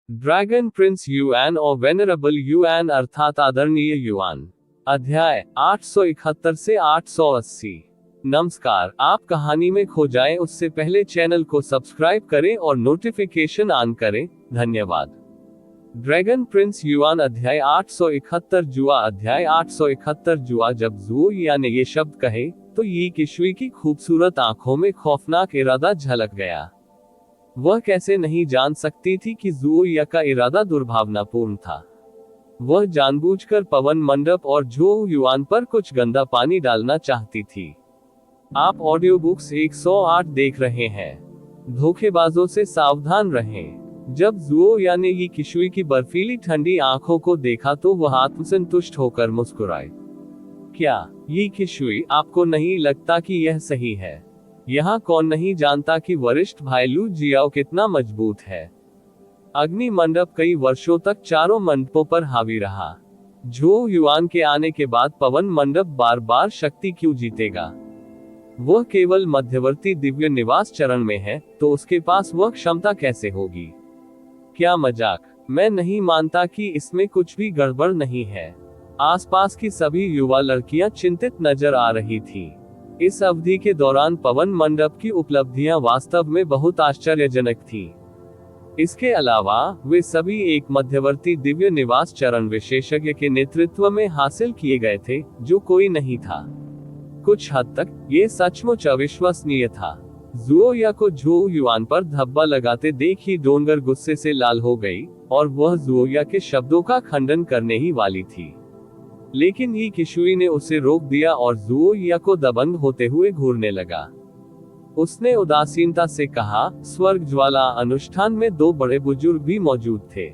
Dragon Prince yuan और venerable yuan अर्थात आदरणीय युआन। अध्याय 871 से 880। नमस्कार, आप कहानी में खो जाएं उससे पहले चैनल को सब्सक्राइब करें और नोटिफिकेशन ऑन करें। धन्यवाद। ड्रैगन प्रिंस युआन अध्याय 871 जुआ। अध्याय 871 जुआ। जब ज़ुओया ने ये शब्द कहे तो यी किशुई की खूबसूरत आंखों में खौफनाक इरादा झलक गया। वह कैसे नहीं जान सकती थी कि ज़ुओया का इरादा दुर्भावनापूर्ण था। वह जानबूझकर पवन मंडप और झो युआन पर कुछ गंदा पानी डालना चाहती थी। आप ऑडियो बुक्स 108 देख रहे हैं। धोखेबाजों से सावधान रहें। जब ज़ुओया ने यी किशुई की बर्फीली ठंडी आंखों को देखा तो वह आत्मसंतुष्ट होकर मुस्कुराई। क्या यी किशुई, आपको नहीं लगता कि यह सही है? यहाँ कौन नहीं जानता कि वरिष्ठ भाई लू जियाओ कितना मजबूत है। अग्नि मंडप कई वर्षों तक चारों मंडपों पर हावी रहा। झो युआन के आने के बाद पवन मंडप बार बार शक्ति क्यों जीतेगा? वह केवल मध्यवर्ती दिव्य निवास चरण में है, तो उसके पास वह क्षमता कैसे होगी? क्या मजाक? मैं नहीं मानता कि इसमें कुछ भी गड़बड़ नहीं है। आसपास की सभी युवा लड़कियां चिंतित नजर आ रही थी। इस अवधि के दौरान पवन मंडप की उपलब्धियां वास्तव में बहुत आश्चर्यजनक थी। इसके अलावा वे सभी एक मध्यवर्ती दिव्य निवास चरण विशेषज्ञ के नेतृत्व में हासिल किए गए थे, जो कोई नहीं था। कुछ हद तक ये सचमुच अविश्वसनीय था। ज़ुओया को झो युआन पर धब्बा लगाते देख ही डोंगर गुस्से से लाल हो गई और वह ज़ुओया के शब्दों का खंडन करने ही वाली थी। लेकिन यी किशुई ने उसे रोक दिया और ज़ुओया को दबंग होते हुए घूरने लगा। उसने उदासीनता से कहा, स्वर्ग ज्वाला अनुष्ठान में दो बड़े बुजुर्ग भी मौजूद थे।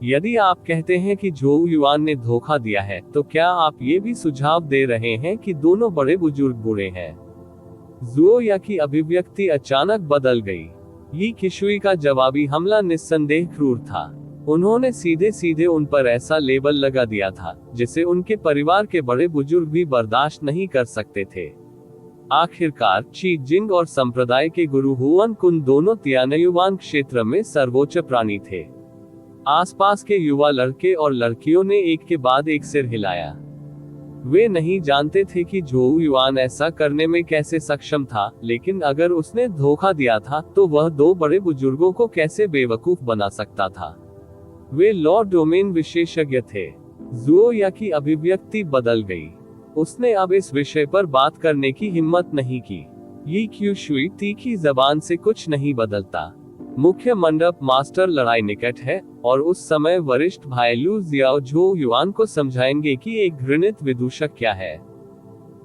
यदि आप कहते हैं कि झो युआन ने धोखा दिया है, तो क्या आप ये भी सुझाव दे रहे हैं कि दोनों बड़े बुजुर्ग बुरे हैं? ज़ुओया की अभिव्यक्ति अचानक बदल गई। यी किशुई का जवाबी हमला निस्संदेह क्रूर था। उन्होंने सीधे सीधे उन पर ऐसा लेबल लगा दिया था जिसे उनके परिवार के बड़े बुजुर्ग भी बर्दाश्त नहीं कर सकते थे। आखिरकार ची जिंग और संप्रदाय के गुरु हुआन कुन दोनों तियानयुआन क्षेत्र में सर्वोच्च प्राणी थे। आसपास के युवा लड़के और लड़कियों ने एक के बाद एक सिर हिलाया। वे नहीं जानते थे कि झो युआन ऐसा करने में कैसे सक्षम था, लेकिन अगर उसने धोखा दिया था तो वह दो बड़े बुजुर्गों को कैसे बेवकूफ बना सकता था। वे लॉ डोमेन विशेषज्ञ थे। ज़ुओया की अभिव्यक्ति बदल गई। उसने अब इस विषय पर बात करने की हिम्मत नहीं की। यी किशुई तीखी जबान से कुछ नहीं बदलता। मुख्य मंडप मास्टर लड़ाई निकट है और उस समय वरिष्ठ भाई लू जियाओ झो युआन को समझाएंगे कि एक घृणित विदूषक क्या है।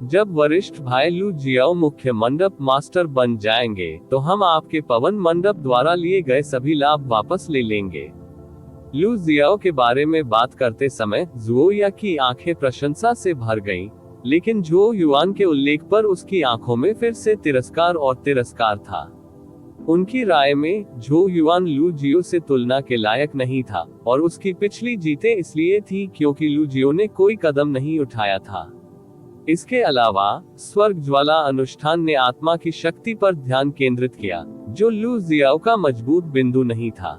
जब वरिष्ठ भाई लू जियाओ मुख्य मंडप मास्टर बन जाएंगे तो हम आपके पवन मंडप द्वारा लिए गए सभी लाभ वापस ले लेंगे। लू जियाओ के बारे में बात करते समय ज़ुओया की आंखें प्रशंसा से भर गईं, लेकिन झो युआन के उल्लेख पर उसकी आंखों में फिर से तिरस्कार और तिरस्कार था। उनकी राय में झो युआन लू जियो से तुलना के लायक नहीं था और उसकी पिछली जीतें इसलिए थी क्योंकि लू जियो ने कोई कदम नहीं उठाया था। इसके अलावा स्वर्ग ज्वाला अनुष्ठान ने आत्मा की शक्ति पर ध्यान केंद्रित किया, जो लू जियाओ का मजबूत बिंदु नहीं था।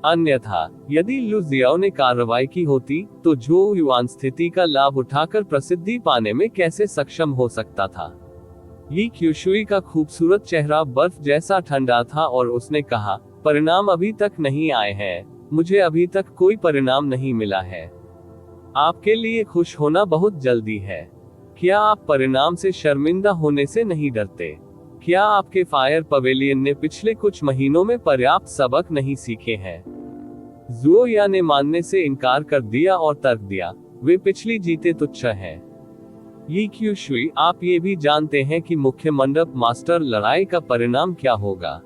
अन्यथा यदि लू जियाओ ने कार्रवाई की होती तो झो युआन स्थिति का लाभ उठाकर प्रसिद्धि पाने में कैसे सक्षम हो सकता था। यी किशुई का खूबसूरत चेहरा बर्फ जैसा ठंडा था और उसने कहा, परिणाम अभी तक नहीं आए हैं। मुझे अभी तक कोई परिणाम नहीं मिला है। आपके लिए खुश होना बहुत जल्दी है। क्या आप परिणाम से शर्मिंदा होने से नहीं डरते? क्या आपके फायर पवेलियन ने पिछले कुछ महीनों में पर्याप्त सबक नहीं सीखे हैं? ज़ुओया ने मानने से इनकार कर दिया और तर्क दिया, वे पिछली जीते तुच्छ हैं। यी किशुई, आप ये भी जानते हैं कि मुख्य मंडप मास्टर लड़ाई का परिणाम क्या होगा?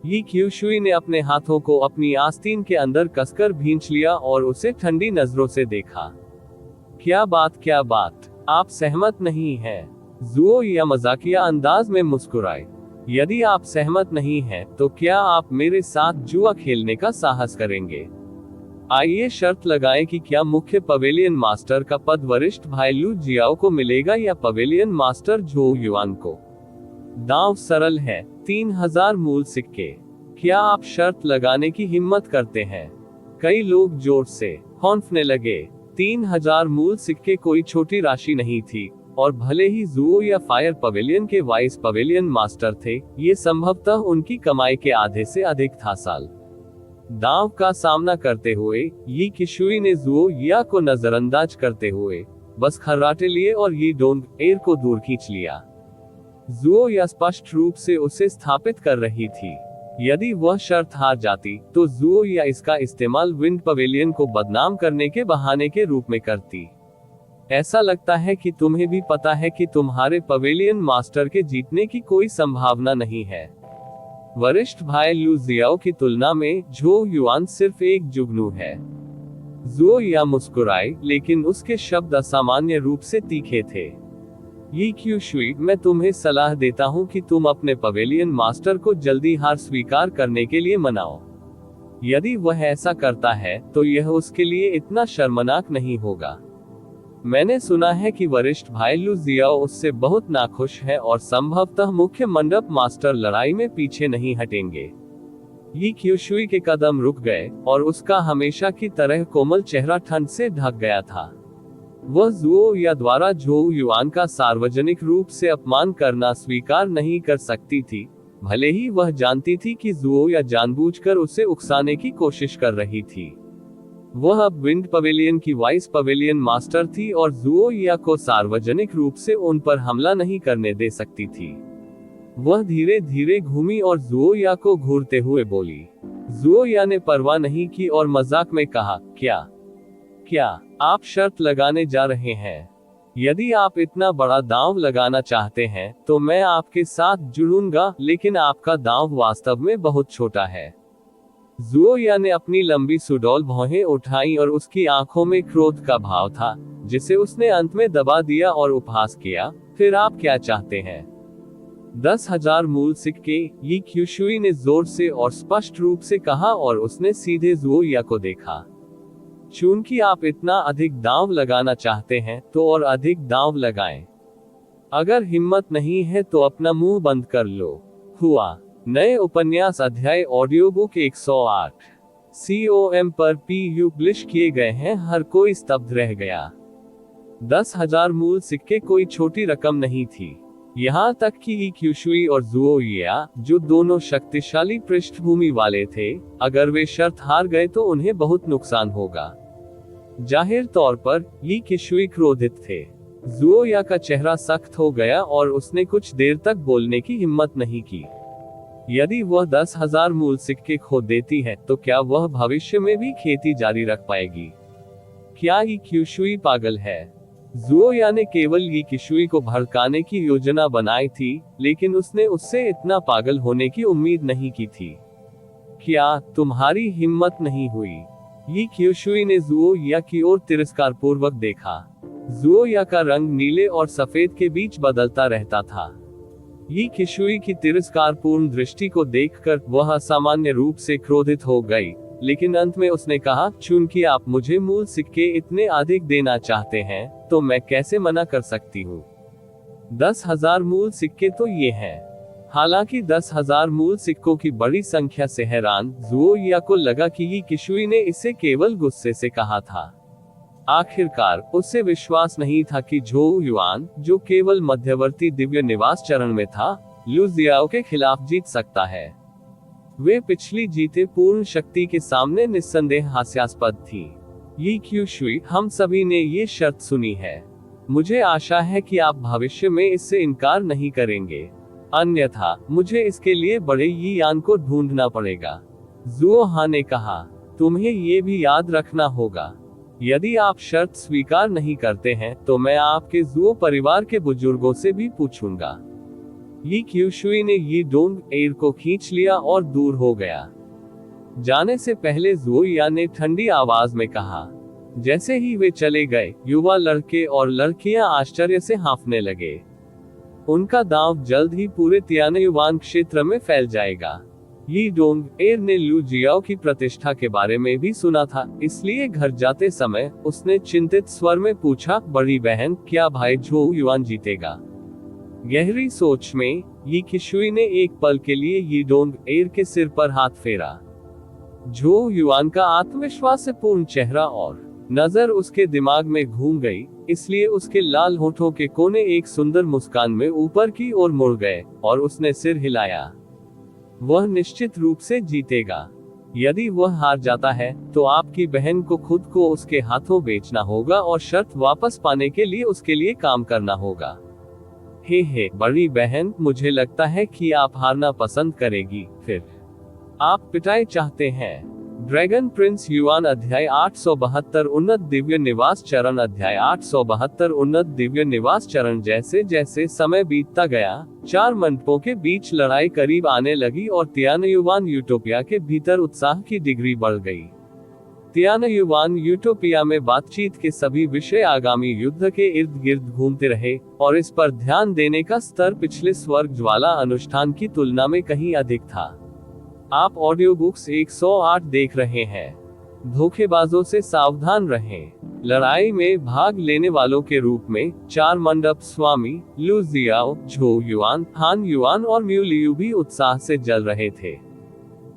यी किशुई ने अपने हाथों को अपनी आस्तीन के अंदर कसकर भींच लिया और उसे ठंडी नजरों से देखा। क्या बात, आप सहमत नहीं हैं? ज़ुओया मजाकिया अंदाज में मुस्कुराए। यदि आप सहमत नहीं हैं, तो क्या आप मेरे साथ जुआ खेलने का साहस करेंगे? आइए शर्त लगाएं कि क्या मुख्य पवेलियन मास्टर का पद वरिष्ठ भाई लू जियाओ को मिलेगा या पवेलियन मास्टर झो युआन को। दांव सरल है, 3000 मूल सिक्के। क्या आप शर्त लगाने की हिम्मत करते हैं? कई लोग जोर से हौंफने लगे। 3000 मूल सिक्के कोई छोटी राशि नहीं थी, और भले ही जूओ या फायर पवेलियन के वाइस पवेलियन मास्टर थे, ये संभवतः उनकी कमाई के आधे से अधिक था। साल दांव का सामना करते हुए यी किशुई ने जुओ या को नजरअंदाज करते हुए बस खर्राटे लिए और यी डोंग एर को दूर खींच लिया। जुओ या स्पष्ट रूप से उसे स्थापित कर रही थी। यदि वह शर्त हार जाती तो जुओ या इसका इस्तेमाल विंड पवेलियन को बदनाम करने के बहाने के रूप में करती। ऐसा लगता है कि तुम्हें भी पता है कि तुम्हारे पवेलियन मास्टर के जीतने की कोई संभावना नहीं है। वरिष्ठ भाई लू जियाओ की तुलना में झो युआन सिर्फ एक जुगनू है। जुओ या मुस्कुराए, लेकिन उसके शब्द असामान्य रूप से तीखे थे। यी क्यूशुई, मैं तुम्हें सलाह देता हूं कि तुम अपने पवेलियन मास्टर को जल्दी हार स्वीकार करने के लिए मनाओ। यदि वह ऐसा करता है तो यह उसके लिए इतना शर्मनाक नहीं होगा। मैंने सुना है कि वरिष्ठ भाई लू जियाओ उससे बहुत नाखुश है और संभवतः मुख्य मंडप मास्टर लड़ाई में पीछे नहीं हटेंगे। यी क्यूशुई के कदम रुक गए और उसका हमेशा की तरह कोमल चेहरा ठंड से ढक गया था। वह जुओ या द्वारा झो युआन का सार्वजनिक रूप से अपमान करना स्वीकार नहीं कर सकती थी, भले ही वह जानती थी कि जुओ या जानबूझकर उसे उकसाने की कोशिश कर रही थी। वह अब विंड पवेलियन की वाइस पवेलियन मास्टर थी और जुओ या को सार्वजनिक रूप से उन पर हमला नहीं करने दे सकती थी। वह धीरे धीरे घूमी और जुओ या को घूरते हुए बोली। जुओ या ने परवाह नहीं की और मजाक में कहा, क्या आप शर्त लगाने जा रहे हैं? यदि आप इतना बड़ा दांव लगाना चाहते हैं तो मैं आपके साथ जुड़ूंगा, लेकिन आपका दांव वास्तव में बहुत छोटा है। जुओ या ने अपनी लंबी सुडौल भौहें उठाई और उसकी आंखों में क्रोध का भाव था, जिसे उसने अंत में दबा दिया और उपहास किया। फिर आप क्या चाहते हैं? 10,000 मूल सिक्के, यी क्यूशुई ने जोर से और स्पष्ट रूप से कहा और उसने सीधे जुओ या को देखा। चूंकि आप इतना अधिक दांव लगाना चाहते हैं तो और अधिक दांव लगाएं। अगर हिम्मत नहीं है तो अपना मुंह बंद कर लो। हुआ। नए उपन्यास अध्याय ऑडियो बुक 108 COM पर पब्लिश किए गए हैं। हर कोई स्तब्ध रह गया। 10,000 मूल सिक्के कोई छोटी रकम नहीं थी। यहाँ तक कि यी क्यूशुई और जुओ या, जो दोनों शक्तिशाली पृष्ठभूमि वाले थे, अगर वे शर्त हार गए तो उन्हें बहुत नुकसान होगा। जाहिर तौर पर यी क्यूशुई क्रोधित थे। जुओ या का चेहरा सख्त हो गया और उसने कुछ देर तक बोलने की हिम्मत नहीं की। यदि वह 10,000 मूल सिक्के खो देती है तो क्या वह भविष्य में भी खेती जारी रख पाएगी? क्या यी क्यूशुई पागल है? जुओ या ने केवल यी क्यूशुई को भड़काने की योजना बनाई थी, लेकिन उसने उससे इतना पागल होने की उम्मीद नहीं की थी। क्या तुम्हारी हिम्मत नहीं हुई? यी क्यूशुई ने जुओ या की ओर तिरस्कारपूर्वक देखा। जुओ या का रंग नीले और सफेद के बीच बदलता रहता था। यी क्यूशुई की तिरस्कारपूर्ण दृष्टि को देखकर वह असामान्य रूप से क्रोधित हो गई, लेकिन अंत में उसने कहा, चूंकि आप मुझे मूल सिक्के इतने अधिक देना चाहते हैं तो मैं कैसे मना कर सकती हूँ। 10,000 मूल सिक्के तो ये हैं। हालांकि 10,000 मूल सिक्कों की बड़ी संख्या से हैरान जुओ या को लगा कि यी क्यूशुई ने इसे केवल गुस्से से कहा था। आखिरकार उसे विश्वास नहीं था कि झो युआन, जो केवल मध्यवर्ती दिव्य निवास चरण में था, लू जियाओ के खिलाफ जीत सकता है। वे पिछली जीते पूर्ण शक्ति के सामने निस्संदेह हास्यास्पद थी। यी क्यूशुई, हम सभी ने ये शर्त सुनी है। मुझे आशा है कि आप भविष्य में इससे इनकार नहीं करेंगे, अन्यथा मुझे इसके लिए बड़े यी यान को ढूंढना पड़ेगा। जुओ हा ने कहा, तुम्हें ये भी याद रखना होगा, यदि आप शर्त स्वीकार नहीं करते हैं तो मैं आपके जुओ परिवार के बुजुर्गों से भी पूछूंगा। यी क्यूशुई ने यी डोंग एर को खींच लिया और दूर हो गया। जाने से पहले जुओ या ने ठंडी आवाज में कहा। जैसे ही वे चले गए, युवा लड़के और लड़कियां आश्चर्य से हाँफने लगे। उनका दांव जल्द ही पूरे तियानयुआन क्षेत्र में फैल जाएगा। यी डोंग एर ने लू जियाओ की प्रतिष्ठा के बारे में भी सुना था, इसलिए घर जाते समय उसने चिंतित स्वर में पूछा, बड़ी बहन, क्या भाई झो युआन जीतेगा? गहरी सोच में यी किशुई ने एक पल के लिए यी डोंग एर के सिर पर हाथ फेरा। झो युआन का आत्मविश्वास से पूर्ण चेहरा और नजर उसके दिमाग में घूम गई, इसलिए उसके लाल होठों के कोने एक सुंदर मुस्कान में ऊपर की ओर मुड़ गए और उसने सिर हिलाया। वह निश्चित रूप से जीतेगा। यदि वह हार जाता है तो आपकी बहन को खुद को उसके हाथों बेचना होगा और शर्त वापस पाने के लिए उसके लिए काम करना होगा। हे बड़ी बहन, मुझे लगता है कि आप हारना पसंद करेगी। फिर आप पिटाई चाहते हैं। ड्रैगन प्रिंस युआन अध्याय 872 उन्नत दिव्य निवास चरण अध्याय 872 उन्नत दिव्य निवास चरण। जैसे जैसे समय बीतता गया, 4 मंडपों के बीच लड़ाई करीब आने लगी और तियानयुआन यूटोपिया के भीतर उत्साह की डिग्री बढ़ गई। तियानयुआन यूटोपिया में बातचीत के सभी विषय आगामी युद्ध के इर्द गिर्द घूमते रहे और इस पर ध्यान देने का स्तर पिछले स्वर्ग ज्वाला अनुष्ठान की तुलना में कहीं अधिक था। आप ऑडियो बुक्स 108 देख रहे हैं। धोखेबाजों से सावधान रहें। लड़ाई में भाग लेने वालों के रूप में 4 मंडप स्वामी लू जियाओ, झो युआन, हान युआन और म्यू लियू भी उत्साह से जल रहे थे।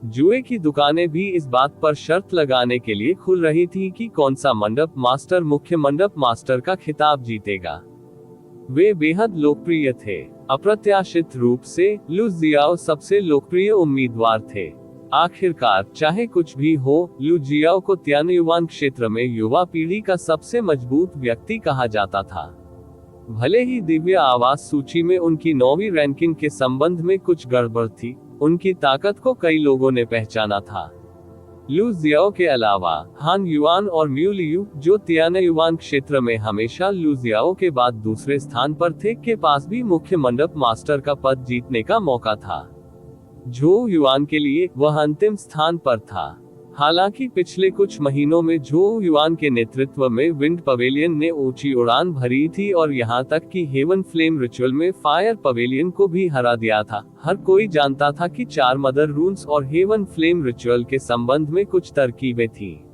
जुए की दुकानें भी इस बात पर शर्त लगाने के लिए खुल रही थी कि कौन सा मंडप मास्टर मुख्य मंडप मास्टर का खिताब जीतेगा। वे बेहद लोकप्रिय थे। अप्रत्याशित रूप से लू जियाओ सबसे लोकप्रिय उम्मीदवार थे। आखिरकार चाहे कुछ भी हो, लू जियाओ को तियानयुआन क्षेत्र में युवा पीढ़ी का सबसे मजबूत व्यक्ति कहा जाता था। भले ही दिव्य आवास सूची में उनकी 9वीं रैंकिंग के संबंध में कुछ गड़बड़ थी, उनकी ताकत को कई लोगों ने पहचाना था। लू जियाओ के अलावा हान युआन और म्यू लियू, जो तियानयुआन क्षेत्र में हमेशा लू जियाओ के बाद दूसरे स्थान पर थे, के पास भी मुख्य मंडप मास्टर का पद जीतने का मौका था। झो युआन के लिए वह अंतिम स्थान पर था। हालांकि पिछले कुछ महीनों में झो युआन के नेतृत्व में विंड पवेलियन ने ऊंची उड़ान भरी थी और यहां तक कि हेवन फ्लेम रिचुअल में फायर पवेलियन को भी हरा दिया था। हर कोई जानता था कि 4 मदर रून्स और हेवन फ्लेम रिचुअल के संबंध में कुछ तरकीबें थी।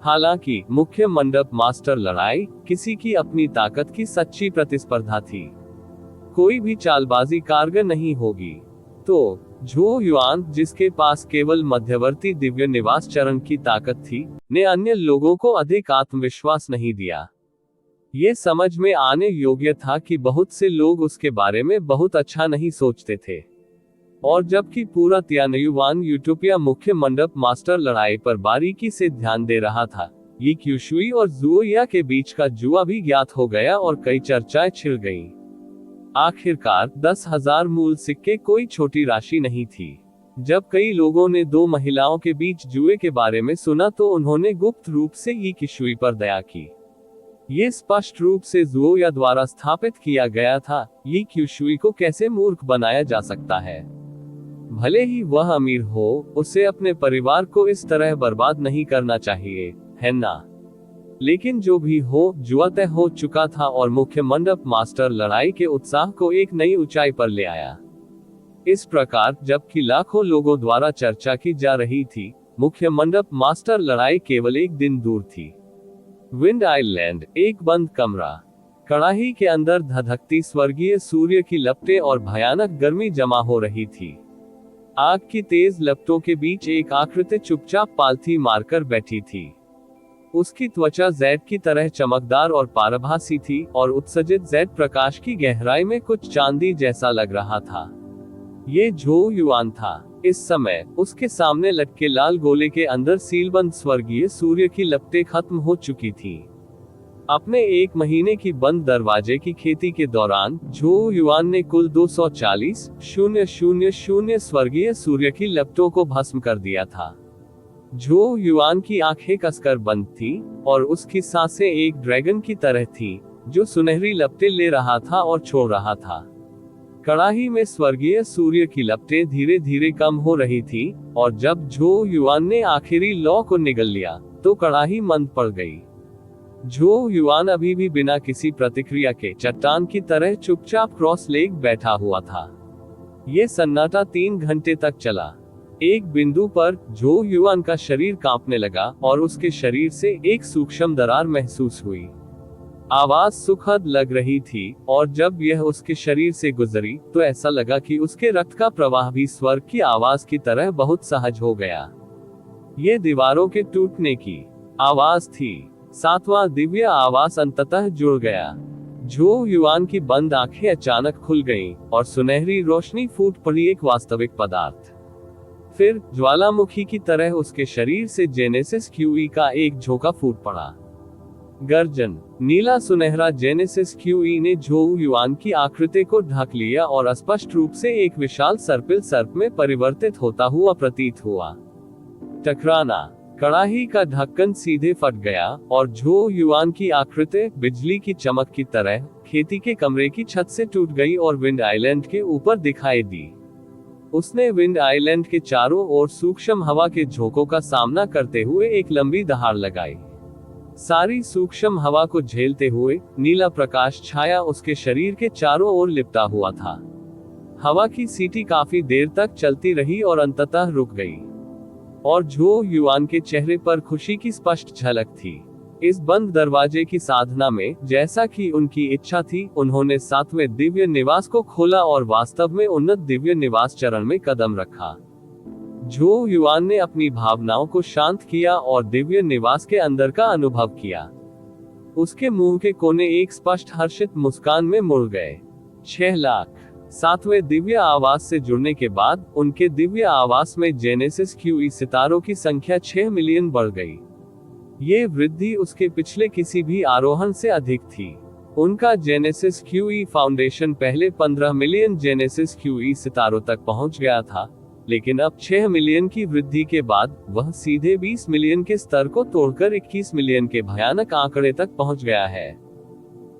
हालांकि मुख्य मंडप मास्टर लड़ाई किसी की अपनी ताकत की सच्ची प्रतिस्पर्धा थी। कोई भी चालबाजी कारगर नहीं होगी। तो झो युआन, जिसके पास केवल मध्यवर्ती दिव्य निवास चरण की ताकत थी, ने अन्य लोगों को अधिक आत्मविश्वास नहीं दिया। ये समझ में आने योग्य था कि बहुत से लोग उसके बारे में बहुत अच्छा नहीं सोचते थे, और जबकि पूरा तियानयुआन यूटोपिया मुख्य मंडप मास्टर लड़ाई पर बारीकी से ध्यान दे रहा था, ये क्यूशुई और जुओया के बीच का जुआ भी ज्ञात हो गया और कई चर्चाएं छिड़ गईं। आखिरकार 10,000 मूल सिक्के कोई छोटी राशि नहीं थी। जब कई लोगों ने 2 महिलाओं के बीच जुए के बारे में सुना तो उन्होंने गुप्त रूप से यी किशुई पर दया की। ये स्पष्ट रूप से जुओया द्वारा स्थापित किया गया था। यी किशुई को कैसे मूर्ख बनाया जा सकता है? भले ही वह अमीर हो, उसे अपने परिवार को इस तरह बर्बाद नहीं करना चाहिए, है ना? लेकिन जो भी हो, जुआ तय हो चुका था और मुख्य मंडप मास्टर लड़ाई के उत्साह को एक नई ऊंचाई पर ले आया। इस प्रकार जबकि लाखों लोगों द्वारा चर्चा की जा रही थी, मुख्य मंडप मास्टर लड़ाई केवल एक दिन दूर थी। विंड आइलैंड, एक बंद कमरा। कड़ाही के अंदर धधकती स्वर्गीय सूर्य की लपटें और भयानक गर्मी जमा हो रही थी। आग की तेज लपटों के बीच एक आकृति चुपचाप पालथी मारकर बैठी थी। उसकी त्वचा जैड की तरह चमकदार और पारभासी थी और उत्सर्जित जैड प्रकाश की गहराई में कुछ चांदी जैसा लग रहा था। ये झो युआन था। इस समय उसके सामने लटके लाल गोले के अंदर सीलबंद स्वर्गीय सूर्य की लपटें खत्म हो चुकी थी। अपने 1 महीने की बंद दरवाजे की खेती के दौरान झो युआन ने कुल 240,000 स्वर्गीय सूर्य की लपटों को भस्म कर दिया था। झो युआन की आंखें कसकर बंद थी और उसकी सांसें एक ड्रैगन की तरह थीं, जो सुनहरी लपटें ले रहा था और छोड़ रहा था। कड़ाही में स्वर्गीय सूर्य की लपटें धीरे धीरे कम हो रही थी और जब झो युआन ने आखिरी लौ को निगल लिया तो कड़ाही मंद पड़ गई। झो युआन अभी भी बिना किसी प्रतिक्रिया के चट्टान की तरह चुपचाप क्रॉस लेग बैठा हुआ था। ये सन्नाटा 3 घंटे तक चला। एक बिंदु पर झो युआन का शरीर कांपने लगा और उसके शरीर से एक सूक्ष्म दरार महसूस हुई। आवाज सुखद लग रही थी, और जब यह उसके शरीर से गुजरी तो ऐसा लगा कि उसके रक्त का प्रवाह भी स्वर्ग की आवाज की तरह बहुत सहज हो गया। ये दीवारों के टूटने की आवाज थी। सातवां दिव्य आवाज अंततः जुड़ गया। झो युआन की बंद आंखें अचानक खुल गईं, और सुनहरी रोशनी फूट पड़ी, एक वास्तविक पदार्थ। फिर ज्वालामुखी की तरह उसके शरीर से जेनेसिस क्यूई का एक झोंका फूट पड़ा। गर्जन। नीला सुनहरा जेनेसिस क्यूई ने झो युआन की आकृति को ढक लिया और स्पष्ट रूप से एक विशाल सर्पिल सर्प में परिवर्तित होता हुआ प्रतीत हुआ। टकराना। कड़ाही का ढक्कन सीधे फट गया, और झो युआन की आकृति बिजली की चमक की तरह खेती के कमरे की छत से टूट गई और विंड आइलैंड के ऊपर दिखाई दी। उसने विंड आइलैंड के चारों ओर सूक्ष्म हवा के झोंकों का सामना करते हुए एक लंबी दहाड़ लगाई। सारी सूक्ष्म हवा को झेलते हुए नीला प्रकाश छाया उसके शरीर के चारों ओर लिपटा हुआ था। हवा की सीटी काफी देर तक चलती रही और अंततः रुक गई, और झो युआन के चेहरे पर खुशी की स्पष्ट झलक थी। इस बंद दरवाजे की साधना में, जैसा कि उनकी इच्छा थी, उन्होंने सातवें दिव्य निवास को खोला और वास्तव में उन्नत दिव्य निवास चरण में कदम रखा। झो युआन ने अपनी भावनाओं को शांत किया और दिव्य निवास के अंदर का अनुभव किया। उसके मुंह के कोने एक स्पष्ट हर्षित मुस्कान में मुड़ गए। 6 लाख। सातवें दिव्य आवास से जुड़ने के बाद उनके दिव्य आवास में जेनेसिस क्यूई सितारों की संख्या 6 मिलियन बढ़ गई। ये वृद्धि उसके पिछले किसी भी आरोहण से अधिक थी। उनका जेनेसिस क्यूई फाउंडेशन पहले 15 मिलियन जेनेसिस क्यूई सितारों तक पहुंच गया था, लेकिन अब 6 मिलियन की वृद्धि के बाद वह सीधे 20 मिलियन के स्तर को तोड़कर 21 मिलियन के भयानक आंकड़े तक पहुंच गया है।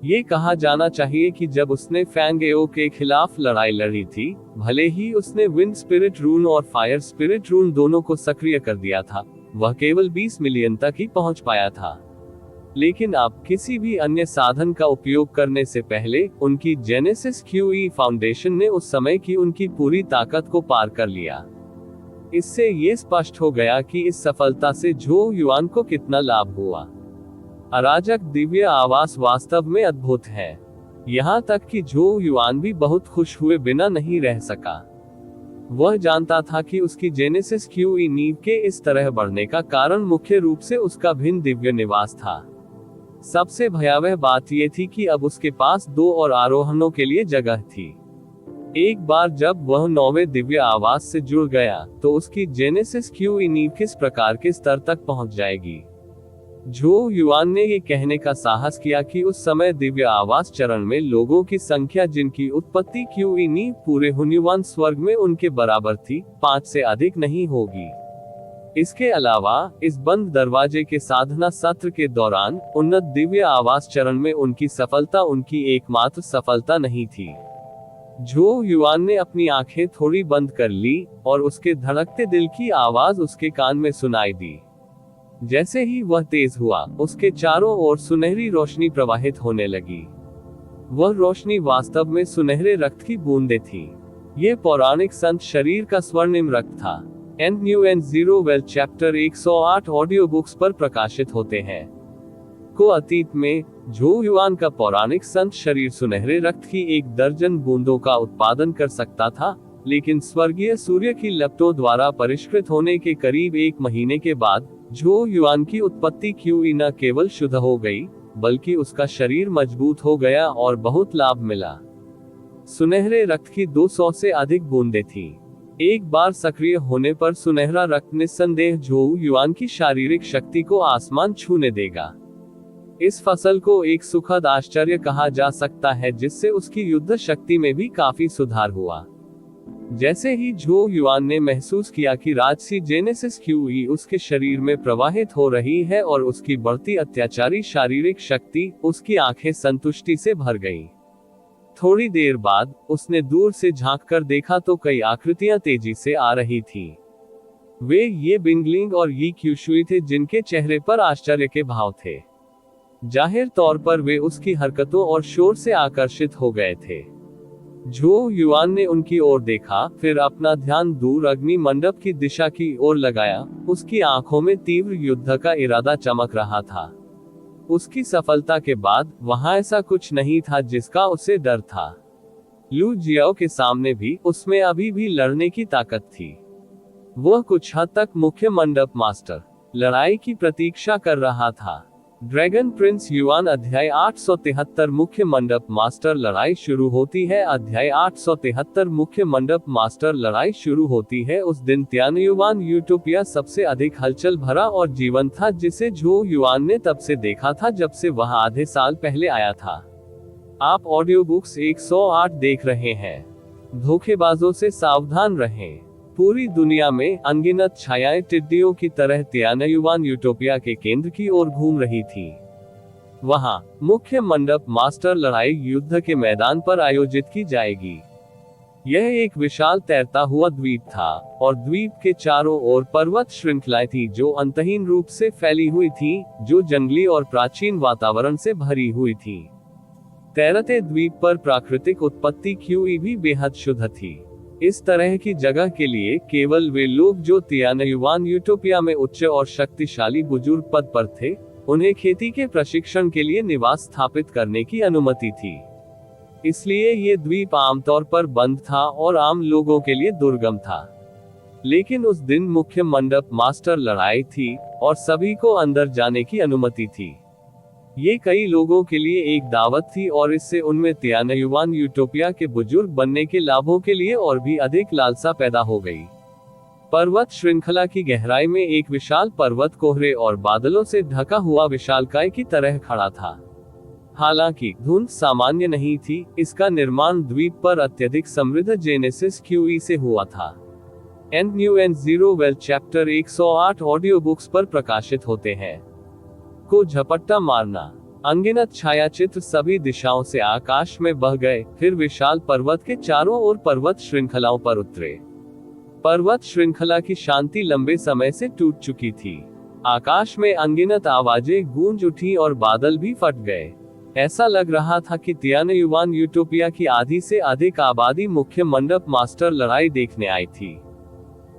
ये कहा जाना चाहिए कि जब उसने फैंग एओ के खिलाफ लड़ाई लड़ी थी, भले ही उसने विंड स्पिरिट रून और फायर स्पिरिट रून दोनों को सक्रिय कर दिया था, वह केवल 20 मिलियन तक ही पहुंच पाया था। लेकिन अब किसी भी अन्य साधन का उपयोग करने से पहले उनकी जेनेसिस क्यूई फाउंडेशन ने उस समय की उनकी पूरी ताकत को पार कर लिया। इससे ये स्पष्ट हो गया कि इस सफलता से झो युआन को कितना लाभ हुआ। अराजक दिव्य आवास वास्तव में अद्भुत है। यहाँ तक कि झो युआन भी बहुत खुश हुए बिना नहीं रह सका। वह जानता था कि उसकी जेनेसिस क्यूई नींव के इस तरह बढ़ने का कारण मुख्य रूप से उसका भिन्न दिव्य निवास था। सबसे भयावह बात यह थी कि अब उसके पास 2 और आरोहणों के लिए जगह थी। एक बार जब वह 9वें दिव्य आवास से जुड़ गया, तो उसकी जेनेसिस क्यूई नींव किस प्रकार के स्तर तक पहुंच जाएगी। झो युआन ने ये कहने का साहस किया कि उस समय दिव्य आवास चरण में लोगों की संख्या जिनकी उत्पत्ति क्यूई नींव पूरे हुन्युआन स्वर्ग में उनके बराबर थी, 5 से अधिक नहीं होगी। इसके अलावा इस बंद दरवाजे के साधना सत्र के दौरान उन्नत दिव्य आवास चरण में उनकी सफलता उनकी एकमात्र सफलता नहीं थी। झो युआन ने अपनी आंखें थोड़ी बंद कर ली, और उसके धड़कते दिल की आवाज उसके कान में सुनाई दी। जैसे ही वह तेज हुआ, उसके चारों ओर सुनहरी रोशनी प्रवाहित होने लगी। वह रोशनी वास्तव में सुनहरे रक्त की बूंदें थी। ये पौराणिक संत शरीर का स्वर्णिम रक्त था। NUN0 well chapter 108 audio books पर प्रकाशित होते हैं। को अतीत में झो युआन का पौराणिक संत शरीर सुनहरे रक्त की 1 दर्जन बूंदों का उत्पादन कर सकता था, लेकिन स्वर्गीय सूर्य की लपटों द्वारा परिष्कृत होने के करीब 1 महीने के बाद झो युआन की उत्पत्ति क्यूई न केवल शुद्ध हो गई, बल्कि उसका शरीर मजबूत हो गया और बहुत लाभ मिला। सुनहरे रक्त की 200 से अधिक बूंदें थी। एक बार सक्रिय होने पर सुनहरा रक्त निस्संदेह झो युआन की शारीरिक शक्ति को आसमान छूने देगा। इस फसल को एक सुखद आश्चर्य कहा जा सकता है, जिससे उसकी युद्ध शक्ति में भी काफी सुधार हुआ। जैसे ही झो युआन ने महसूस किया कि राजसी जेनेसिस क्यूई उसके शरीर में प्रवाहित हो रही है और उसकी बढ़ती अत्याचारी शारीरिक शक्ति, उसकी आंखें संतुष्टि से भर गईं। थोड़ी देर बाद उसने दूर से झांककर देखा तो कई आकृतियां तेजी से आ रही थीं। वे ये बिंगलिंग और यी क्यूशुई थे जिनके चेहरे पर आश्चर्य के भाव थे। जाहिर तौर पर वे उसकी हरकतों और शोर से आकर्षित हो गए थे। झो युआन ने उनकी ओर देखा, फिर अपना ध्यान दूर अग्नि मंडप की दिशा की ओर लगाया। उसकी आंखों में तीव्र युद्ध का इरादा चमक रहा था। उसकी सफलता के बाद वहां ऐसा कुछ नहीं था जिसका उसे डर था। लू जियाओ के सामने भी उसमें अभी भी लड़ने की ताकत थी। वह कुछ हद तक मुख्य मंडप मास्टर लड़ाई की प्रतीक्षा कर रहा था। ड्रैगन प्रिंस युआन अध्याय 873 मुख्य मंडप मास्टर लड़ाई शुरू होती है। अध्याय 873 मुख्य मंडप मास्टर लड़ाई शुरू होती है। उस दिन तियानयुआन यूटोपिया सबसे अधिक हलचल भरा और जीवन था जिसे झो युआन ने तब से देखा था जब से वह आधे साल पहले आया था। आप ऑडियो बुक्स 108 देख रहे हैं। धोखेबाजों से सावधान रहें। पूरी दुनिया में अनगिनत छायाएं टिड्डियों की तरह तियानयुआन यूटोपिया के केंद्र की ओर घूम रही थी। वहां मुख्य मंडप मास्टर लड़ाई युद्ध के मैदान पर आयोजित की जाएगी। यह एक विशाल तैरता हुआ द्वीप था और द्वीप के चारों ओर पर्वत श्रृंखलाएं थी जो अंतहीन रूप से फैली हुई थी, जो जंगली और प्राचीन वातावरण से भरी हुई थी। तैरते द्वीप पर प्राकृतिक उत्पत्ति क्यूई भी बेहद शुद्ध थी। इस तरह की जगह के लिए केवल वे लोग जो तियानयुआन यूटोपिया में उच्च और शक्तिशाली बुजुर्ग पद पर थे, उन्हें खेती के प्रशिक्षण के लिए निवास स्थापित करने की अनुमति थी। इसलिए ये द्वीप आमतौर पर बंद था और आम लोगों के लिए दुर्गम था। लेकिन उस दिन मुख्य मंडप मास्टर लड़ाई थी और सभी को अंदर जाने की अनुमति थी। ये कई लोगों के लिए एक दावत थी और इससे उनमें तियानयुआन यूटोपिया के बुजुर्ग बनने के लाभों के लिए और भी अधिक लालसा पैदा हो गई। पर्वत श्रृंखला की गहराई में एक विशाल पर्वत कोहरे और बादलों से ढका हुआ विशालकाय की तरह खड़ा था। हालांकि धुंध सामान्य नहीं थी, इसका निर्माण द्वीप पर अत्यधिक समृद्ध जेनेसिस क्यूई से हुआ था। NUN0 well chapter 108 audio books पर प्रकाशित होते हैं। को झपट्टा मारना। अनगिनत छायाचित्र सभी दिशाओं से आकाश में बह गए, फिर विशाल पर्वत के चारों ओर पर्वत श्रृंखलाओं पर उतरे। पर्वत श्रृंखला की शांति लंबे समय से टूट चुकी थी। आकाश में अनगिनत आवाजें गूंज उठी और बादल भी फट गए। ऐसा लग रहा था कि तियानयुआन यूटोपिया की आधी से अधिक आबादी मुख्य मंडप मास्टर लड़ाई देखने आई थी।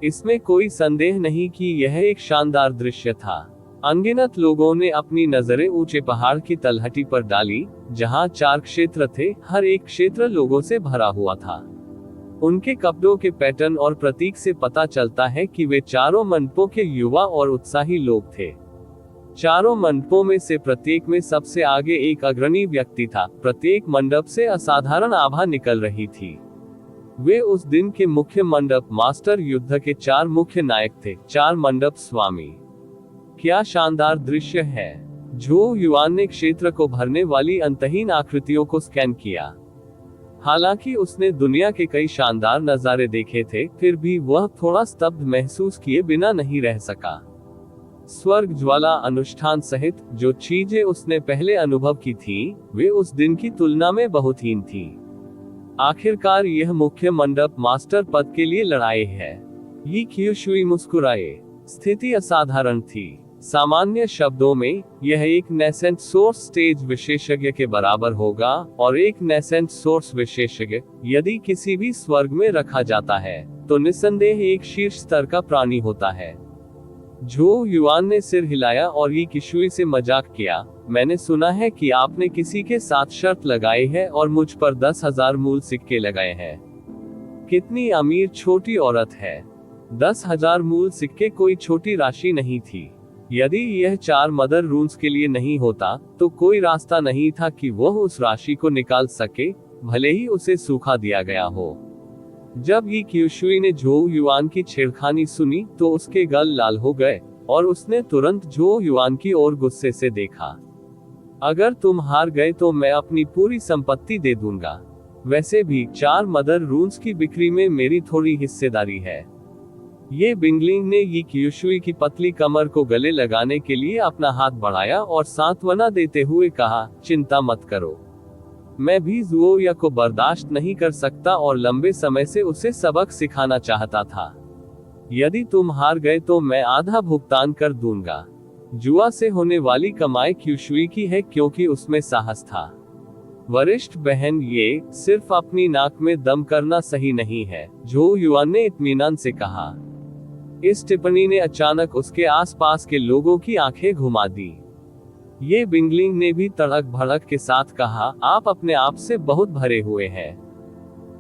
इसमें कोई संदेह नहीं कि यह एक शानदार दृश्य था। अनगिनत लोगों ने अपनी नजरें ऊंचे पहाड़ की तलहटी पर डाली, जहां 4 क्षेत्र थे, हर एक क्षेत्र लोगों से भरा हुआ था। उनके कपड़ों के पैटर्न और प्रतीक से पता चलता है कि वे चारों मंडपों के युवा और उत्साही लोग थे। चारों मंडपों में से प्रत्येक में सबसे आगे एक अग्रणी व्यक्ति था। प्रत्येक मंडप से असाधारण आभा निकल रही थी। वे उस दिन के मुख्य मंडप मास्टर युद्ध के 4 मुख्य नायक थे, 4 मंडप स्वामी। क्या शानदार दृश्य है। झो युआन ने क्षेत्र को भरने वाली अंतहीन आकृतियों को स्कैन किया। हालांकि उसने दुनिया के कई शानदार नजारे देखे थे, फिर भी वह थोड़ा स्तब्ध महसूस किए बिना नहीं रह सका। स्वर्ग ज्वाला अनुष्ठान सहित जो चीजें उसने पहले अनुभव की थी, वे उस दिन की तुलना में बहुत हीन थी। आखिरकार यह मुख्य मंडप मास्टर पद के लिए लड़ाई है। ये क्यूशुई मुस्कुराए। स्थिति असाधारण थी। सामान्य शब्दों में, यह एक नेसेंट सोर्स स्टेज विशेषज्ञ के बराबर होगा, और एक नेसेंट सोर्स विशेषज्ञ, यदि किसी भी स्वर्ग में रखा जाता है, तो निस्संदेह एक शीर्ष स्तर का प्राणी होता है। झो युआन ने सिर हिलाया और ये किशुई से मजाक किया। मैंने सुना है कि आपने किसी के साथ शर्त लगाई है और मुझ पर 10,000 मूल सिक्के लगाए हैं। कितनी अमीर छोटी औरत है। 10,000 मूल सिक्के कोई छोटी राशि नहीं थी। यदि यह 4 मदर रून्स के लिए नहीं होता, तो कोई रास्ता नहीं था कि वह उस राशि को निकाल सके, भले ही उसे सूखा दिया गया हो। जब ये क्यूशुई ने झो युआन की छेड़खानी सुनी, तो उसके गल लाल हो गए और उसने तुरंत झो युआन की ओर गुस्से से देखा। अगर तुम हार गए तो मैं अपनी पूरी संपत्ति दे दूंगा। वैसे भी 4 मदर रून्स की बिक्री में मेरी थोड़ी हिस्सेदारी है। ये बिंगलिंग ने ये क्यूशुई की पतली कमर को गले लगाने के लिए अपना हाथ बढ़ाया और सांत्वना देते हुए कहा, चिंता मत करो। मैं भी जुओया को बर्दाश्त नहीं कर सकता और लंबे समय से उसे सबक सिखाना चाहता था। यदि तुम हार गए तो मैं आधा भुगतान कर दूंगा। जुआ से होने वाली कमाई क्यूशुई की है क्योंकि उसमें साहस था। वरिष्ठ बहन, ये सिर्फ अपनी नाक में दम करना सही नहीं है, झो युआन ने इत्मीनान से कहा। इस टिप्पणी ने अचानक उसके आसपास के लोगों की आंखें घुमा दी। ये बिंगलिंग ने भी तड़क भड़क के साथ कहा, आप अपने आप से बहुत भरे हुए हैं।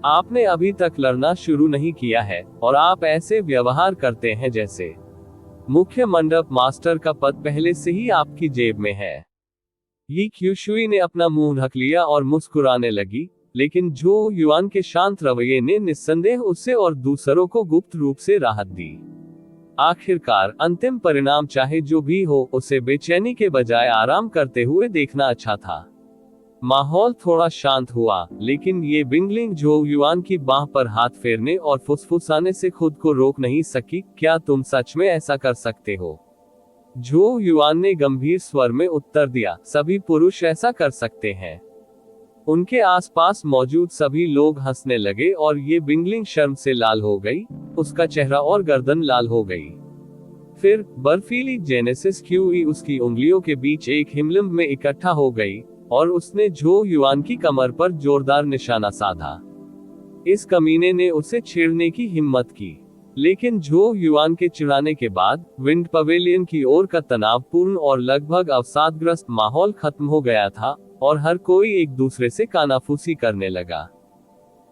आपने अभी तक लड़ना शुरू नहीं किया है और आप ऐसे व्यवहार करते हैं जैसे मुख्य मंडप मास्टर का पद पहले से ही आपकी जेब में है। ये क्यूशुई ने अपना मुंह ढक लिया और मुस्कुराने लगी, लेकिन झो युआन के शांत रवैये ने निस्संदेह उसे और दूसरों को गुप्त रूप से राहत दी। आखिरकार अंतिम परिणाम चाहे जो भी हो, उसे बेचैनी के बजाय आराम करते हुए देखना अच्छा था। माहौल थोड़ा शांत हुआ, लेकिन ये बिंगलिंग झो युआन की बाह पर हाथ फेरने और फुसफुसाने से खुद को रोक नहीं सकी। क्या तुम सच में ऐसा कर सकते हो? झो युआन ने गंभीर स्वर में उत्तर दिया, सभी पुरुष ऐसा कर सकते हैं। उनके आसपास मौजूद सभी लोग हंसने लगे और ये बिंगलिंग शर्म से लाल हो गई, उसका चेहरा और गर्दन लाल हो गई। फिर बर्फीली जेनेसिस क्यूई उसकी उंगलियों के बीच एक हिमलिम्ब में इकट्ठा हो गई और उसने झो युआन की कमर पर जोरदार निशाना साधा। इस कमीने ने उसे छेड़ने की हिम्मत की, लेकिन झो युआन के चिढ़ाने के बाद विंड पवेलियन की ओर का तनावपूर्ण और लगभग अवसादग्रस्त माहौल खत्म हो गया था और हर कोई एक दूसरे से कानाफूसी करने लगा।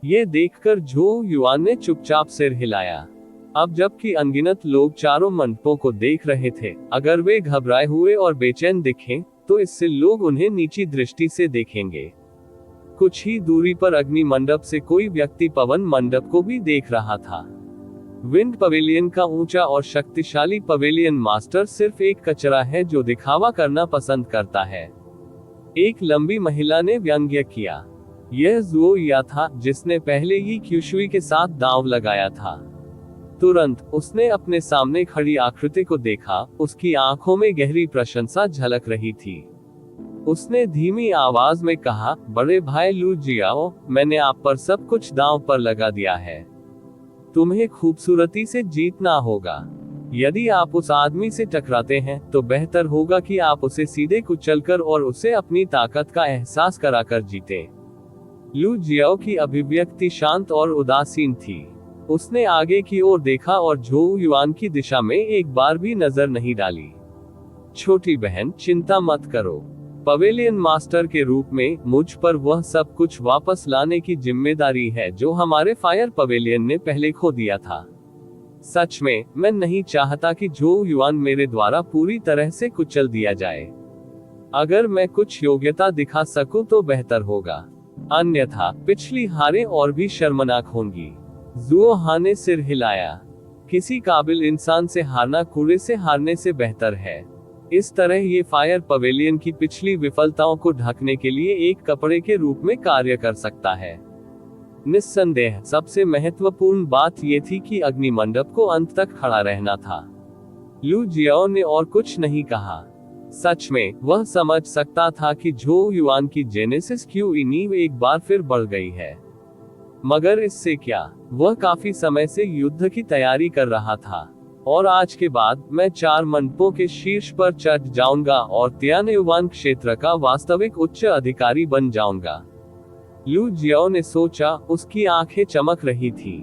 ये देखकर झो युआन ने चुपचाप सिर हिलाया। अब जबकि अनगिनत लोग चारों मंडपों को देख रहे थे, अगर वे घबराए हुए और बेचैन दिखें तो इससे लोग उन्हें नीची दृष्टि से देखेंगे। कुछ ही दूरी पर अग्नि मंडप से कोई व्यक्ति पवन मंडप को भी देख रहा था। विंड पवेलियन का ऊंचा और शक्तिशाली पवेलियन मास्टर सिर्फ एक कचरा है जो दिखावा करना पसंद करता है, एक लंबी महिला ने व्यंग्य किया। यह ज़ुओ या था जिसने पहले ही क्यूशुई के साथ दांव लगाया था। तुरंत उसने अपने सामने खड़ी आकृति को देखा, उसकी आंखों में गहरी प्रशंसा झलक रही थी। उसने धीमी आवाज में कहा, बड़े भाई लू जियाओ, मैंने आप पर सब कुछ दांव पर लगा दिया है। तुम्हें खूबसूरती से जीतना होगा। यदि आप उस आदमी से टकराते हैं तो बेहतर होगा कि आप उसे सीधे कुचलकर और उसे अपनी ताकत का एहसास कराकर जीते। लू जियाओ की अभिव्यक्ति शांत और उदासीन थी। उसने आगे की ओर देखा और झो युआन की दिशा में एक बार भी नजर नहीं डाली। छोटी बहन, चिंता मत करो। पवेलियन मास्टर के रूप में मुझ पर वह सब कुछ वापस लाने की जिम्मेदारी है जो हमारे फायर पवेलियन ने पहले खो दिया था। सच में, मैं नहीं चाहता कि झो युआन मेरे द्वारा पूरी तरह से कुचल दिया जाए। अगर मैं कुछ योग्यता दिखा सकूं तो बेहतर होगा, अन्यथा पिछली हारें और भी शर्मनाक होंगी। ज़ुओ हा ने सिर हिलाया। किसी काबिल इंसान से हारना कूड़े से हारने से बेहतर है। इस तरह ये फायर पवेलियन की पिछली विफलताओं को ढकने के लिए एक कपड़े के रूप में कार्य कर सकता है। निस्संदेह सबसे महत्वपूर्ण बात ये थी कि अग्नि मंडप को अंत तक खड़ा रहना था। लू जियाओ ने और कुछ नहीं कहा। सच में, वह समझ सकता था कि झो युआन की जेनेसिस क्यूई नींव एक बार फिर बढ़ गई है। मगर इससे क्या, वह काफी समय से युद्ध की तैयारी कर रहा था और आज के बाद मैं 4 मंडपों के शीर्ष पर चढ़ जाऊंगा और तियानयुआन क्षेत्र का वास्तविक उच्च अधिकारी बन जाऊंगा। लू जियाओ ने सोचा, उसकी आंखें चमक रही थी।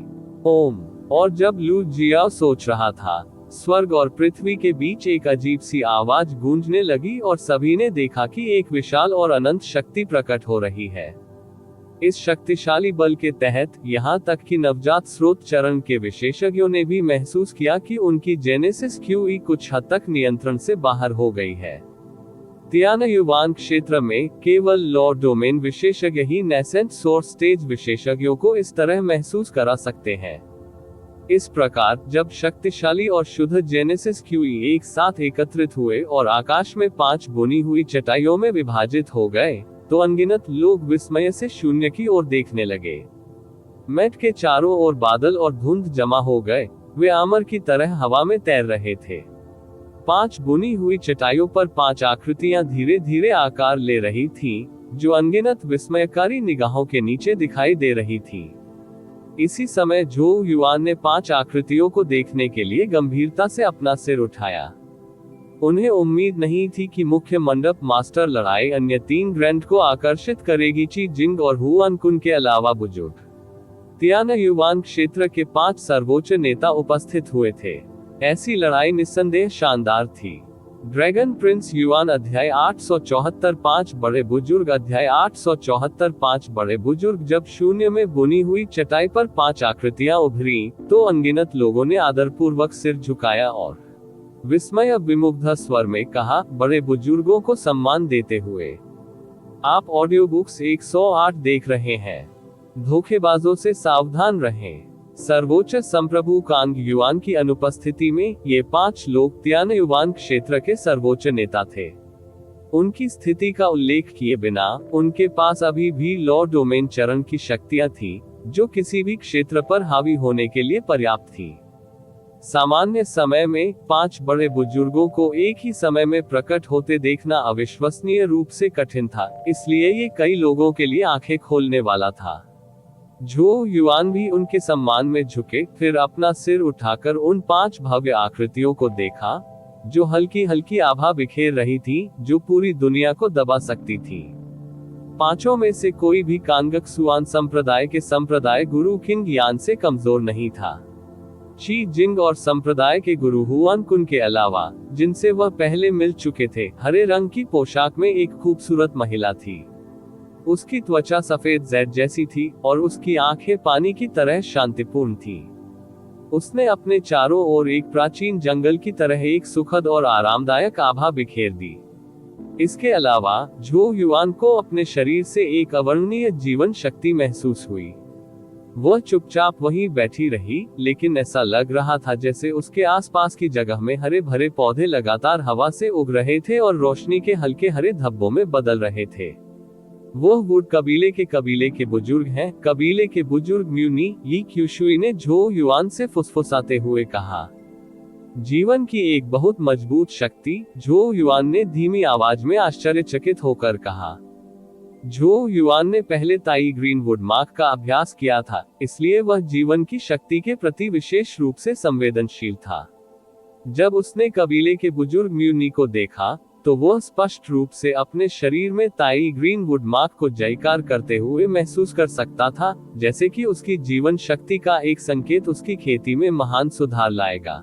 ओम। और जब लू जियाओ सोच रहा था, स्वर्ग और पृथ्वी के बीच एक अजीब सी आवाज गूंजने लगी और सभी ने देखा कि एक विशाल और अनंत शक्ति प्रकट हो रही है। इस शक्तिशाली बल के तहत यहाँ तक कि नवजात स्रोत चरण के विशेषज्ञों ने भी महसूस किया कि उनकी जेनेसिस क्यूई कुछ हद तक नियंत्रण से बाहर हो गई है। तियानयुआन क्षेत्र में केवल लॉ डोमेन विशेषज्ञ ही नेसेंट सोर्स स्टेज विशेषज्ञों को इस तरह महसूस करा सकते हैं। इस प्रकार जब शक्तिशाली और शुद्ध जेनेसिस क्यूई एक साथ एकत्रित हुए और आकाश में 5 बुनी हुई चटाइयों में विभाजित हो गए, तो अनगिनत लोग विस्मय से शून्य की ओर देखने लगे। मेट के चारों ओर बादल और धुंध जमा हो गए, वे आमर की तरह हवा में तैर रहे थे। 5 बुनी हुई चटाइयों पर 5 आकृतियां धीरे धीरे आकार ले रही थीं, जो अनगिनत विस्मयकारी निगाहों के नीचे दिखाई दे रही थी। इसी समय झो युआन ने 5 आकृतियों को देखने के लिए गंभीरता से अपना सिर उठाया। उन्हें उम्मीद नहीं थी कि मुख्य मंडप मास्टर लड़ाई अन्य 3 ग्रैंड को आकर्षित करेगी। ची जिंग और हुआन कुन के अलावा बुजुर्ग तियानयुआन क्षेत्र के 5 सर्वोच्च नेता उपस्थित हुए थे। ऐसी लड़ाई निस्संदेह शानदार थी। ड्रैगन प्रिंस युआन अध्याय 874 5 बड़े बुजुर्ग अध्याय 874 5 बड़े बुजुर्ग। जब शून्य में बुनी हुई चटाई पर 5 आकृतियां उभरी, तो अनगिनत लोगों ने आदरपूर्वक सिर झुकाया और विस्मय विमुग्ध स्वर में कहा, बड़े बुजुर्गों को सम्मान देते हुए। आप ऑडियो बुक्स 108 देख रहे हैं। धोखेबाजों से सावधान रहें। सर्वोच्च संप्रभु कांग युआन की अनुपस्थिति में ये 5 लोग तियानयुआन क्षेत्र के सर्वोच्च नेता थे। उनकी स्थिति का उल्लेख किए बिना उनके पास अभी भी लॉ डोमेन चरण की शक्तियां थी, जो किसी भी क्षेत्र पर हावी होने के लिए पर्याप्त थी। सामान्य समय में 5 बड़े बुजुर्गों को एक ही समय में प्रकट होते देखना अविश्वसनीय रूप से कठिन था, इसलिए ये कई लोगों के लिए आंखें खोलने वाला था। झो युआन भी उनके सम्मान में झुके, फिर अपना सिर उठाकर उन 5 भव्य आकृतियों को देखा, जो हल्की हल्की आभा बिखेर रही थी, जो पूरी दुनिया को दबा सकती थी। 5 में से कोई भी कांगक्सुआन संप्रदाय के संप्रदाय गुरु किंग यान से कमजोर नहीं था। शी जिंग और संप्रदाय के गुरु हुआन कुन के अलावा, जिनसे वह पहले मिल चुके थे, हरे रंग की पोशाक में एक खूबसूरत महिला थी। उसकी त्वचा सफेद जैद जैसी थी और उसकी आंखें पानी की तरह शांतिपूर्ण थी। उसने अपने चारों ओर एक प्राचीन जंगल की तरह एक सुखद और आरामदायक आभा बिखेर दी। इसके अलावा झो युआन को अपने शरीर से एक अवर्णनीय जीवन शक्ति महसूस हुई। वह चुपचाप वहीं बैठी रही, लेकिन ऐसा लग रहा था जैसे उसके आसपास की जगह में हरे भरे पौधे लगातार हवा से उग रहे थे और रोशनी के हल्के हरे धब्बों में बदल रहे थे। वो वुड कबीले के बुजुर्ग हैं। कबीले के बुजुर्ग म्यूनी यी क्यूशुई ने झो युआन से फुसफुसाते हुए कहा। जीवन की एक बहुत मजबूत शक्ति, झो युआन ने धीमी आवाज में आश्चर्यचकित होकर कहा। झो युआन ने पहले ताई ग्रीनवुड मार्क का अभ्यास किया था, इसलिए वह जीवन की शक्ति के प्रति विशेष रूप से संवेदनशील था। जब उसने कबीले के बुजुर्ग म्यूनी को देखा, तो वह स्पष्ट रूप से अपने शरीर में ताई ग्रीनवुड मार्क को जयकार करते हुए महसूस कर सकता था, जैसे कि उसकी जीवन शक्ति का एक संकेत उसकी खेती में महान सुधार लाएगा।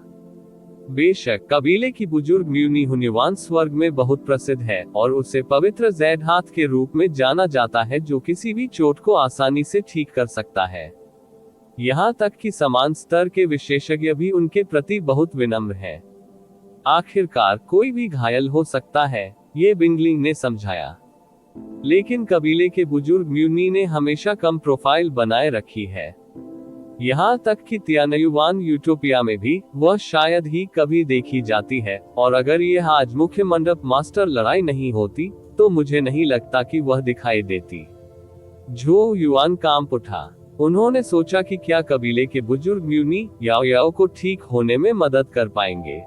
बेशक कबीले की बुजुर्ग म्यूनी हुन्युआन स्वर्ग में बहुत प्रसिद्ध है और उसे पवित्र जैड हाथ के रूप में जाना जाता है, जो किसी भी चोट को आसानी से ठीक कर सकता है। यहाँ तक कि समान स्तर के विशेषज्ञ भी उनके प्रति बहुत विनम्र हैं। आखिरकार कोई भी घायल हो सकता है, ये बिंगलिंग ने समझाया। लेकिन कबीले के बुजुर्ग म्यूनी ने हमेशा कम प्रोफाइल बनाए रखी है। यहाँ तक कि तियानयुआन यूटोपिया में भी वह शायद ही कभी देखी जाती है, और अगर यह आज मुख्य मंडप मास्टर लड़ाई नहीं होती, तो मुझे नहीं लगता कि वह दिखाई देती। झो युआन कांप उठा। उन्होंने सोचा कि क्या कबीले के बुजुर्ग म्यूनी याओ याओ को ठीक होने में मदद कर पाएंगे,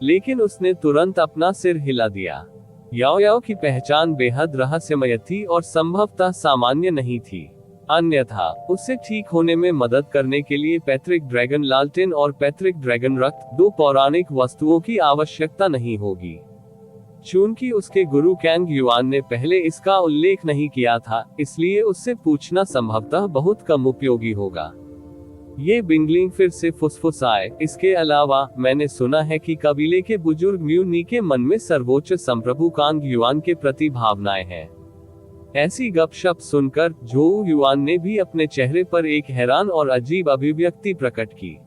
लेकिन उसने तुरंत अपना सिर हिला दिया। याओ याओ की पहचान बेहद रहस्यमय थी और संभवतः सामान्य नहीं थी, अन्यथा उससे ठीक होने में मदद करने के लिए पैट्रिक ड्रैगन लालटेन और पैट्रिक ड्रैगन रक्त, 2 पौराणिक वस्तुओं की आवश्यकता नहीं होगी। चूंकि उसके गुरु कैंग युआन ने पहले इसका उल्लेख नहीं किया था, इसलिए उससे पूछना संभवतः बहुत कम उपयोगी होगा। ये बिंगलिंग फिर से फुसफुसाए। इसके अलावा मैंने सुना है कि कबीले के बुजुर्ग म्यूनी के मन में सर्वोच्च संप्रभु कांग युआन के प्रति भावनाएं हैं। ऐसी गपशप सुनकर झो युआन ने भी अपने चेहरे पर एक हैरान और अजीब अभिव्यक्ति प्रकट की,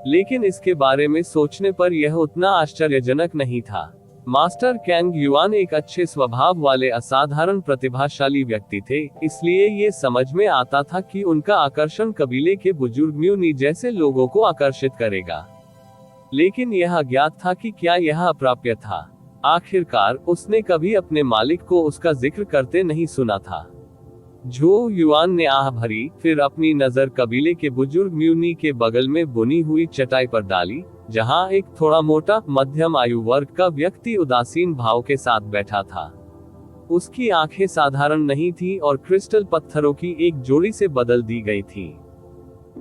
लेकिन इसके बारे में सोचने पर यह उतना आश्चर्यजनक नहीं था। मास्टर कैंग युआन एक अच्छे स्वभाव वाले असाधारण प्रतिभाशाली व्यक्ति थे, इसलिए ये समझ में आता था कि उनका आकर्षण कबीले के बुजुर्ग म्यूनी जैसे लोगों को आकर्षित करेगा। लेकिन यह अज्ञात था कि क्या यह अप्राप्य था। आखिरकार उसने कभी अपने मालिक को उसका जिक्र करते नहीं सुना था। झो युआन ने आह भरी, फिर अपनी नजर कबीले के बुजुर्ग म्यूनी के बगल में बुनी हुई चटाई पर डाली, जहां एक थोड़ा मोटा मध्यम आयु वर्ग का व्यक्ति उदासीन भाव के साथ बैठा था। उसकी आंखें साधारण नहीं थी और क्रिस्टल पत्थरों की एक जोड़ी से बदल दी गई थी।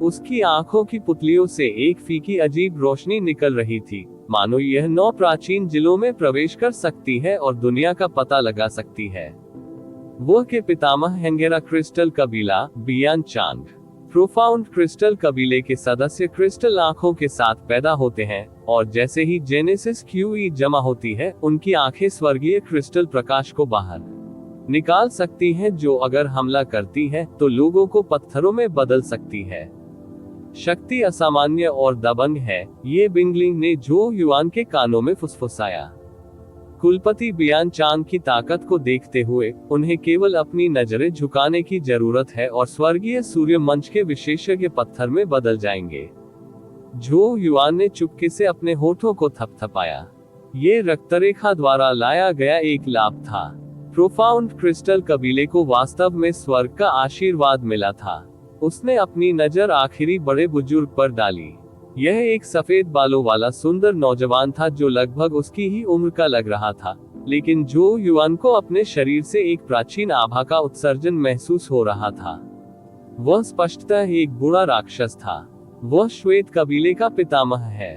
उसकी आंखों की पुतलियों से एक फीकी अजीब रोशनी निकल रही थी, मानो यह 9 प्राचीन जिलों में प्रवेश कर सकती है और दुनिया का पता लगा सकती है। वह के पितामह हेंगेरा क्रिस्टल कबीला बियान चांग प्रोफाउंड क्रिस्टल कबीले के सदस्य क्रिस्टल आंखों के साथ पैदा होते हैं, और जैसे ही जेनेसिस क्यूई जमा होती है, उनकी आंखें स्वर्गीय क्रिस्टल प्रकाश को बाहर निकाल सकती हैं, जो अगर हमला करती है तो लोगों को पत्थरों में बदल सकती है। शक्ति असामान्य और दबंग है, ये बिंगलिंग ने जो युआन के कानों में फुसफुसाया। कुलपति बियान चांग की ताकत को देखते हुए उन्हें केवल अपनी नजरें झुकाने की जरूरत है और स्वर्गीय सूर्य मंच के विशेषज्ञ पत्थर में बदल जाएंगे। जो युआन ने चुपके से अपने होठों को थपथपाया। ये रक्तरेखा द्वारा लाया गया एक लाभ था। प्रोफाउंड क्रिस्टल कबीले को वास्तव में स्वर्ग का आशीर्वाद मिला था। उसने अपनी नजर आखिरी बड़े बुजुर्ग पर डाली। यह एक सफेद बालों वाला सुंदर नौजवान था जो लगभग उसकी ही उम्र का लग रहा था, लेकिन जो युआन को अपने शरीर से एक प्राचीन आभा का उत्सर्जन महसूस हो रहा था। वह स्पष्टतः एक बूढ़ा राक्षस था। वह श्वेत कबीले का पितामह है।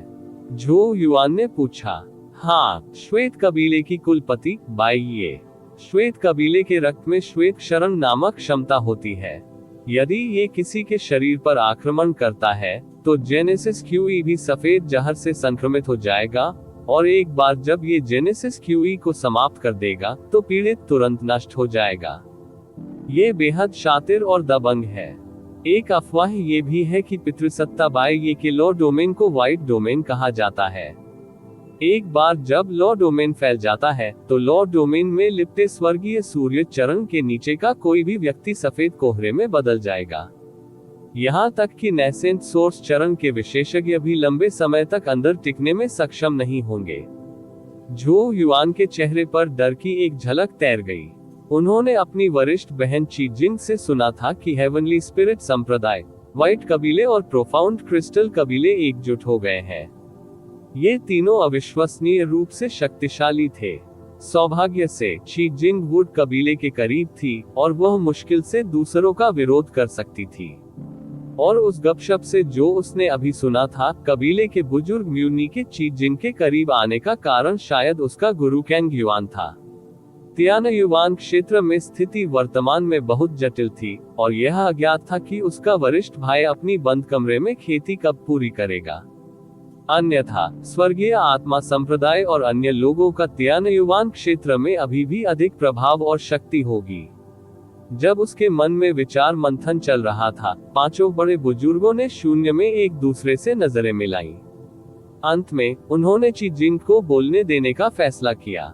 जो युआन ने पूछा। हाँ, श्वेत कबीले की कुलपति बाई ये। श्वेत कबीले के रक्त में श्वेत क्षरण नामक क्षमता होती है। यदि ये किसी के शरीर पर आक्रमण करता है तो जेनेसिस क्यूई भी सफेद जहर से संक्रमित हो जाएगा, और एक बार जब ये जेनेसिस क्यूई को समाप्त कर देगा तो पीड़ित तुरंत नष्ट हो जाएगा। ये बेहद शातिर और दबंग है। एक अफवाह ये भी है कि पितृसत्ता बाय ये के लॉ डोमेन को व्हाइट डोमेन कहा जाता है। एक बार जब लॉ डोमेन फैल जाता है तो लॉ डोमेन में लिपटे स्वर्गीय सूर्य चरण के नीचे का कोई भी व्यक्ति सफेद कोहरे में बदल जाएगा। यहाँ तक कि नेसेंट सोर्स चरण के विशेषज्ञ भी लंबे समय तक अंदर टिकने में सक्षम नहीं होंगे। जो युआन के चेहरे पर डर की एक झलक तैर गई। उन्होंने अपनी वरिष्ठ बहन ची जिंग से सुना था कि हेवनली स्पिरिट संप्रदाय, व्हाइट कबीले और प्रोफाउंड क्रिस्टल कबीले एकजुट हो गए हैं। ये तीनों अविश्वसनीय रूप से शक्तिशाली थे। सौभाग्य से ची जिंग वुड कबीले के करीब थी और वह मुश्किल से दूसरों का विरोध कर सकती थी। और उस गपशप से जो उसने अभी सुना था, कबीले के बुजुर्ग म्यूनी के ची जिंग के करीब आने का कारण शायद उसका गुरु कैंग युआन था। तियान युआन क्षेत्र में स्थिति वर्तमान में बहुत जटिल थी, और यह अज्ञात था कि उसका वरिष्ठ भाई अपनी बंद कमरे में खेती कब पूरी करेगा। अन्यथा स्वर्गीय आत्मा संप्रदाय और अन्य लोगों का तियान युआन क्षेत्र में अभी भी अधिक प्रभाव और शक्ति होगी। जब उसके मन में विचार मंथन चल रहा था, पांचों बड़े बुजुर्गों ने शून्य में एक दूसरे से नजरें मिलाईं। अंत में उन्होंने ची जिंग को बोलने देने का फैसला किया।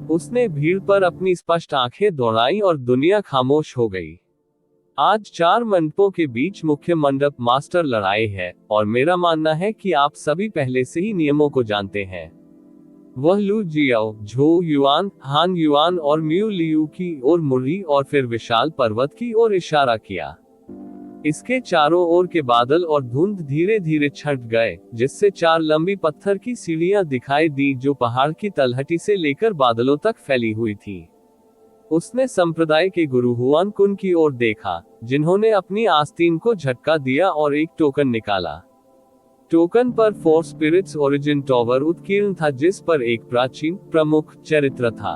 उसने भीड़ पर अपनी स्पष्ट आंखें दौड़ाई और दुनिया खामोश हो गई। आज 4 मंडपों के बीच मुख्य मंडप मास्टर लड़ाई है, और मेरा मानना है कि आप सभी पहले से ही नियमों को जानते हैं। वह लू जियाओ, झो युआन, हान युआन और म्यू लियू की ओर मुड़ी और फिर विशाल पर्वत की ओर इशारा किया। इसके चारों ओर के बादल और धुंध धीरे धीरे छट गए, जिससे 4 लंबी पत्थर की सीढ़ियां दिखाई दी जो पहाड़ की तलहटी से लेकर बादलों तक फैली हुई थी। उसने संप्रदाय के गुरु हुआन कुन की ओर देखा, जिन्होंने अपनी आस्तीन को झटका दिया और एक टोकन निकाला। टोकन पर 4 स्पिरिट्स ओरिजिन टॉवर उत्कीर्ण था, जिस पर एक प्राचीन प्रमुख चरित्र था।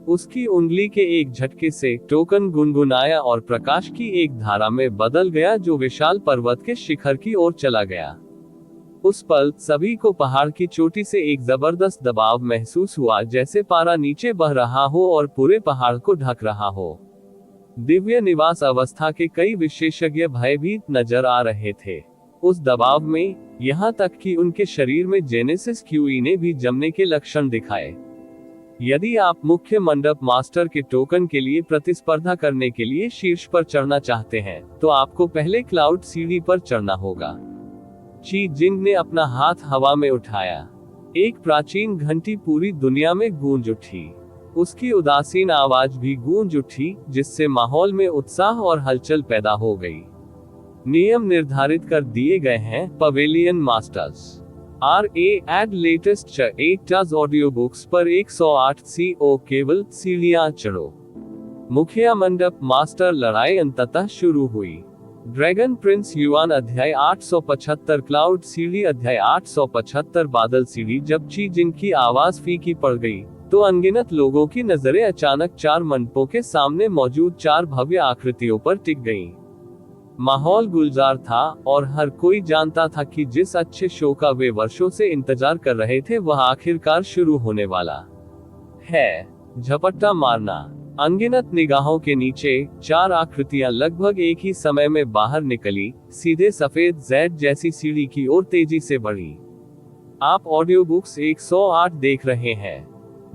उसकी उंगली के एक झटके से टोकन गुनगुनाया और प्रकाश की एक धारा में बदल गया जो विशाल पर्वत के शिखर की ओर चला गया। उस पल सभी को पहाड़ की चोटी से एक जबरदस्त दबाव महसूस हुआ, जैसे पारा नीचे बह रहा हो और पूरे पहाड़ को ढक रहा हो। दिव्य निवास अवस्था के कई विशेषज्ञ भयभीत नजर आ रहे थे उस दबाव में, यहाँ तक कि उनके शरीर में जेनेसिस क्यूई ने भी जमने के लक्षण दिखाए। यदि आप मुख्य मंडप मास्टर के टोकन के लिए प्रतिस्पर्धा करने के लिए शीर्ष पर चढ़ना चाहते हैं, तो आपको पहले क्लाउड सीढ़ी पर चढ़ना होगा। ची जिंग ने अपना हाथ हवा में उठाया। एक प्राचीन घंटी पूरी दुनिया में गूंज उठी। उसकी उदासीन आवाज भी गूंज उठी, जिससे माहौल में उत्साह और हलचल पैदा हो गई। नियम निर्धारित कर दिए गए हैं। Pavilion masters add latest 8 audio books पर 108 CO केवल सीढ़ियां चढ़ो। मुखिया मंडप मास्टर लड़ाई अंततः शुरू हुई। ड्रैगन प्रिंस युआन अध्याय 875 क्लाउड सीढ़ी अध्याय 875 बादल सीढ़ी। जब ची जिंग की आवाज फीकी पड़ गई तो अनगिनत लोगों की नजरें अचानक 4 मंडपों के सामने मौजूद 4 भव्य आकृतियों पर टिक गईं। माहौल गुलजार था और हर कोई जानता था कि जिस अच्छे शो का वे वर्षों से इंतजार कर रहे थे वह आखिरकार शुरू होने वाला है। झपट्टा मारना। अनगिनत निगाहों के नीचे 4 आकृतियां लगभग एक ही समय में बाहर निकली, सीधे सफेद जेड जैसी सीढ़ी की ओर तेजी से बढ़ी। आप ऑडियो बुक्स 108 देख रहे हैं।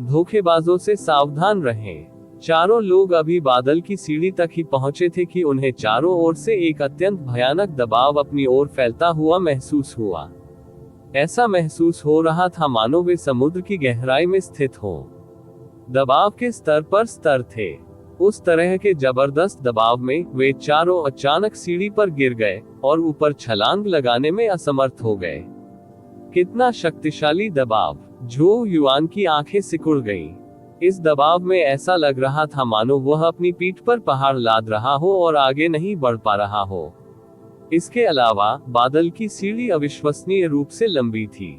धोखेबाजों से सावधान रहें। चारों लोग अभी बादल की सीढ़ी तक ही पहुंचे थे कि उन्हें चारों ओर से एक अत्यंत भयानक दबाव अपनी ओर फैलता हुआ महसूस हुआ। ऐसा महसूस हो रहा था मानो वे समुद्र की गहराई में स्थित हों। दबाव के स्तर पर स्तर थे। उस तरह के जबरदस्त दबाव में वे चारों अचानक सीढ़ी पर गिर गए और ऊपर छलांग लगाने में असमर्थ हो गए। कितना शक्तिशाली दबाव! झो युआन की आंखें सिकुड़ गईं। इस दबाव में ऐसा लग रहा था मानो वह अपनी पीठ पर पहाड़ लाद रहा हो और आगे नहीं बढ़ पा रहा हो। इसके अलावा बादल की सीढ़ी अविश्वसनीय रूप से लंबी थी।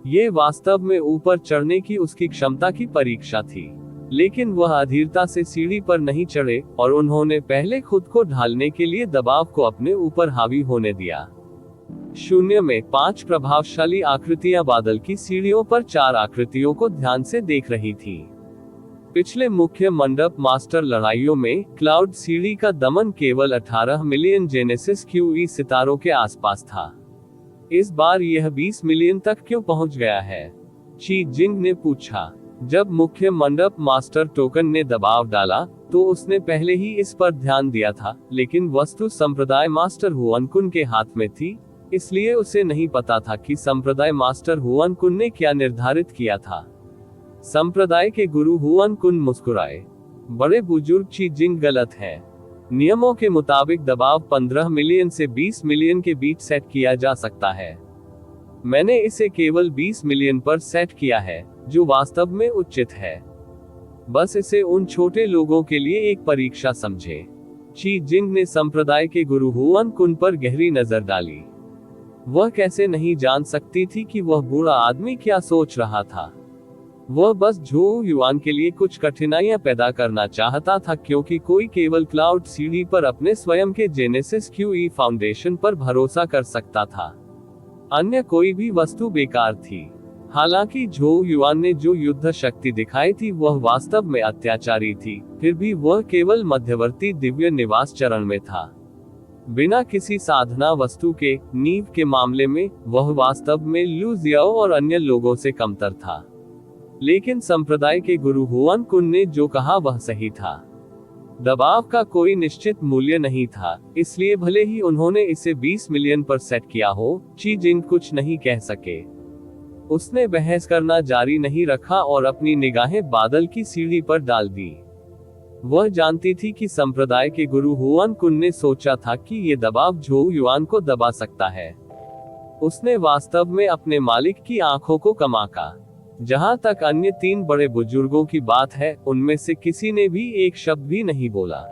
ये वास्तव में ऊपर चढ़ने की उसकी क्षमता की परीक्षा थी, लेकिन वह अधीरता से सीढ़ी पर नहीं चढ़े और उन्होंने पहले खुद को ढालने के लिए दबाव को अपने ऊपर हावी होने दिया। शून्य में 5 प्रभावशाली आकृतियां बादल की सीढ़ियों पर 4 आकृतियों को ध्यान से देख रही थी। पिछले मुख्य मंडप मास्टर लड़ाइयों में क्लाउड सीढ़ी का दमन केवल 18 मिलियन जेनेसिस क्यूई सितारों के आसपास था। इस बार यह 20 मिलियन तक क्यों पहुंच गया है? ची जिंग ने पूछा। जब मुख्य मंडप मास्टर टोकन ने दबाव डाला तो उसने पहले ही इस पर ध्यान दिया था, लेकिन वस्तु संप्रदाय मास्टर हुआनकुन के हाथ में थी, इसलिए उसे नहीं पता था कि संप्रदाय मास्टर हुआनकुन ने क्या निर्धारित किया था। संप्रदाय के गुरु हुआनकुन मुस्कुराए। बड़े बुजुर्ग ची जिंग गलत है। नियमों के मुताबिक दबाव 15 मिलियन से 20 मिलियन के बीच सेट किया जा सकता है। मैंने इसे केवल 20 मिलियन पर सेट किया है, जो वास्तव में उचित है। बस इसे उन छोटे लोगों के लिए एक परीक्षा समझे। ची जिंग ने संप्रदाय के गुरु हुआनकुन पर गहरी नजर डाली। वह कैसे नहीं जान सकती थी कि वह बूढ़ा आदमी क्या सोच रहा था। वह बस झो युआन के लिए कुछ कठिनाइयां पैदा करना चाहता था, क्योंकि कोई केवल क्लाउड सीढ़ी पर अपने स्वयं के जेनेसिस क्यूई फाउंडेशन पर भरोसा कर सकता था। अन्य कोई भी वस्तु बेकार थी। हालांकि झो युआन ने जो युद्ध शक्ति दिखाई थी वह वास्तव में अत्याचारी थी, फिर भी वह केवल मध्यवर्ती दिव्य निवास चरण में था। बिना किसी साधना वस्तु के नींव के मामले में वह वास्तव में लू जियाओ और अन्य लोगों से कमतर था। लेकिन संप्रदाय के गुरु हुआनकुन ने जो कहा वह सही था। दबाव का कोई निश्चित मूल्य नहीं था, इसलिए भले ही उन्होंने इसे 20 मिलियन पर सेट किया हो, ची जिंग कुछ नहीं कह सके। उसने बहस करना जारी नहीं रखा और अपनी निगाहें बादल की सीढ़ी पर डाल दी। वह जानती थी कि संप्रदाय के गुरु हुआनकुन ने सोचा था कि ये दबाव झो युआन को दबा सकता है। उसने वास्तव में अपने मालिक की आंखों को कमाका। जहां तक अन्य 3 बड़े बुजुर्गों की बात है, उनमें से किसी ने भी एक शब्द भी नहीं बोला।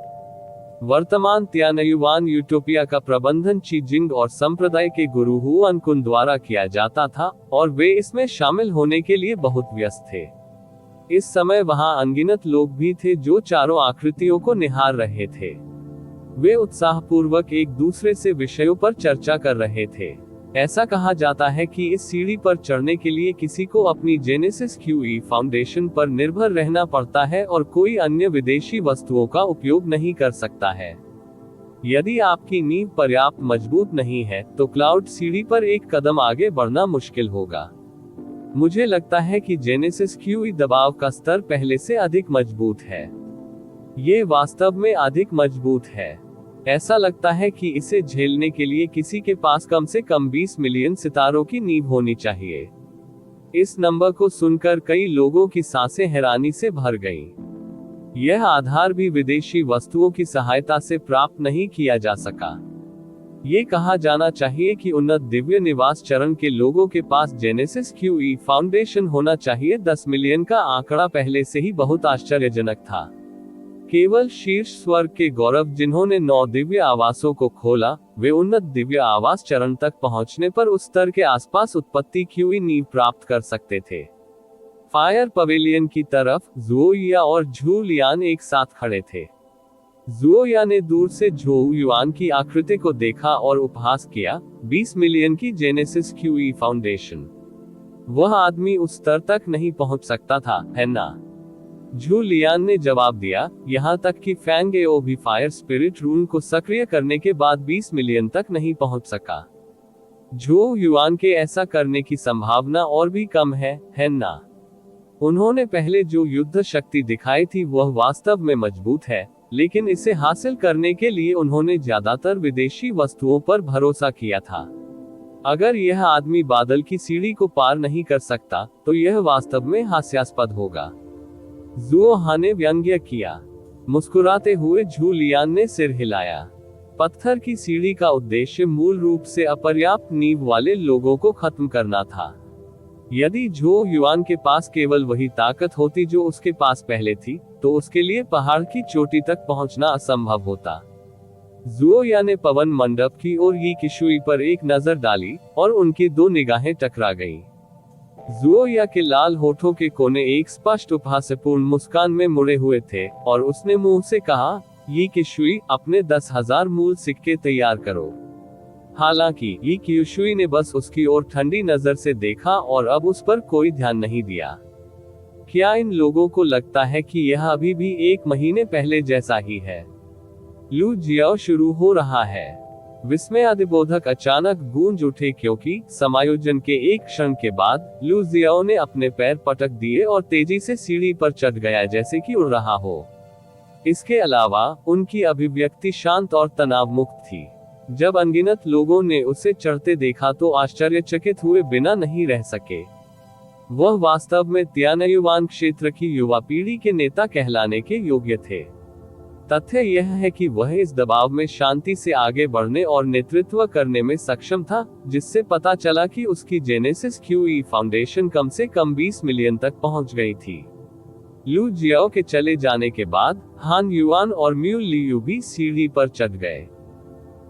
वर्तमान त्यानयुवान यूटोपिया का प्रबंधन ची जिंग और संप्रदाय के गुरु हुआनकुन द्वारा किया जाता था और वे इसमें शामिल होने के लिए बहुत व्यस्त थे। इस समय वहां अनगिनत लोग भी थे जो चारों आकृतियों को निहार रहे थे। वे उत्साहपूर्वक एक दूसरे से विषयों पर चर्चा कर रहे थे। ऐसा कहा जाता है कि इस सीढ़ी पर चढ़ने के लिए किसी को अपनी जेनेसिस क्यूई फाउंडेशन पर निर्भर रहना पड़ता है और कोई अन्य विदेशी वस्तुओं का उपयोग नहीं कर सकता है। यदि आपकी नींव पर्याप्त मजबूत नहीं है तो क्लाउड सीढ़ी पर एक कदम आगे बढ़ना मुश्किल होगा। मुझे लगता है कि जेनेसिस क्यूई दबाव का स्तर पहले से अधिक मजबूत है। ये वास्तव में अधिक मजबूत है। ऐसा लगता है कि इसे झेलने के लिए किसी के पास कम से कम 20 मिलियन सितारों की नींव होनी चाहिए। इस नंबर को सुनकर कई लोगों की सांसें हैरानी से भर गईं। यह आधार भी विदेशी वस्तुओं की सहायता से प्राप्त नहीं किया जा सका। ये कहा जाना चाहिए कि उन्नत दिव्य निवास चरण के लोगों के पास जेनेसिस क्यूई फाउंडेशन होना चाहिए। 10 मिलियन का आंकड़ा पहले से ही बहुत आश्चर्यजनक था। केवल शीर्ष स्वर्ग के गौरव जिन्होंने 9 दिव्य आवासों को खोला, वे उन्नत दिव्य आवास चरण तक पहुंचने पर उस स्तर के आसपास उत्पत्ति क्यूई नींव प्राप्त कर सकते थे। फायर पवेलियन की तरफ ज़ुओइया और झू लियान एक साथ खड़े थे। जुओया ने दूर से झोउ युआन की आकृति को देखा और उपहास किया, 20 मिलियन की जेनेसिस क्यूई फाउंडेशन। वह आदमी उस स्तर तक नहीं पहुंच सकता था, है ना? झू लियान ने जवाब दिया, यहां तक कि फैंग एओ भी फायर स्पिरिट रून को सक्रिय करने के बाद 20 मिलियन तक नहीं पहुंच सका। झू युआन के ऐसा करने की संभावना और भी कम है ना? उन्होंने पहले जो युद्ध शक्ति दिखाई थी वह वास्तव में मजबूत है, लेकिन इसे हासिल करने के लिए उन्होंने ज्यादातर विदेशी वस्तुओं पर भरोसा किया था। अगर यह आदमी बादल की सीढ़ी को पार नहीं कर सकता, तो यह वास्तव में हास्यास्पद होगा। जुओ हा ने व्यंग्य किया। मुस्कुराते हुए झू लियान ने सिर हिलाया। पत्थर की सीढ़ी का उद्देश्य मूल रूप से अपर्याप्त नींव वाले लोगों को खत्म करना था। यदि झो युआन के पास केवल वही ताकत होती जो उसके पास पहले थी, तो उसके लिए पहाड़ की चोटी तक पहुंचना असंभव होता। जुओया ने पवन मंडप की ओर यी किशुई पर एक नजर डाली, और उनकी दो निगाहें टकरा गईं। जुओया के लाल होठों के कोने एक स्पष्ट उपहासपूर्ण मुस्कान में मुड़े हुए थे, और उसने मुंह से कहा, यी किशुई, अपने 10,000 मूल सिक्के तैयार करो। हालांकि यी किशुई ने बस उसकी ओर ठंडी नजर से देखा और अब उस पर कोई ध्यान नहीं दिया। क्या इन लोगों को लगता है कि यह अभी भी 1 महीने पहले जैसा ही है? लू जियाओ शुरू हो रहा है। विस्मयादिबोधक अचानक गूंज उठे, क्योंकि समायोजन के एक क्षण के बाद लू जियाओ ने अपने पैर पटक दिए और तेजी से सीढ़ी पर चढ़ गया जैसे कि उड़ रहा हो। इसके अलावा उनकी अभिव्यक्ति शांत और तनाव मुक्त थी। जब अनगिनत लोगों ने उसे चढ़ते देखा तो आश्चर्यचकित हुए बिना नहीं रह सके। वह वास्तव में तियानयुआन क्षेत्र की युवा पीढ़ी के नेता कहलाने के योग्य थे। तथ्य यह है कि वह इस दबाव में शांति से आगे बढ़ने और नेतृत्व करने में सक्षम था, जिससे पता चला कि उसकी जेनेसिस क्यूई फाउंडेशन कम से कम 20 मिलियन तक पहुंच गई थी। लू जियाओ के चले जाने के बाद हान युआन और म्यू लियू भी सीढ़ी पर चढ़ गए।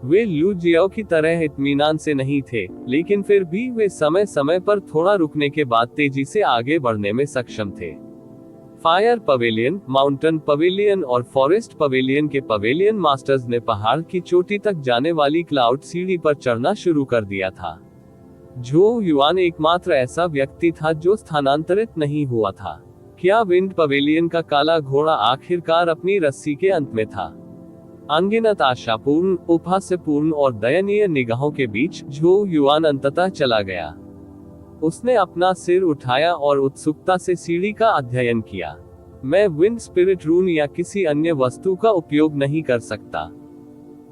वे लू जियाओ की तरह इत्मीनान से नहीं थे, लेकिन फिर भी वे समय समय पर थोड़ा रुकने के बाद तेजी से आगे बढ़ने में सक्षम थे। फायर पवेलियन, माउंटेन पवेलियन और फॉरेस्ट पवेलियन के पवेलियन मास्टर्स ने पहाड़ की चोटी तक जाने वाली क्लाउड सीढ़ी पर चढ़ना शुरू कर दिया था। झो युआन एकमात्र ऐसा व्यक्ति था जो स्थानांतरित नहीं हुआ था। क्या विंड पवेलियन का काला घोड़ा आखिरकार अपनी रस्सी के अंत में था? अनगिनत आशापूर्ण, उपहास्यपूर्ण और दयनीय निगाहों के बीच झो युआन अंततः चला गया। उसने अपना सिर उठाया और उत्सुकता से सीढ़ी का अध्ययन किया। मैं विंड स्पिरिट रून या किसी अन्य वस्तु का उपयोग नहीं कर सकता।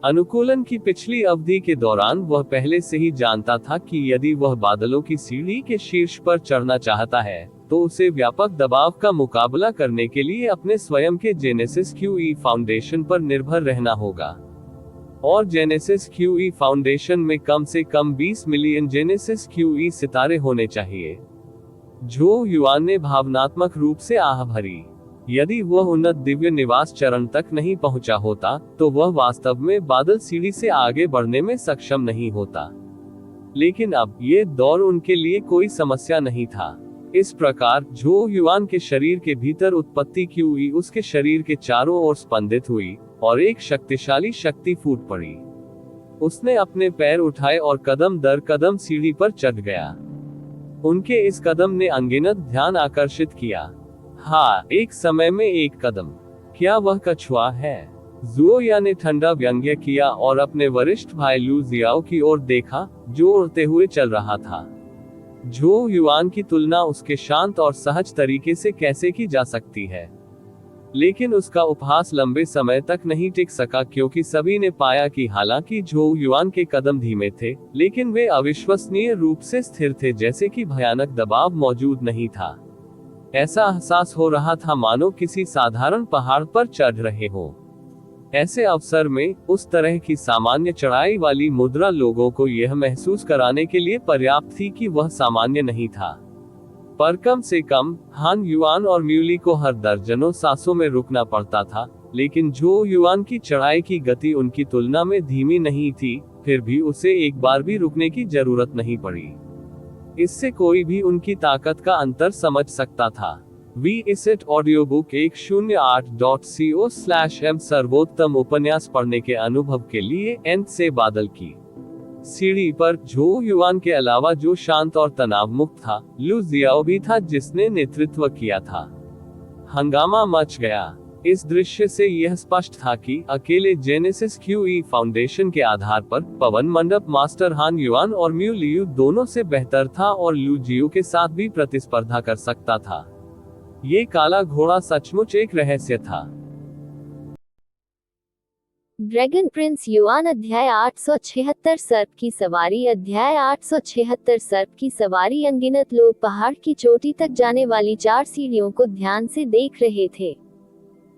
अनुकूलन की पिछली अवधि के दौरान वह पहले से ही जानता था कि यदि वह बादलों की सीढ़ी के शीर्ष पर चढ़ना चाहता है, तो उसे व्यापक दबाव का मुकाबला करने के लिए अपने स्वयं के जेनेसिस क्यूई फाउंडेशन पर निर्भर रहना होगा। और जेनेसिस क्यूई फाउंडेशन में कम से कम 20 मिलियन जेनेसिस क्यूई सितारे होने चाहिए। झो युआन ने भावनात्मक रूप से आह भरी। यदि वह उन्नत दिव्य निवास चरण तक नहीं पहुंचा होता, तो वह वास्तव में बादल सीढ़ी से आगे बढ़ने में सक्षम नहीं होता। लेकिन अब ये दौर उनके लिए कोई समस्या नहीं था। इस प्रकार झो युआन के शरीर के भीतर उत्पत्ति क्यूई उसके शरीर के चारों ओर स्पंदित हुई, और एक शक्तिशाली शक्ति फूट पड़ी। उसने अपने पैर उठाए और कदम दर कदम सीढ़ी पर चढ़ गया। उनके इस कदम ने अनगिनत ध्यान आकर्षित किया। हाँ, एक समय में एक कदम। क्या वह कछुआ है? जुओया ने ठंडा व्यंग्य किया और अपने वरिष्ठ भाई लू जियाओ की ओर देखा, जो उड़ते हुए चल रहा था। झो युआन की तुलना उसके शांत और सहज तरीके से कैसे की जा सकती है? लेकिन उसका उपहास लंबे समय तक नहीं टिक सका, क्योंकि सभी ने पाया कि हालांकि झो युआन के कदम धीमे थे, लेकिन वे अविश्वसनीय रूप से स्थिर थे, जैसे कि भयानक दबाव मौजूद नहीं था। ऐसा एहसास हो रहा था मानो किसी साधारण पहाड़ पर चढ़ रहे हो। ऐसे अवसर में उस तरह की सामान्य चढ़ाई वाली मुद्रा लोगों को यह महसूस कराने के लिए पर्याप्त थी कि वह सामान्य नहीं था। पर कम से कम हान युआन और म्यूली को हर दर्जनों सांसों में रुकना पड़ता था, लेकिन झो युआन की चढ़ाई की गति उनकी तुलना में धीमी नहीं थी, फिर भी उसे एक बार भी रुकने की जरूरत नहीं पड़ी। इससे कोई भी उनकी ताकत का अंतर समझ सकता था। वी इसेट ऑडियो बुक 108.co/m सर्वोत्तम उपन्यास पढ़ने के अनुभव के लिए एन से बादल की सीढ़ी पर झो युआन के अलावा जो शांत और तनाव मुक्त था, लू जियाओ भी था जिसने नेतृत्व किया था। हंगामा मच गया। इस दृश्य से यह स्पष्ट था कि अकेले जेनेसिस क्यूई फाउंडेशन के आधार पर पवन मंडप मास्टर हान युआन और म्यू लियू दोनों से बेहतर था और लू जियो के साथ भी प्रतिस्पर्धा कर सकता था। ये काला घोड़ा सचमुच एक रहस्य था। ड्रैगन प्रिंस युआन अध्याय 876 सर्प की सवारी अध्याय 876 सर्प की सवारी अनगिनत लोग पहाड़ की चोटी तक जाने वाली 4 सीढ़ियों को ध्यान से देख रहे थे।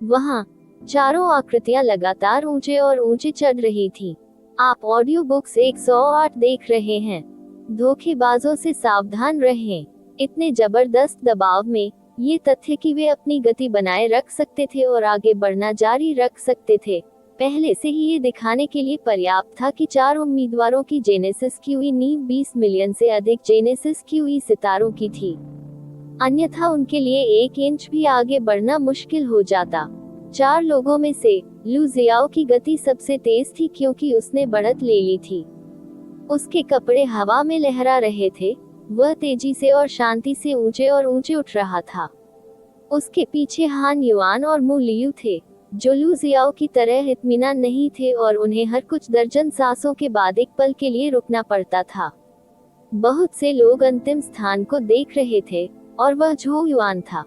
वहां चारों आकृतियां लगातार ऊंचे और ऊंचे चढ़ रही थी। आप ऑडियो बुक्स 108 देख रहे हैं। धोखेबाजों से सावधान रहें। इतने जबरदस्त दबाव में ये तथ्य कि वे अपनी गति बनाए रख सकते थे और आगे बढ़ना जारी रख सकते थे, पहले से ही ये दिखाने के लिए पर्याप्त था कि 4 उम्मीदवारों की जेनेसिस क्यूई नींव 20 मिलियन से अधिक जेनेसिस क्यूई सितारों की थी। अन्यथा उनके लिए 1 इंच भी आगे बढ़ना मुश्किल हो जाता। 4 लोगों में से लू जियाओ की गति सबसे तेज थी क्योंकि उसने बढ़त ले ली थी। उसके कपड़े हवा में लहरा रहे थे। वह तेजी से और शांति से ऊंचे और ऊंचे उठ रहा था। उसके पीछे हान युआन और मू लियू थे, जो लू जियाओ की तरह इत्मीनान नहीं थे और उन्हें हर कुछ दर्जन सांसों के बाद एक पल के लिए रुकना पड़ता था। बहुत से लोग अंतिम स्थान को देख रहे थे और वह झो युआन था।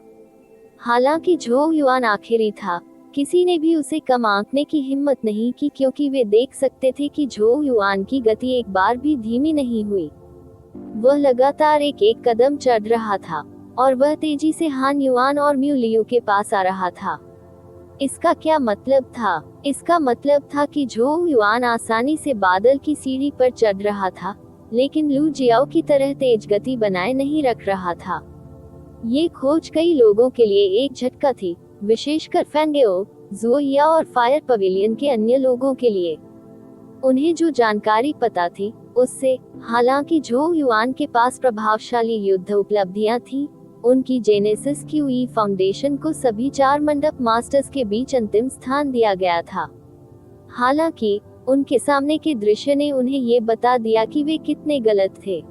हालांकि झो युआन आखिरी था, किसी ने भी उसे कम आंकने की हिम्मत नहीं की क्योंकि वे देख सकते थे कि झो युआन की गति एक बार भी धीमी नहीं हुई। वह लगातार एक कदम चढ़ रहा था और वह तेजी से हान युआन और म्यू लियू के पास आ रहा था। इसका क्या मतलब था? इसका मतलब था कि झो युआन आसानी से बादल की सीढ़ी पर चढ़ रहा था, लेकिन लू जियाओ की तरह तेज गति बनाए नहीं रख रहा था। ये खोज कई लोगों के लिए एक झटका थी, विशेषकर फैंगेओ, ज़ुओया और फायर पवेलियन के अन्य लोगों के लिए। उन्हें जो जानकारी पता थी उससे, हालांकि झो युआन के पास प्रभावशाली युद्ध उपलब्धियां थीं, उनकी जेनेसिस क्यूई फाउंडेशन को सभी 4 मंडप मास्टर्स के बीच अंतिम स्थान दिया गया था। हालांकि उनके सामने के दृश्य ने उन्हें ये बता दिया कि वे कितने गलत थे।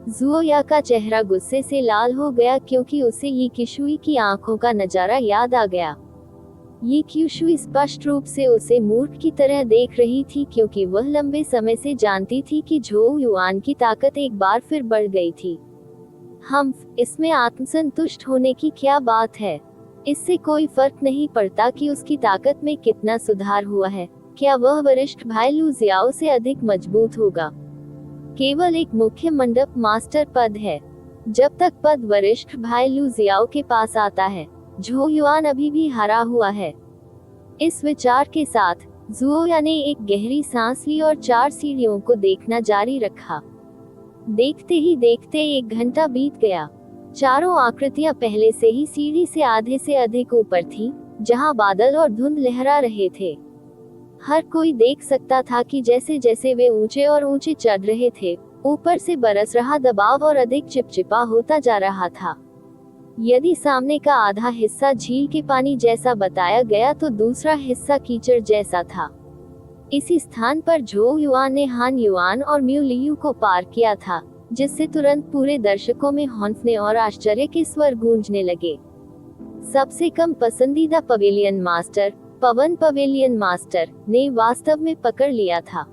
ज़ुओया का चेहरा गुस्से से लाल हो गया क्योंकि उसे ये किशुई की आंखों का नजारा याद आ गया। ये किशुई स्पष्ट रूप से उसे मूर्ख की तरह देख रही थी क्योंकि वह लंबे समय से जानती थी कि झो युआन की ताकत एक बार फिर बढ़ गई थी। इसमें आत्मसंतुष्ट होने की क्या बात है? इससे कोई फर्क नहीं पड़ता कि उसकी ताकत में कितना सुधार हुआ है। क्या वह वरिष्ठ भाई लू जियाओ से अधिक मजबूत होगा? केवल एक मुख्य मंडप मास्टर पद है। जब तक पद वरिष्ठ भाई लू जियाओ के पास आता है, झो युआन अभी भी हारा हुआ है। इस विचार के साथ ज़ुओया ने एक गहरी सांस ली और 4 सीढ़ियों को देखना जारी रखा। देखते ही देखते 1 घंटा बीत गया। चारों आकृतियां पहले से ही सीढ़ी से आधे से अधिक ऊपर थीं, जहां बादल और धुंध लहरा रहे थे। हर कोई देख सकता था कि जैसे जैसे वे ऊंचे और ऊंचे चढ़ रहे थे, ऊपर से बरस रहा दबाव और अधिक चिपचिपा होता जा रहा था। यदि सामने का आधा हिस्सा झील के पानी जैसा बताया गया तो दूसरा हिस्सा कीचड़ जैसा था। इसी स्थान पर झो युआन ने हान युआन और म्यू लियू को पार किया था, जिससे तुरंत पूरे दर्शकों में हौंसले और आश्चर्य के स्वर गूंजने लगे। सबसे कम पसंदीदा पवेलियन मास्टर, पवन पवेलियन मास्टर, ने वास्तव में पकड़ लिया था।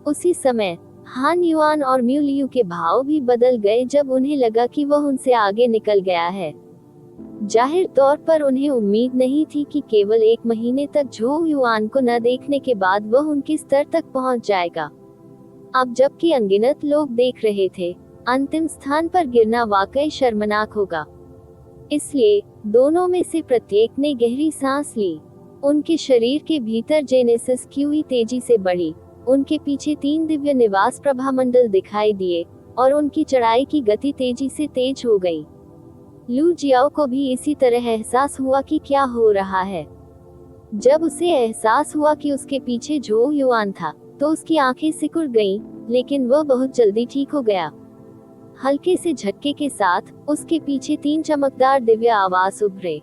उसी समय हान युआन और म्यू लियू के भाव भी बदल गए जब उन्हें लगा कि वह उनसे आगे निकल गया है। जाहिर तौर पर उन्हें उम्मीद नहीं थी कि केवल 1 महीने तक झो युआन को न देखने के बाद वह उनके स्तर तक पहुंच जाएगा। अब जबकि अनगिनत लोग देख रहे थे, अंतिम स्थान पर गिरना वाकई शर्मनाक होगा। इसलिए दोनों में से प्रत्येक ने गहरी सांस ली। उनके शरीर के भीतर जेनेसिस क्यूई तेजी से बढ़ी। उनके पीछे 3 दिव्य निवास प्रभामंडल दिखाई दिए और उनकी चढ़ाई की गति तेजी से तेज हो गई। लू जियाओ को भी इसी तरह एहसास हुआ कि क्या हो रहा है। जब उसे एहसास हुआ कि उसके पीछे झो युआन था, तो उसकी आंखें सिकुड़ गईं, लेकिन वह बहुत जल्दी ठीक हो गया। हल्के से झटके के साथ उसके पीछे 3 चमकदार दिव्य आवास उभरे।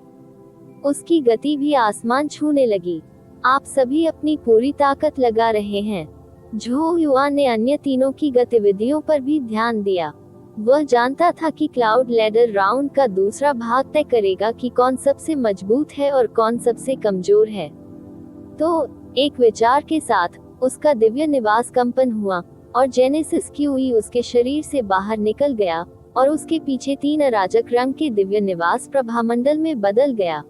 उसकी गति भी आसमान छूने लगी। आप सभी अपनी पूरी ताकत लगा रहे हैं। झो युआन ने अन्य तीनों की गतिविधियों पर भी ध्यान दिया। वह जानता था कि क्लाउड लैडर राउंड का दूसरा भाग तय करेगा कि कौन सबसे मजबूत है और कौन सबसे कमजोर है। तो एक विचार के साथ उसका दिव्य निवास कंपन हुआ और जेनेसिस क्यूई उसके शरीर से बाहर निकल गया और उसके पीछे 3 अराजक रंग के दिव्य निवास प्रभामंडल में बदल गया।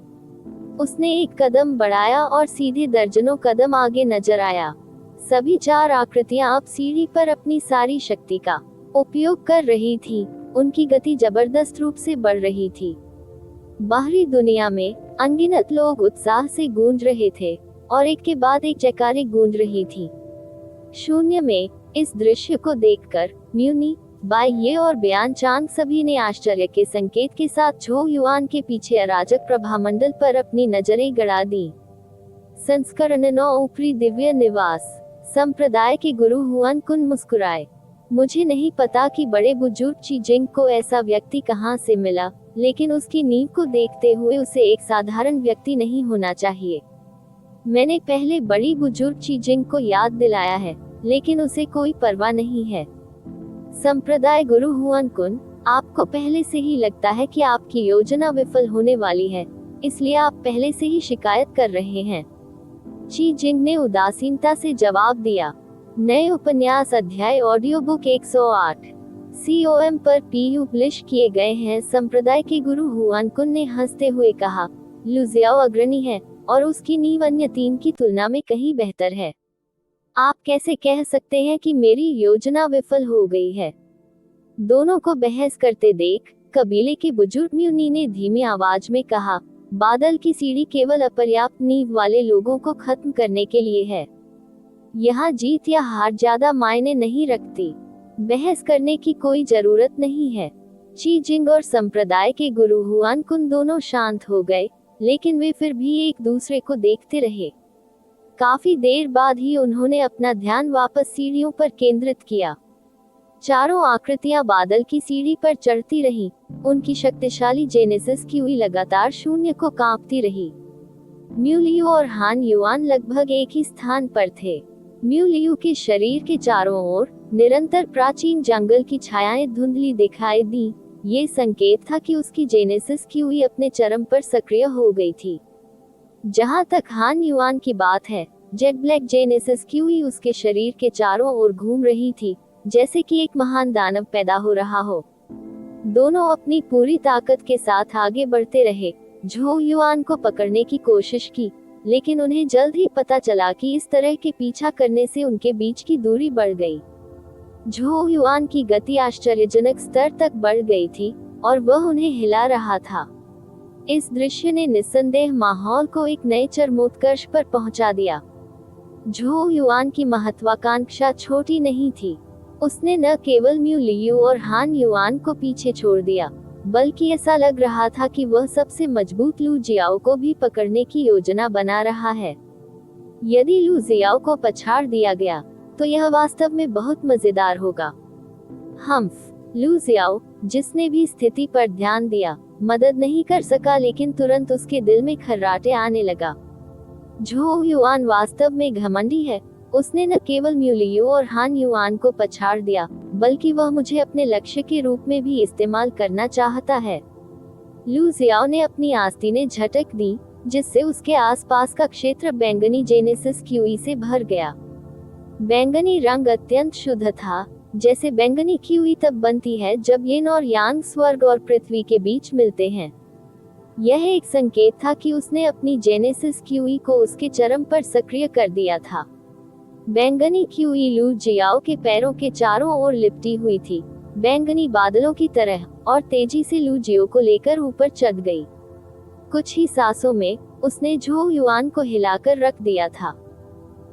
उसने एक कदम बढ़ाया और सीधे दर्जनों कदम आगे नजर आया। सभी 4 आकृतियां अब सीढ़ी पर अपनी सारी शक्ति का उपयोग कर रही थी। उनकी गति जबरदस्त रूप से बढ़ रही थी। बाहरी दुनिया में अनगिनत लोग उत्साह से गूंज रहे थे और एक के बाद एक जयकारें गूंज रही थी। शून्य में इस दृश्य को देखकर म्यूनी, बाय ये और बयान चांग सभी ने आश्चर्य के संकेत के साथ झो युआन के पीछे अराजक प्रभामंडल पर अपनी नजरें गड़ा दी। संस्करण 9 ऊपरी दिव्य निवास। संप्रदाय के गुरु हुआन कुन मुस्कुराए। मुझे नहीं पता कि बड़े बुजुर्ग ची जिंग को ऐसा व्यक्ति कहां से मिला, लेकिन उसकी नींव को देखते हुए उसे एक साधारण व्यक्ति नहीं होना चाहिए। मैंने पहले बड़ी बुजुर्ग ची जिंग को याद दिलाया है, लेकिन उसे कोई परवाह नहीं है। संप्रदाय गुरु हुआन कुन, आपको पहले से ही लगता है कि आपकी योजना विफल होने वाली है, इसलिए आप पहले से ही शिकायत कर रहे हैं। ची जिंग ने उदासीनता से जवाब दिया। नए उपन्यास अध्याय ऑडियो बुक 108 COM पर पब्लिश किए गए हैं। संप्रदाय के गुरु हुआन कुन ने हंसते हुए कहा, लुजियाओ अग्रणी है और उसकी नींव अन्य 3 की तुलना में कहीं बेहतर है। आप कैसे कह सकते हैं कि मेरी योजना विफल हो गई है? दोनों को बहस करते देख कबीले के बुजुर्ग म्यूनी ने धीमी आवाज में कहा, बादल की सीढ़ी केवल अपर्याप्त नींव वाले लोगों को खत्म करने के लिए है। यहाँ जीत या हार ज्यादा मायने नहीं रखती। बहस करने की कोई जरूरत नहीं है। ची जिंग और संप्रदाय के गुरु हुआन कुन दोनों शांत हो गए, लेकिन वे फिर भी एक दूसरे को देखते रहे। काफी देर बाद ही उन्होंने अपना ध्यान वापस सीढ़ियों पर केंद्रित किया। चारों आकृतियां बादल की सीढ़ी पर चढ़ती रहीं। उनकी शक्तिशाली जेनेसिस क्यूई लगातार शून्य को कांपती रही। म्यूलियू और हान युआन लगभग एक ही स्थान पर थे। म्यूलियू के शरीर के चारों ओर निरंतर प्राचीन जंगल की छायाएं धुंधली दिखाई दी। ये संकेत था कि उसकी जेनेसिस क्यूई अपने चरम पर सक्रिय हो गई थी। जहां तक हान युआन की बात है, जेट ब्लैक जेनेसिस क्यूई उसके शरीर के चारों ओर घूम रही थी, जैसे कि एक महान दानव पैदा हो रहा हो। दोनों अपनी पूरी ताकत के साथ आगे बढ़ते रहे। झो युआन को पकड़ने की कोशिश की, लेकिन उन्हें जल्द ही पता चला कि इस तरह के पीछा करने से उनके बीच की दूरी बढ़ गई। झो युआन की गति आश्चर्यजनक स्तर तक बढ़ गई थी और वह उन्हें हिला रहा था। इस दृश्य ने निस्संदेह माहौल को एक नए चरमोत्कर्ष पर पहुंचा दिया। झो युआन की महत्वाकांक्षा छोटी नहीं थी। उसने न केवल म्यू लियू और हान युआन को पीछे छोड़ दिया, बल्कि ऐसा लग रहा था कि वह सबसे मजबूत लू जियाओ को भी पकड़ने की योजना बना रहा है। यदि लू जियाओ को पछाड़ दिया गया, तो यह वास्तव में बहुत मजेदार होगा। लू जियाओ, जिसने भी स्थिति पर ध्यान दिया, मदद नहीं कर सका, लेकिन तुरंत उसके दिल में खर्राटे आने लगा। झो युआन वास्तव में घमंडी है। उसने न केवल म्यू लियू और हान युआन को पछाड़ दिया, बल्कि वह मुझे अपने लक्ष्य के रूप में भी इस्तेमाल करना चाहता है। लू जियाओ ने अपनी आस्तीनें झटक दी, जिससे उसके आसपास का क्षेत्र बैंगनी जेनेसिस क्यूई से भर गया। बैंगनी रंग अत्यंत शुद्ध था, जैसे बैंगनी क्यूई तब बनती है जब यिन और यांग स्वर्ग और पृथ्वी के बीच मिलते हैं। यह एक संकेत था कि उसने अपनी जेनेसिस क्यूई को उसके चरम पर सक्रिय कर दिया था। बैंगनी क्यूई लू जियाओ के पैरों के चारों ओर लिपटी हुई थी, बैंगनी बादलों की तरह, और तेजी से लू जियो को लेकर ऊपर चढ़ गई। कुछ ही सांसों में उसने झो युआन को हिलाकर रख दिया था।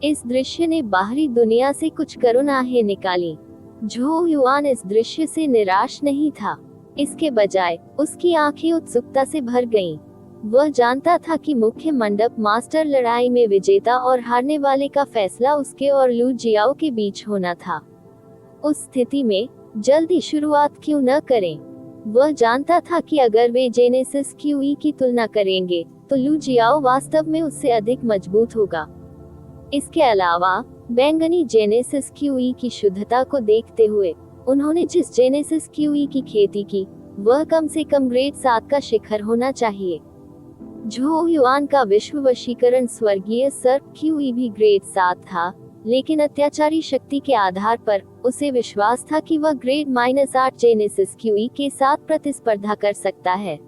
इस दृश्य ने बाहरी दुनिया से कुछ करुण आहें निकाली। झो युआन इस दृश्य से निराश नहीं था। इसके बजाय उसकी आंखें उत्सुकता से भर गईं। वह जानता था कि मुख्य मंडप मास्टर लड़ाई में विजेता और हारने वाले का फैसला उसके और लू जियाओ के बीच होना था। उस स्थिति में जल्दी शुरुआत क्यों न करें? वह जानता था कि अगर वे जेनेसिस क्यूई की तुलना करेंगे तो लू जियाओ वास्तव में उससे अधिक मजबूत होगा। इसके अलावा बैंगनी जेनेसिस क्यूई की शुद्धता को देखते हुए उन्होंने जिस जेनेसिस क्यूई की खेती की वह कम से कम ग्रेड 7 का शिखर होना चाहिए। झोउ युआन का विश्व वशीकरण स्वर्गीय सर्प क्यूई भी ग्रेड 7 था, लेकिन अत्याचारी शक्ति के आधार पर उसे विश्वास था कि वह ग्रेड -8 जेनेसिस क्यूई के साथ प्रतिस्पर्धा कर सकता है।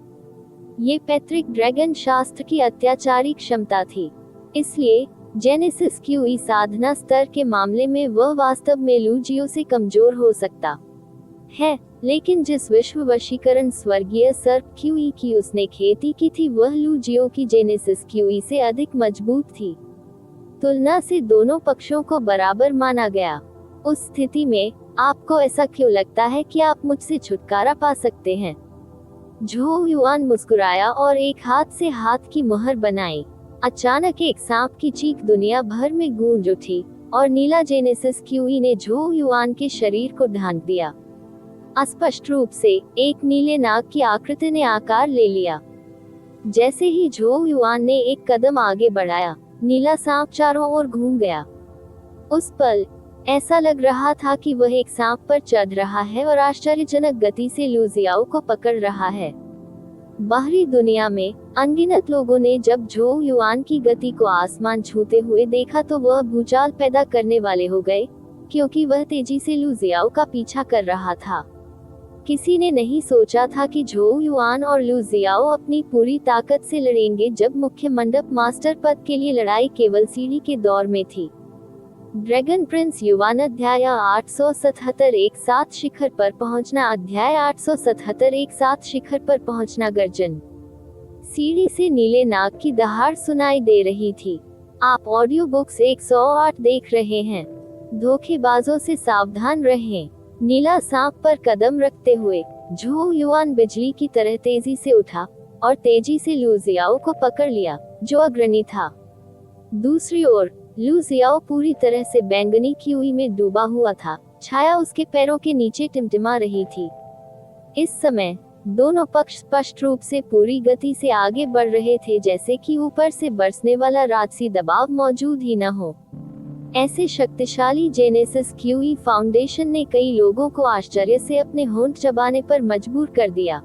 ये पैतृक ड्रैगन शास्त्र की अत्याचारी क्षमता थी, इसलिए जेनेसिस क्यूई साधना स्तर के मामले में वह वास्तव में लू जियो से कमजोर हो सकता है, लेकिन जिस विश्व वशीकरण स्वर्गीय सर्प क्यूई की उसने खेती की थी वह लू जियो की जेनेसिस क्यूई से अधिक मजबूत थी। तुलना से दोनों पक्षों को बराबर माना गया। उस स्थिति में आपको ऐसा क्यों लगता है कि आप मुझसे छुटकारा पा सकते हैं? झोउ युआन मुस्कुराया और एक हाथ से हाथ की मुहर बनाई। अचानक एक सांप की चीख दुनिया भर में गूंज उठी और नीला जेनेसिस क्यूई ने झोउ युआन के शरीर को ढांक दिया। अस्पष्ट रूप से एक नीले नाग की आकृति ने आकार ले लिया। जैसे ही झोउ युआन ने एक कदम आगे बढ़ाया, नीला सांप चारों ओर घूम गया। उस पल ऐसा लग रहा था कि वह एक सांप पर चढ़ रहा है और आश्चर्यजनक गति से लू जियाओ को पकड़ रहा है। बाहरी दुनिया में अनगिनत लोगों ने जब झोउ युआन की गति को आसमान छूते हुए देखा तो वह भूचाल पैदा करने वाले हो गए, क्योंकि वह तेजी से लू जियाओ का पीछा कर रहा था। किसी ने नहीं सोचा था कि झोउ युआन और लू जियाओ अपनी पूरी ताकत से लड़ेंगे जब मुख्य मंडप मास्टर पद के लिए लड़ाई केवल सीढ़ी के दौर में थी। ड्रैगन प्रिंस युआन अध्याय 877 एक साथ शिखर पर पहुंचना अध्याय 877 एक साथ शिखर पर पहुंचना गर्जन। सीढ़ी से नीले नाग की दहाड़ सुनाई दे रही थी। आप ऑडियो बुक्स 108 देख रहे हैं। धोखेबाजों से सावधान रहें। नीला सांप पर कदम रखते हुए झोउ युआन बिजली की तरह तेजी से उठा और तेजी से लू जियाओ को पकड़ लिया, जो अग्रणी था। दूसरी ओर लू जियाओ पूरी तरह से बैंगनी क्यूई में डूबा हुआ था। छाया उसके पैरों के नीचे टिमटिमा रही थी। इस समय दोनों पक्ष स्पष्ट रूप से पूरी गति से आगे बढ़ रहे थे, जैसे कि ऊपर से बरसने वाला राजसी दबाव मौजूद ही न हो। ऐसे शक्तिशाली जेनेसिस क्यूई फाउंडेशन ने कई लोगों को आश्चर्य से अपने होंठ चबाने पर मजबूर कर दिया।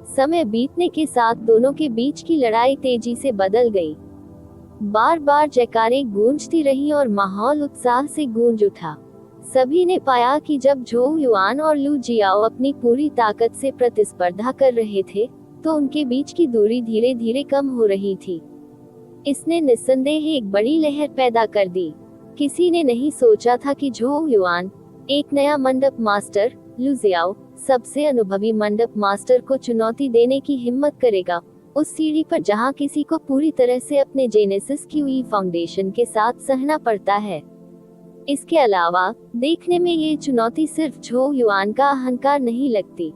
समय बीतने के साथ दोनों के बीच की लड़ाई तेजी से बदल गई। बार बार जयकारें गूंजती रही और माहौल उत्साह से गूंज उठा। सभी ने पाया कि जब झोउ युआन और लू जियाओ अपनी पूरी ताकत से प्रतिस्पर्धा कर रहे थे तो उनके बीच की दूरी धीरे धीरे कम हो रही थी। इसने निस्संदेह एक बड़ी लहर पैदा कर दी। किसी ने नहीं सोचा था कि झोउ युआन, एक नया मंडप मास्टर, लू जियाओ, सबसे अनुभवी मंडप मास्टर को चुनौती देने की हिम्मत करेगा, उस सीढ़ी पर जहां किसी को पूरी तरह से अपने जेनेसिस क्यूई फाउंडेशन के साथ सहना पड़ता है। इसके अलावा देखने में ये चुनौती सिर्फ झोउ युआन का अहंकार नहीं लगती।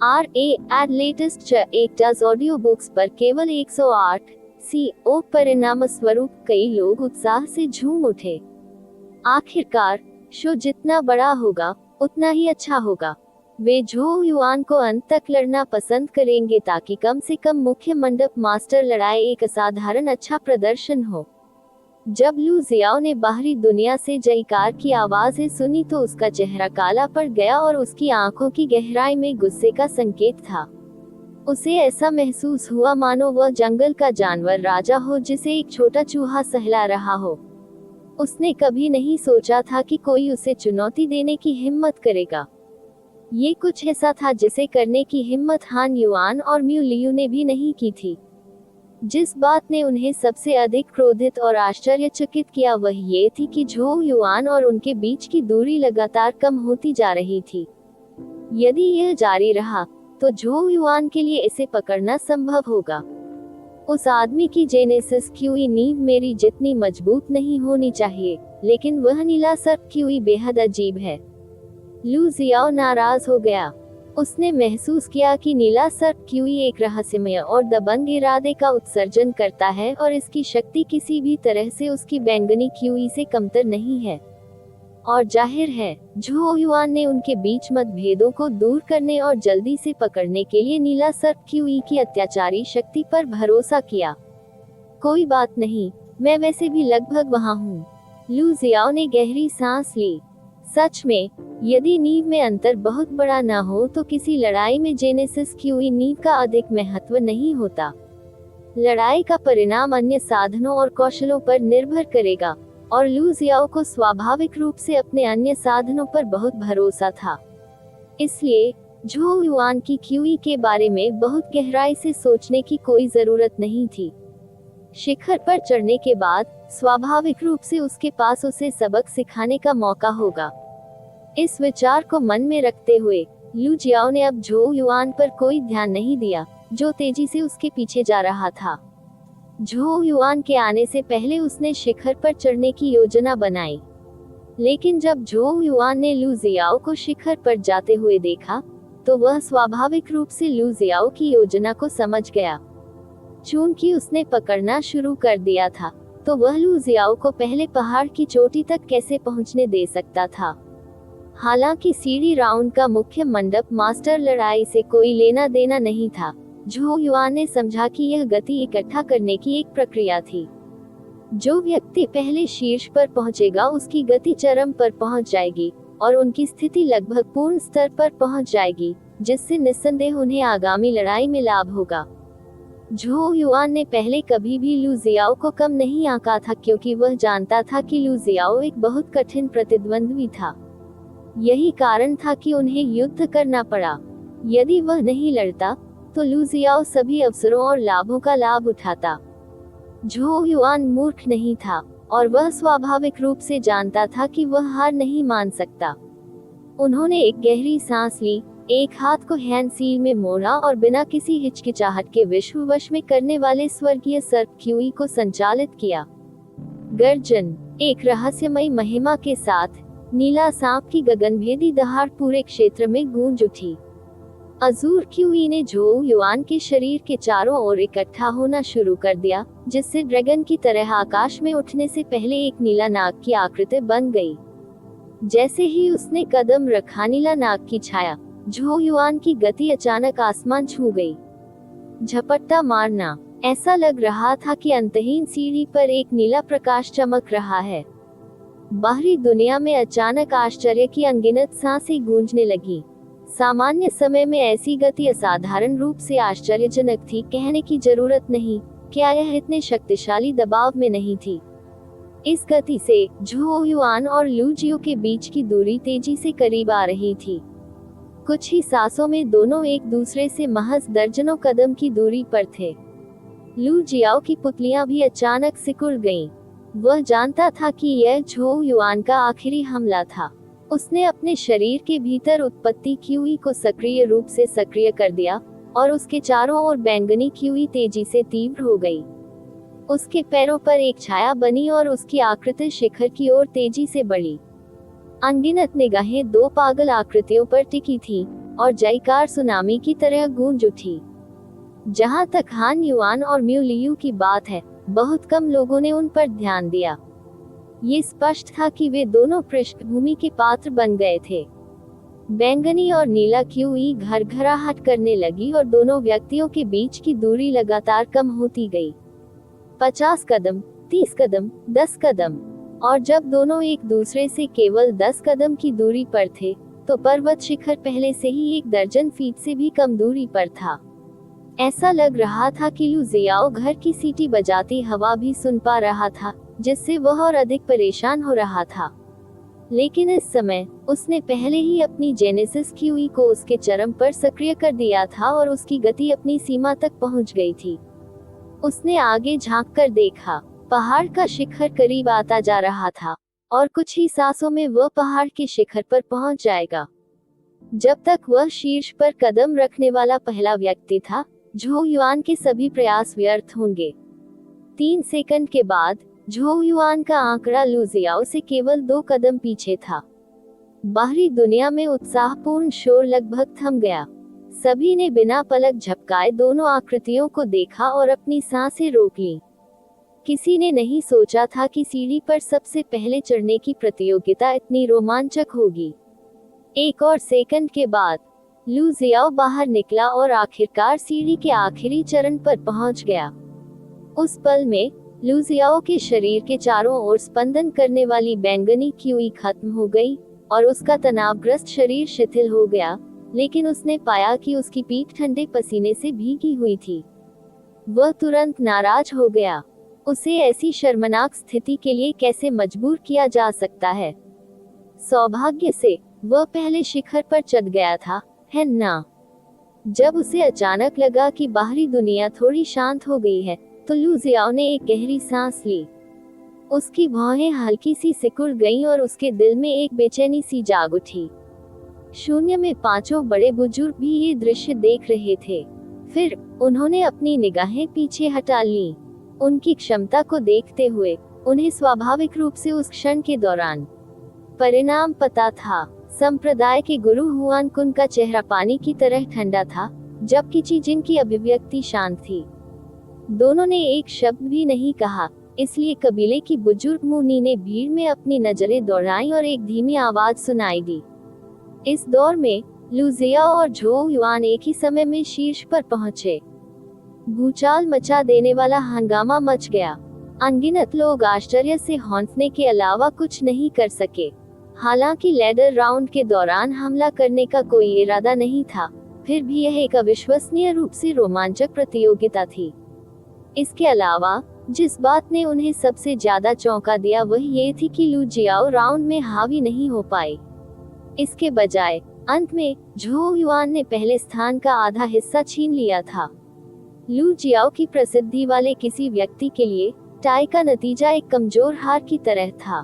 एड लेटेस्ट एकटाज ऑडियो बुक्स पर केवल 108 CO परिणाम स्वरूप कई लोग उत्साह से झूम उठे। आखिरकार शो जितना बड़ा होगा उतना ही अच्छा होगा। वे झोउ युआन को अंत तक लड़ना पसंद करेंगे ताकि कम से कम मुख्य मंडप मास्टर लड़ाई एक असाधारण अच्छा प्रदर्शन हो। जब लू जियाओ ने बाहरी दुनिया से जयकार की आवाजें सुनी तो उसका चेहरा काला पड़ गया और उसकी आंखों की गहराई में गुस्से का संकेत था। उसे ऐसा महसूस हुआ मानो वह जंगल का जानवर राजा हो जिसे एक छोटा चूहा सहला रहा हो। उसने कभी नहीं सोचा था कि कोई उसे चुनौती देने की हिम्मत करेगा। ये कुछ ऐसा था जिसे करने की हिम्मत हान युआन और म्यू लियू ने भी नहीं की थी। जिस बात ने उन्हें सबसे अधिक क्रोधित और आश्चर्यचकित किया वह ये थी कि झोउ युआन और उनके बीच की दूरी लगातार कम होती जा रही थी। यदि यह जारी रहा तो झोउ युआन के लिए इसे पकड़ना संभव होगा। उस आदमी की जेनेसिस क्यूई नींव मेरी जितनी मजबूत नहीं होनी चाहिए, लेकिन वह नीला सर्प क्यूई बेहद अजीब है। लू जियाओ नाराज हो गया। उसने महसूस किया कि नीला सर्प क्यूई एक रहस्यमय और दबंग इरादे का उत्सर्जन करता है और इसकी शक्ति किसी भी तरह से उसकी बैंगनी क्यूई से कमतर नहीं है। और जाहिर है झो युआन ने उनके बीच मतभेदों को दूर करने और जल्दी से पकड़ने के लिए नीला सर्प क्यूई की अत्याचारी शक्ति पर भरोसा किया। कोई बात नहीं, मैं वैसे भी लगभग वहां हूँ। लू जियाओ ने गहरी सांस ली। सच में, यदि नींव में अंतर बहुत बड़ा न हो तो किसी लड़ाई में जेनेसिस क्यूई नींव का अधिक महत्व नहीं होता। लड़ाई का परिणाम अन्य साधनों और कौशलों पर निर्भर करेगा, और लू जियाओ को स्वाभाविक रूप से अपने अन्य साधनों पर बहुत भरोसा था। इसलिए झो युआन की क्यूई के बारे में बहुत गहराई से सोचने की कोई जरूरत नहीं थी। शिखर पर चढ़ने के बाद स्वाभाविक रूप से उसके पास उसे सबक सिखाने का मौका होगा। इस विचार को मन में रखते हुए लू जियाओ ने अब झो युआन पर कोई ध्यान नहीं दिया, जो तेजी से उसके पीछे जा रहा था। झो युआन के आने से पहले उसने शिखर पर चढ़ने की योजना बनाई, लेकिन जब झो युआन ने लू जियाओ को शिखर पर जाते हुए देखा, तो वह स्वाभाविक रूप से लू जियाओ की योजना को समझ गया। चूंकि उसने पकड़ना शुरू कर दिया था, तो वह लू जियाओ को पहले पहाड़ की चोटी तक कैसे पहुंचने दे सकता था। हालांकि सीढ़ी राउंड का मुख्य मंडप मास्टर लड़ाई से कोई लेना देना नहीं था। झो युआन ने समझा कि यह गति इकट्ठा करने की एक प्रक्रिया थी। जो व्यक्ति पहले शीर्ष पर पहुंचेगा उसकी गति चरम पर पहुंच जाएगी और उनकी स्थिति लगभग पूर्ण स्तर पर पहुंच जाएगी, जिससे निस्संदेह उन्हें आगामी लड़ाई में लाभ होगा। झो युआन ने पहले कभी भी लू जियाओ को कम नहीं आंका था, क्योंकि वह जानता था कि लू जियाओ एक बहुत कठिन प्रतिद्वंद्वी था। यही कारण था कि उन्हें युद्ध करना पड़ा। यदि वह नहीं लड़ता तो लू जियाओ सभी अवसरों और लाभों का लाभ उठाता। झो युआन मूर्ख नहीं था, और वह स्वाभाविक रूप से जानता था कि वह हार नहीं मान सकता। उन्होंने एक गहरी सांस ली, एक हाथ को हैंड सील में मोड़ा और बिना किसी हिचकिचाहट के विश्व वश में करने वाले स्वर्गीय सर्प क्यूई को संचालित किया। गर्जन, एक रहस्यमयी महिमा के साथ नीला सांप की गगनभेदी दहाड़ पूरे क्षेत्र में गूंज उठी। अजूर क्यूई ने झो युआन के शरीर के चारों ओर इकट्ठा होना शुरू कर दिया, जिससे ड्रैगन की तरह आकाश में उठने से पहले एक नीला नाग की आकृति बन गई। जैसे ही उसने कदम रखा, नीला नाग की छाया झो युआन की गति अचानक आसमान छू गई। झपट्टा मारना, ऐसा लग रहा था कि अंतहीन सीढ़ी पर एक नीला प्रकाश चमक रहा है। बाहरी दुनिया में अचानक आश्चर्य की अनगिनत सांसें गूंजने लगी। सामान्य समय में ऐसी गति असाधारण रूप से आश्चर्यजनक थी, कहने की जरूरत नहीं। क्या यह इतने शक्तिशाली दबाव में नहीं थी? इस गति से झो युआन और लू जियो के बीच की दूरी तेजी से करीब आ रही थी। कुछ ही सांसों में दोनों एक दूसरे से महज दर्जनों कदम की दूरी पर थे। लू जियाओ की पुतलियां भी अचानक सिकुड़ गईं। वह जानता था कि यह झो युआन का आखिरी हमला था। उसने अपने शरीर के भीतर उत्पत्ति क्यूई को सक्रिय रूप से सक्रिय कर दिया, और उसके चारों ओर बैंगनी क्यूई तेजी से तीव्र हो गई। उसके पैरों पर एक छाया बनी और उसकी आकृति शिखर की ओर तेजी से बढ़ी। अनगिनत निगाहें दो पागल आकृतियों पर टिकी थीं, और जयकार सुनामी की तरह गूंज उठी। जहां तक हान युआन और म्यू लियू की बात है, बहुत कम लोगों ने उन पर ध्यान दिया। ये स्पष्ट था कि वे दोनों पृष्ठभूमि के पात्र बन गए थे। बैंगनी और नीला क्यूई घरघराहट करने लगी और दोनों व्यक्तियों के बीच की दूरी लगातार कम होती गई। 50 कदम, 30 कदम, 10 कदम, और जब दोनों एक दूसरे से केवल 10 कदम की दूरी पर थे, तो पर्वत शिखर पहले से ही 1 दर्जन फीट से भी कम दूरी पर था। ऐसा लग रहा था कि लू जियाओ घर की सीटी बजाती हवा भी सुन पा रहा था, जिससे वह और अधिक परेशान हो रहा था। लेकिन इस समय उसने पहले ही अपनी जेनेसिस क्यूई को उसके चरम पर सक्रिय कर दिया था और उसकी गति अपनी सीमा तक पहुंच गई थी। उसने आगे झांक कर देखा। पहाड़ का शिखर करीब आता जा रहा था, और कुछ ही सांसों में वह पहाड़ के शिखर पर पहुंच जाएगा। जब तक वह शीर्ष पर कदम रखने वाला पहला व्यक्ति था, झो युआन के सभी प्रयास व्यर्थ होंगे। 3 सेकंड के बाद झो युआन का आंकड़ा लू जियाओ से केवल 2 कदम पीछे था। बाहरी दुनिया में उत्साहपूर्ण शोर लगभग थम गया। सभी ने बिना पलक झपकाए दोनों आकृतियों को देखा और अपनी सांसें रोक लीं। किसी ने नहीं सोचा था कि सीढ़ी पर सबसे पहले चढ़ने की प्रतियोगिता इतनी रोमांचक होगी। एक और सेकंड के बाद लू जियाओ बाहर निकला और आखिरकार सीढ़ी के आखिरी चरण पर पहुंच गया। उस पल में लू जियाओ के शरीर के चारों ओर स्पंदन करने वाली बैंगनी क्यूई खत्म हो गई और उसका तनावग्रस्त शरीर शिथिल हो गया, लेकिन उसने पाया कि उसकी पीठ ठंडे पसीने से भीगी हुई थी। वह तुरंत नाराज हो गया। उसे ऐसी शर्मनाक स्थिति के लिए कैसे मजबूर किया जा सकता है। सौभाग्य से वह पहले शिखर पर चढ़ गया था, है ना? जब उसे अचानक लगा कि बाहरी दुनिया थोड़ी शांत हो गई है, तो लू जियाओ ने एक गहरी सांस ली। उसकी भौहें हल्की सी सिकुड़ गईं और उसके दिल में एक बेचैनी सी जाग उठी। शून्य में पांचों बड़े बुजुर्ग भी ये दृश्य देख रहे थे। फिर उन्होंने अपनी निगाहें पीछे हटा लीं। उनकी क्षमता को देखते हुए उन्हें स्वाभाविक रूप से उस क्षण के दौरान परिणाम पता था। संप्रदाय के गुरु हुआन कुन का चेहरा पानी की तरह ठंडा था, जबकि ची जिन की अभिव्यक्ति शांत थी। दोनों ने एक शब्द भी नहीं कहा, इसलिए कबीले की बुजुर्ग मुनी ने भीड़ में अपनी नजरें दौड़ाईं और एक धीमी आवाज सुनाई दी। इस दौर में लू जियाओ और झो युआन एक ही समय में शीर्ष पर पहुंचे। भूचाल मचा देने वाला हंगामा मच गया। अनगिनत लोग आश्चर्य से हौंसने के अलावा कुछ नहीं कर सके। हालांकि लैडर राउंड के दौरान हमला करने का कोई इरादा नहीं था, फिर भी यह एक अविश्वसनीय रूप से रोमांचक प्रतियोगिता थी। इसके अलावा जिस बात ने उन्हें सबसे ज्यादा चौंका दिया वह ये थी कि लू जियाओ राउंड में हावी नहीं हो पाई। इसके बजाय अंत में झो युआन ने पहले स्थान का आधा हिस्सा छीन लिया था। लू जियाओ की प्रसिद्धि वाले किसी व्यक्ति के लिए टाई का नतीजा एक कमजोर हार की तरह था।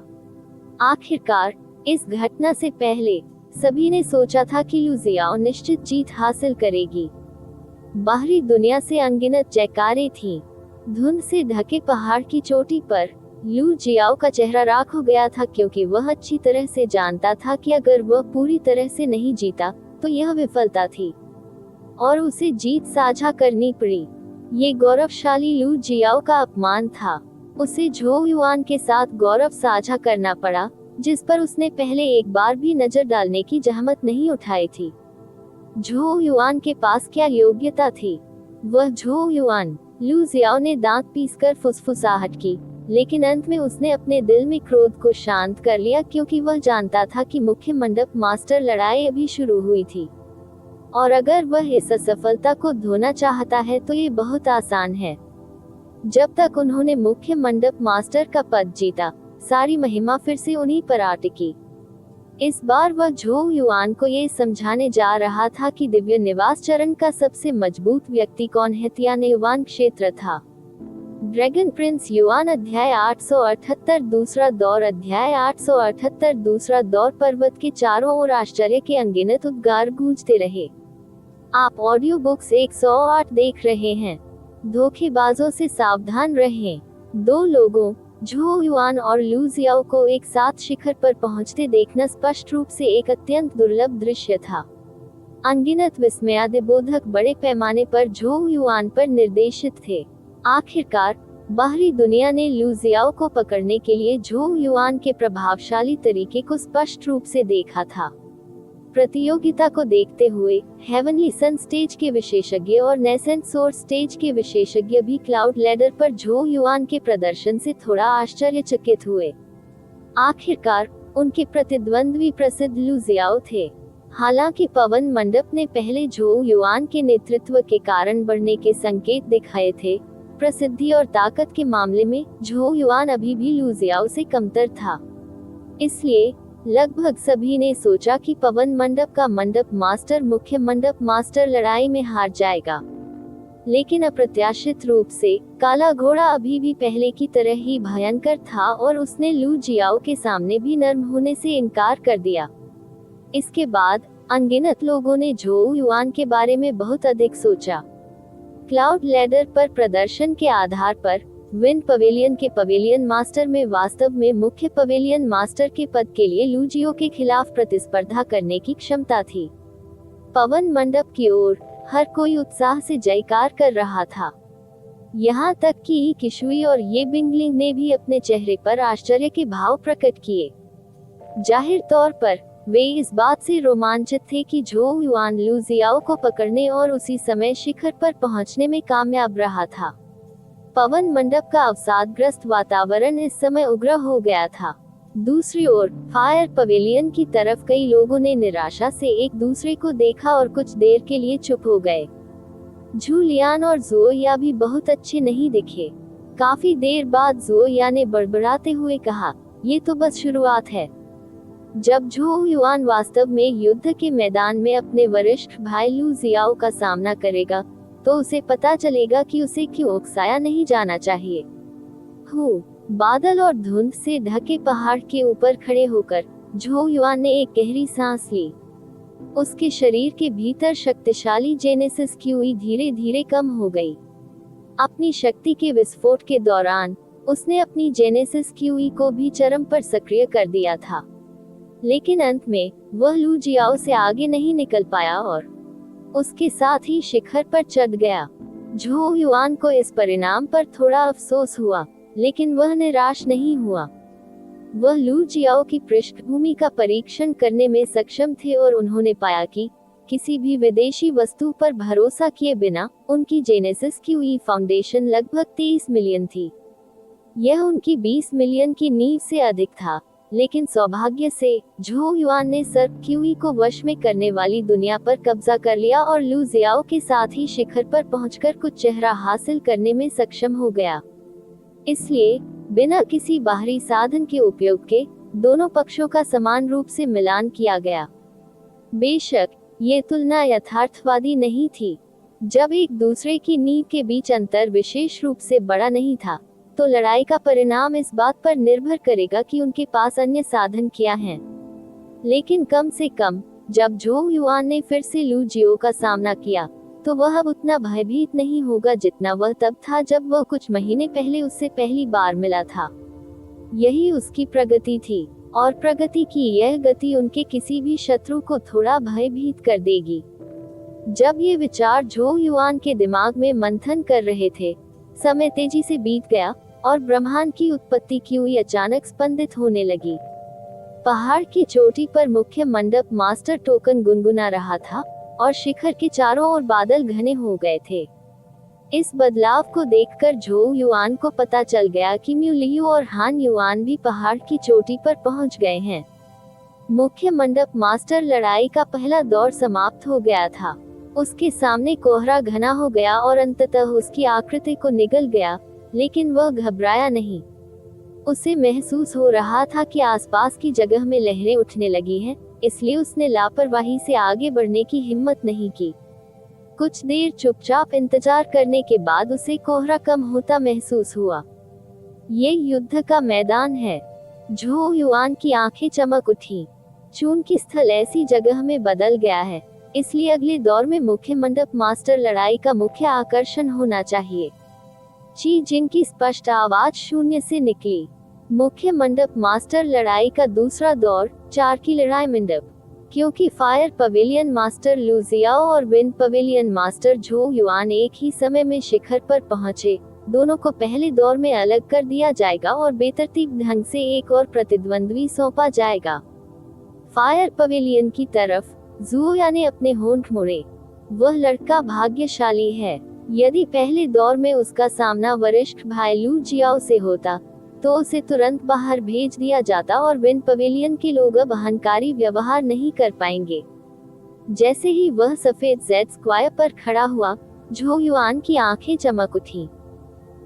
आखिरकार इस घटना से पहले सभी ने सोचा था कि लू जियाओ निश्चित जीत हासिल करेगी। बाहरी दुनिया से अनगिनत जयकारें थीं। धुंध से ढके पहाड़ की चोटी पर लू जियाओ का चेहरा राख हो गया था, क्योंकि वह अच्छी तरह से जानता था कि अगर वह पूरी तरह से नहीं जीता तो यह विफलता थी और उसे जीत साझा करनी पड़ी। ये गौरवशाली लू जियाओ का अपमान था। उसे झो युआन के साथ गौरव साझा करना पड़ा, जिस पर उसने पहले एक बार भी नजर डालने की जहमत नहीं उठाई थी। झो युआन के पास क्या योग्यता थी? वह झो युआन। लू जियाओ ने दांत पीसकर फुसफुसाहट की, लेकिन अंत में उसने अपने दिल में क्रोध को शांत कर लिया, क्योंकि वह जानता था कि मुख्य मंडप मास्टर लड़ाई अभी शुरू हुई थी और अगर वह इस असफलता को धोना चाहता है तो ये बहुत आसान है। जब तक उन्होंने मुख्य मंडप मास्टर का पद जीता, सारी महिमा फिर से उन्हीं पर आ टिकी। इस बार वह झो युआन को ये समझाने जा रहा था कि दिव्य निवास चरण का सबसे मजबूत व्यक्ति कौन है। तियानेवान क्षेत्र था। ड्रैगन प्रिंस युआन अध्याय 878 दूसरा दौर अध्याय 878 दूसरा दौर। पर्वत के चारों ओर आश्चर्य के अनगिनत उद्गार गूंजते रहे। आप ऑडियो बुक्स 108 देख रहे हैं। धोखेबाजों से सावधान रहें। दो लोगों झो युआन और लू जियाओ को एक साथ शिखर पर पहुंचते देखना स्पष्ट रूप से एक अत्यंत दुर्लभ दृश्य था। अनगिनत विस्मयादिबोधक बड़े पैमाने पर झो युआन पर निर्देशित थे। आखिरकार बाहरी दुनिया ने लू जियाओ को पकड़ने के लिए झो युआन के प्रभावशाली तरीके को स्पष्ट रूप से देखा था। प्रतियोगिता को देखते हुए हेवनली सन स्टेज के विशेषज्ञ और नेसेंट सोर स्टेज के विशेषज्ञ भी क्लाउड लैडर पर झो युआन के प्रदर्शन से थोड़ा आश्चर्यचकित हुए। आखिरकार उनके प्रतिद्वंद्वी प्रसिद्ध लू जियाओ थे। हालांकि पवन मंडप ने पहले झो युआन के नेतृत्व के कारण बढ़ने के संकेत दिखाए थे, प्रसिद्धि और ताकत के मामले में झो युआन अभी भी लू जियाओ से कमतर था। इसलिए लगभग सभी ने सोचा कि पवन मंडप का मंडप मास्टर मुख्य मंडप मास्टर लड़ाई में हार जाएगा। लेकिन अप्रत्याशित रूप से काला घोड़ा अभी भी पहले की तरह ही भयंकर था और उसने लू जियाओ के सामने भी नर्म होने से इनकार कर दिया। इसके बाद अनगिनत लोगों ने झो युआन के बारे में बहुत अधिक सोचा। क्लाउड लैडर पर प्रदर्शन के आधार पर विंड पवेलियन के पवेलियन मास्टर में वास्तव में मुख्य पवेलियन मास्टर के पद के लिए लू जियाओ के खिलाफ प्रतिस्पर्धा करने की क्षमता थी। पवन मंडप की ओर हर कोई उत्साह से जयकार कर रहा था। यहाँ तक कि ई किशुई और ये बिंगलिंग ने भी अपने चेहरे पर आश्चर्य के भाव प्रकट किए। जाहिर तौर पर वे इस बात से रोमांचित थे कि झोउ युआन लू जियाओ को पकड़ने और उसी समय शिखर पर पहुंचने में कामयाब रहा था। पवन मंडप का अवसादग्रस्त वातावरण इस समय उग्र हो गया था। दूसरी ओर फायर पवेलियन की तरफ कई लोगों ने निराशा से एक दूसरे को देखा और कुछ देर के लिए चुप हो गए। जूलियान और ज़ोया भी बहुत अच्छे नहीं दिखे। काफी देर बाद ज़ोया ने बड़बड़ाते हुए कहा, ये तो बस शुरुआत है। जब झोउ युआन वास्तव में युद्ध के मैदान में अपने वरिष्ठ भाई लू जियाओ का सामना करेगा, तो उसे पता चलेगा कि उसे क्यों उकसाया नहीं जाना चाहिए। बादल और धुंध से ढके पहाड़ के ऊपर खड़े होकर झोउ युआन ने एक गहरी सांस ली। उसके शरीर के भीतर शक्तिशाली जेनेसिस क्यूई धीरे धीरे कम हो गई। अपनी शक्ति के विस्फोट के दौरान उसने अपनी जेनेसिस क्यूई को भी चरम पर सक्रिय कर दिया था, लेकिन अंत में वह लू जियाओ से आगे नहीं निकल पाया और उसके साथ ही शिखर पर चढ़ गया। झोउ युआन को इस परिणाम पर थोड़ा अफसोस हुआ, लेकिन वह निराश नहीं हुआ। वह लू जियाओ की पृष्ठभूमि का परीक्षण करने में सक्षम थे और उन्होंने पाया कि किसी भी विदेशी वस्तु पर भरोसा किए बिना उनकी जेनेसिस क्यूई फाउंडेशन लगभग 23 मिलियन थी। यह उनकी 20 मिलियन की नींव से अधिक था, लेकिन सौभाग्य से झोउ युआन ने सर्प क्यूई को वश में करने वाली दुनिया पर कब्जा कर लिया और लू जियाओ के साथ ही शिखर पर पहुंचकर कुछ चेहरा हासिल करने में सक्षम हो गया। इसलिए बिना किसी बाहरी साधन के उपयोग के दोनों पक्षों का समान रूप से मिलान किया गया। बेशक ये तुलना यथार्थवादी नहीं थी। जब एक दूसरे की नींव के बीच अंतर विशेष रूप से बड़ा नहीं था, तो लड़ाई का परिणाम इस बात पर निर्भर करेगा कि उनके पास अन्य साधन क्या हैं। लेकिन कम से कम जब झोउ युआन ने फिर से लू जियाओ का सामना किया, तो वह अब उतना भयभीत नहीं होगा जितना वह तब था जब वह कुछ महीने पहले उससे पहली बार मिला था। यही उसकी प्रगति थी, और प्रगति की यह गति उनके किसी भी शत्रु को थोड़ा भयभीत कर देगी। जब ये विचार झोउ युआन के दिमाग में मंथन कर रहे थे, समय तेजी से बीत गया और ब्रह्मांड की उत्पत्ति क्यूई अचानक स्पंदित होने लगी। पहाड़ की चोटी पर मुख्य मंडप मास्टर टोकन गुनगुना रहा था और शिखर के चारों ओर बादल घने हो गए थे। इस बदलाव को देखकर झोउ युआन को पता चल गया कि म्यू लियू और हान युआन भी पहाड़ की चोटी पर पहुंच गए हैं। मुख्य मंडप मास्टर लड़ाई का पहला दौर समाप्त हो गया था। उसके सामने कोहरा घना हो गया और अंततः उसकी आकृति को निगल गया, लेकिन वह घबराया नहीं। उसे महसूस हो रहा था कि आसपास की जगह में लहरें उठने लगी हैं, इसलिए उसने लापरवाही से आगे बढ़ने की हिम्मत नहीं की। कुछ देर चुपचाप इंतजार करने के बाद उसे कोहरा कम होता महसूस हुआ। ये युद्ध का मैदान है। झोउ युआन की आंखें चमक उठी। चूंकि स्थल ऐसी जगह में बदल गया है, इसलिए अगले दौर में मुख्य मंडप मास्टर लड़ाई का मुख्य आकर्षण होना चाहिए। ची जिन की स्पष्ट आवाज शून्य से निकली। मुख्य मंडप मास्टर लड़ाई का दूसरा दौर 4 की लड़ाई मंडप। क्योंकि फायर पवेलियन मास्टर लू जियाओ और wind pavilion master Zhou yuan एक ही समय में शिखर पर पहुंचे, दोनों को पहले दौर में अलग कर दिया जाएगा और बेतरतीब ढंग से एक और प्रतिद्वंद्वी सौंपा जाएगा। फायर पवेलियन की तरफ ज़ोया ने अपने होंठ मोड़े। वह लड़का भाग्यशाली है। यदि पहले दौर में उसका सामना वरिष्ठ भाई लू जियाओ से होता, तो उसे तुरंत बाहर भेज दिया जाता और विंड पवेलियन के लोग अब अहंकारी व्यवहार नहीं कर पाएंगे। जैसे ही वह सफेद जेड स्क्वायर पर खड़ा हुआ, झोउ युआन की आंखें चमक उठी।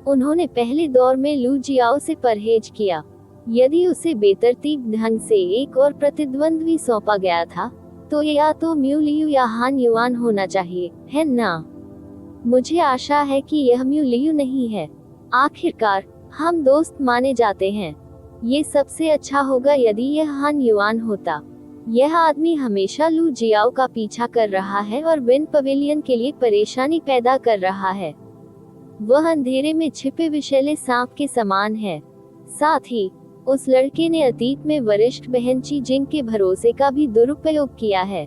उन्होंने पहले दौर में लू जियाओ से परहेज किया। यदि उसे बेतरतीब ढंग से एक और प्रतिद्वंद्वी सौंपा गया था, तो या तो म्यू लियू या हान युआन होना चाहिए, है ना? मुझे आशा है कि यह म्यू लियू नहीं है। आखिरकार हम दोस्त माने जाते हैं। ये सबसे अच्छा होगा यदि यह हान युआन होता। यह आदमी हमेशा लू जियाओ का पीछा कर रहा है और विंड पवेलियन के लिए परेशानी पैदा कर रहा है। वह अंधेरे में छिपे विषैले सांप के समान है। साथ ही उस लड़के ने अतीत में वरिष्ठ बहन ची जिन के भरोसे का भी दुरुपयोग किया है।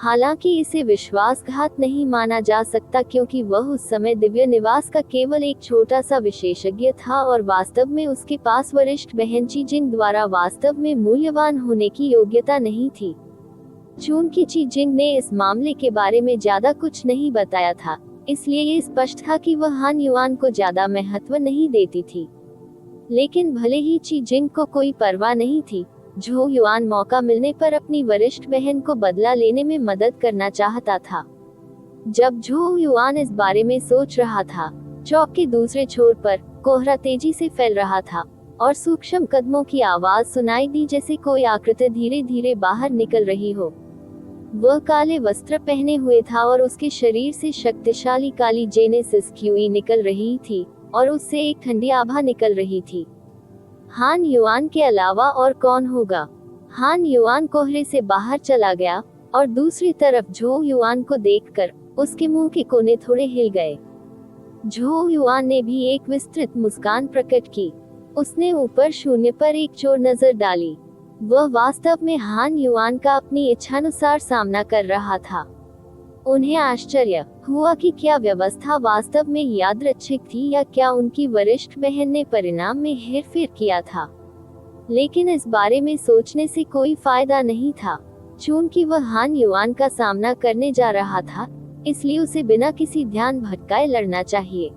हालांकि इसे विश्वासघात नहीं माना जा सकता क्योंकि वह उस समय दिव्य निवास का केवल एक छोटा सा विशेषज्ञ था और वास्तव में उसके पास वरिष्ठ बहन ची जिंग द्वारा वास्तव में मूल्यवान होने की योग्यता नहीं थी। चूंकि ची जिंग ने इस मामले के बारे में ज्यादा कुछ नहीं बताया था, इसलिए ये स्पष्ट था कि वह हान युआन को ज्यादा महत्व नहीं देती थी। लेकिन भले ही ची जिंग को कोई परवाह नहीं थी, झो युआन मौका मिलने पर अपनी वरिष्ठ बहन को बदला लेने में मदद करना चाहता था। जब झो युआन इस बारे में सोच रहा था, चौक के दूसरे छोर पर कोहरा तेजी से फैल रहा था और सूक्ष्म कदमों की आवाज सुनाई दी जैसे कोई आकृति धीरे धीरे बाहर निकल रही हो। वह काले वस्त्र पहने हुए था और उसके शरीर से शक्तिशाली काली जेनेसिस क्यूई निकल रही थी और उससे एक ठंडी आभा निकल रही थी। हान युआन के अलावा और कौन होगा? हान युआन कोहरे से बाहर चला गया और दूसरी तरफ झो युआन को देखकर उसके मुंह के कोने थोड़े हिल गए। झो युआन ने भी एक विस्तृत मुस्कान प्रकट की। उसने ऊपर शून्य पर एक चोर नजर डाली। वह वास्तव में हान युआन का अपनी इच्छानुसार सामना कर रहा था। उन्हें आश्चर्य हुआ कि क्या व्यवस्था वास्तव में यादृच्छिक थी या क्या उनकी वरिष्ठ बहन ने परिणाम में हेरफेर किया था। लेकिन इस बारे में सोचने से कोई फायदा नहीं था, चूंकि वह हान युआन का सामना करने जा रहा था, इसलिए उसे बिना किसी ध्यान भटकाए लड़ना चाहिए।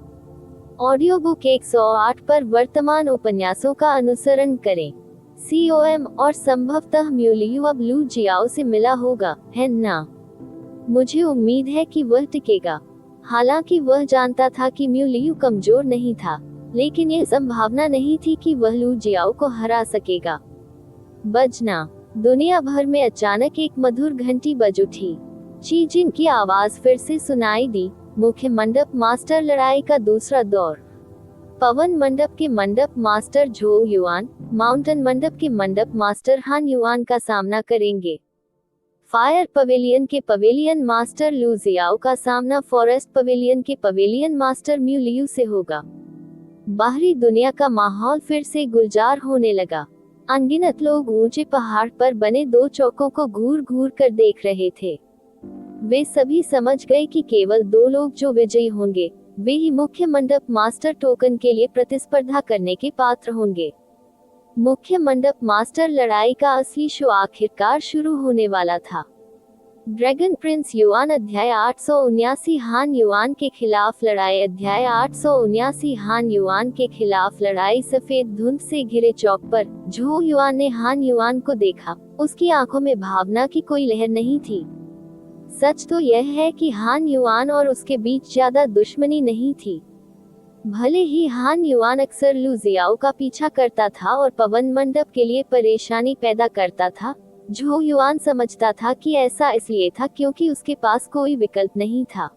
ऑडियो बुक 108 पर वर्तमान उपन्यासों का अनुसरण करें। COM और संभवतः म्यूलियू अब लू जियाओ से मिला होगा, है ना? मुझे उम्मीद है कि वह टिकेगा। हालांकि वह जानता था कि म्यूलियू कमजोर नहीं था, लेकिन यह संभावना नहीं थी कि वह लू जियाओ को हरा सकेगा। बजना। दुनिया भर में अचानक एक मधुर घंटी बज उठी। ची जिंग की आवाज फिर से सुनाई दी। मुख्य मंडप मास्टर लड़ाई का दूसरा दौर। पवन मंडप के मंडप मास्टर झो युआन, माउंटेन मंडप के मंडप मास्टर हान युआन का सामना करेंगे। फायर पवेलियन के पवेलियन मास्टर लू जियाओ का सामना फॉरेस्ट पवेलियन के पवेलियन मास्टर म्यूलियू से होगा। बाहरी दुनिया का माहौल फिर से गुलजार होने लगा। अनगिनत लोग ऊंचे पहाड़ पर बने दो चौकों को घूर घूर कर देख रहे थे। वे सभी समझ गए कि केवल दो लोग जो विजयी होंगे, वे ही मुख्य मंडप मास्टर टोकन के लिए प्रतिस्पर्धा करने के पात्र होंगे। मुख्य मंडप मास्टर लड़ाई का असली शो आखिरकार शुरू होने वाला था। ड्रैगन प्रिंस युआन अध्याय 879 हान युआन के खिलाफ लड़ाई अध्याय 879 हान युआन के खिलाफ लड़ाई। सफेद धुंध से घिरे चौक पर झो युआन ने हान युआन को देखा। उसकी आंखों में भावना की कोई लहर नहीं थी। सच तो यह है कि हान युआन और उसके बीच ज्यादा दुश्मनी नहीं थी। भले ही हान युआन अक्सर लू जियाओ का पीछा करता था और पवन मंडप के लिए परेशानी पैदा करता था, झो युआन समझता था कि ऐसा इसलिए था क्योंकि उसके पास कोई विकल्प नहीं था।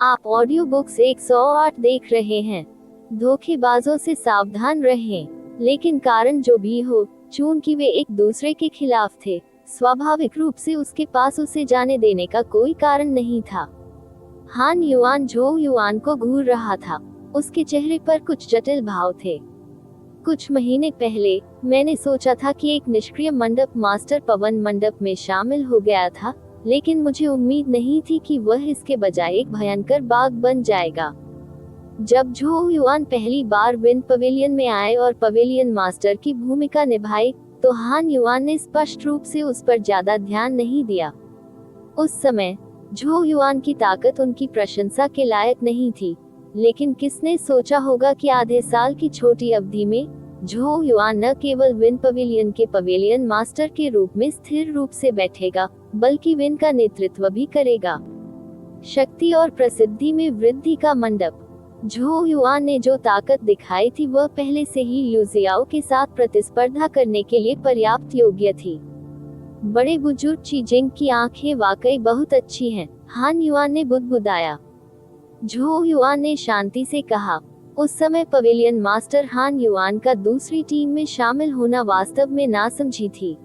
आप ऑडियो बुक्स 108 देख रहे हैं। धोखेबाजों से सावधान रहें। लेकिन कारण जो भी हो, चूंकि वे एक दूसरे के खिलाफ थे, स्वाभाविक रूप से उसके पास उसे जाने देने का कोई कारण नहीं था। हान युआन झो युआन को घूर रहा था। उसके चेहरे पर कुछ जटिल भाव थे। कुछ महीने पहले मैंने सोचा था कि एक निष्क्रिय मंडप मास्टर पवन मंडप में शामिल हो गया था, लेकिन मुझे उम्मीद नहीं थी कि वह इसके बजाय एक भयंकर बाघ बन जाएगा। जब झो युआन पहली बार विंड पवेलियन में आए और पवेलियन मास्टर की भूमिका निभाई, तो हान युआन ने स्पष्ट रूप से उस पर ज्यादा ध्यान नहीं दिया। उस समय झो युआन की ताकत उनकी प्रशंसा के लायक नहीं थी, लेकिन किसने सोचा होगा कि आधे साल की छोटी अवधि में झो युआन न केवल विंड पवेलियन के पवेलियन मास्टर के रूप में स्थिर रूप से बैठेगा, बल्कि विंड का नेतृत्व भी करेगा। शक्ति और प्रसिद्धि में वृद्धि का मंडप। झो युआन ने जो ताकत दिखाई थी वह पहले से ही लू जियाओ के साथ प्रतिस्पर्धा करने के लिए पर्याप्त योग्य थी। बड़े बुजुर्ग ची जिंग की आंखें वाकई बहुत अच्छी हैं, हान युआन ने बुदबुदाया। झो युआन ने शांति से कहा। उस समय पवेलियन मास्टर हान युआन का दूसरी टीम में शामिल होना वास्तव में नासमझी थी।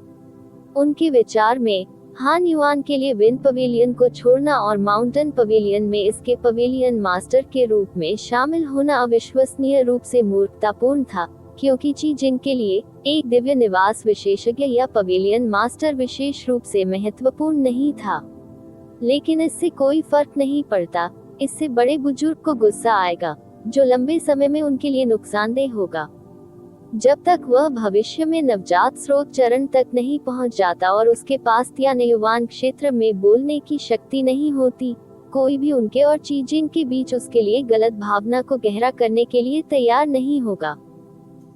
उनके विचार में हान युआन के लिए विंड पवेलियन को छोड़ना और माउंटेन पवेलियन में इसके पवेलियन मास्टर के रूप में शामिल होना अविश्वसनीय रूप से मूर्खतापूर्ण था, क्योंकि ची जिंग के लिए एक दिव्य निवास विशेषज्ञ या पवेलियन मास्टर विशेष रूप से महत्वपूर्ण नहीं था। लेकिन इससे कोई फर्क नहीं पड़ता, इससे बड़े बुजुर्ग को गुस्सा आएगा, जो लंबे समय में उनके लिए नुकसानदेह होगा। जब तक वह भविष्य में नवजात स्रोत चरण तक नहीं पहुंच जाता और उसके पास या युवान क्षेत्र में बोलने की शक्ति नहीं होती, कोई भी उनके और चीजिंग के बीच उसके लिए गलत भावना को गहरा करने के लिए तैयार नहीं होगा।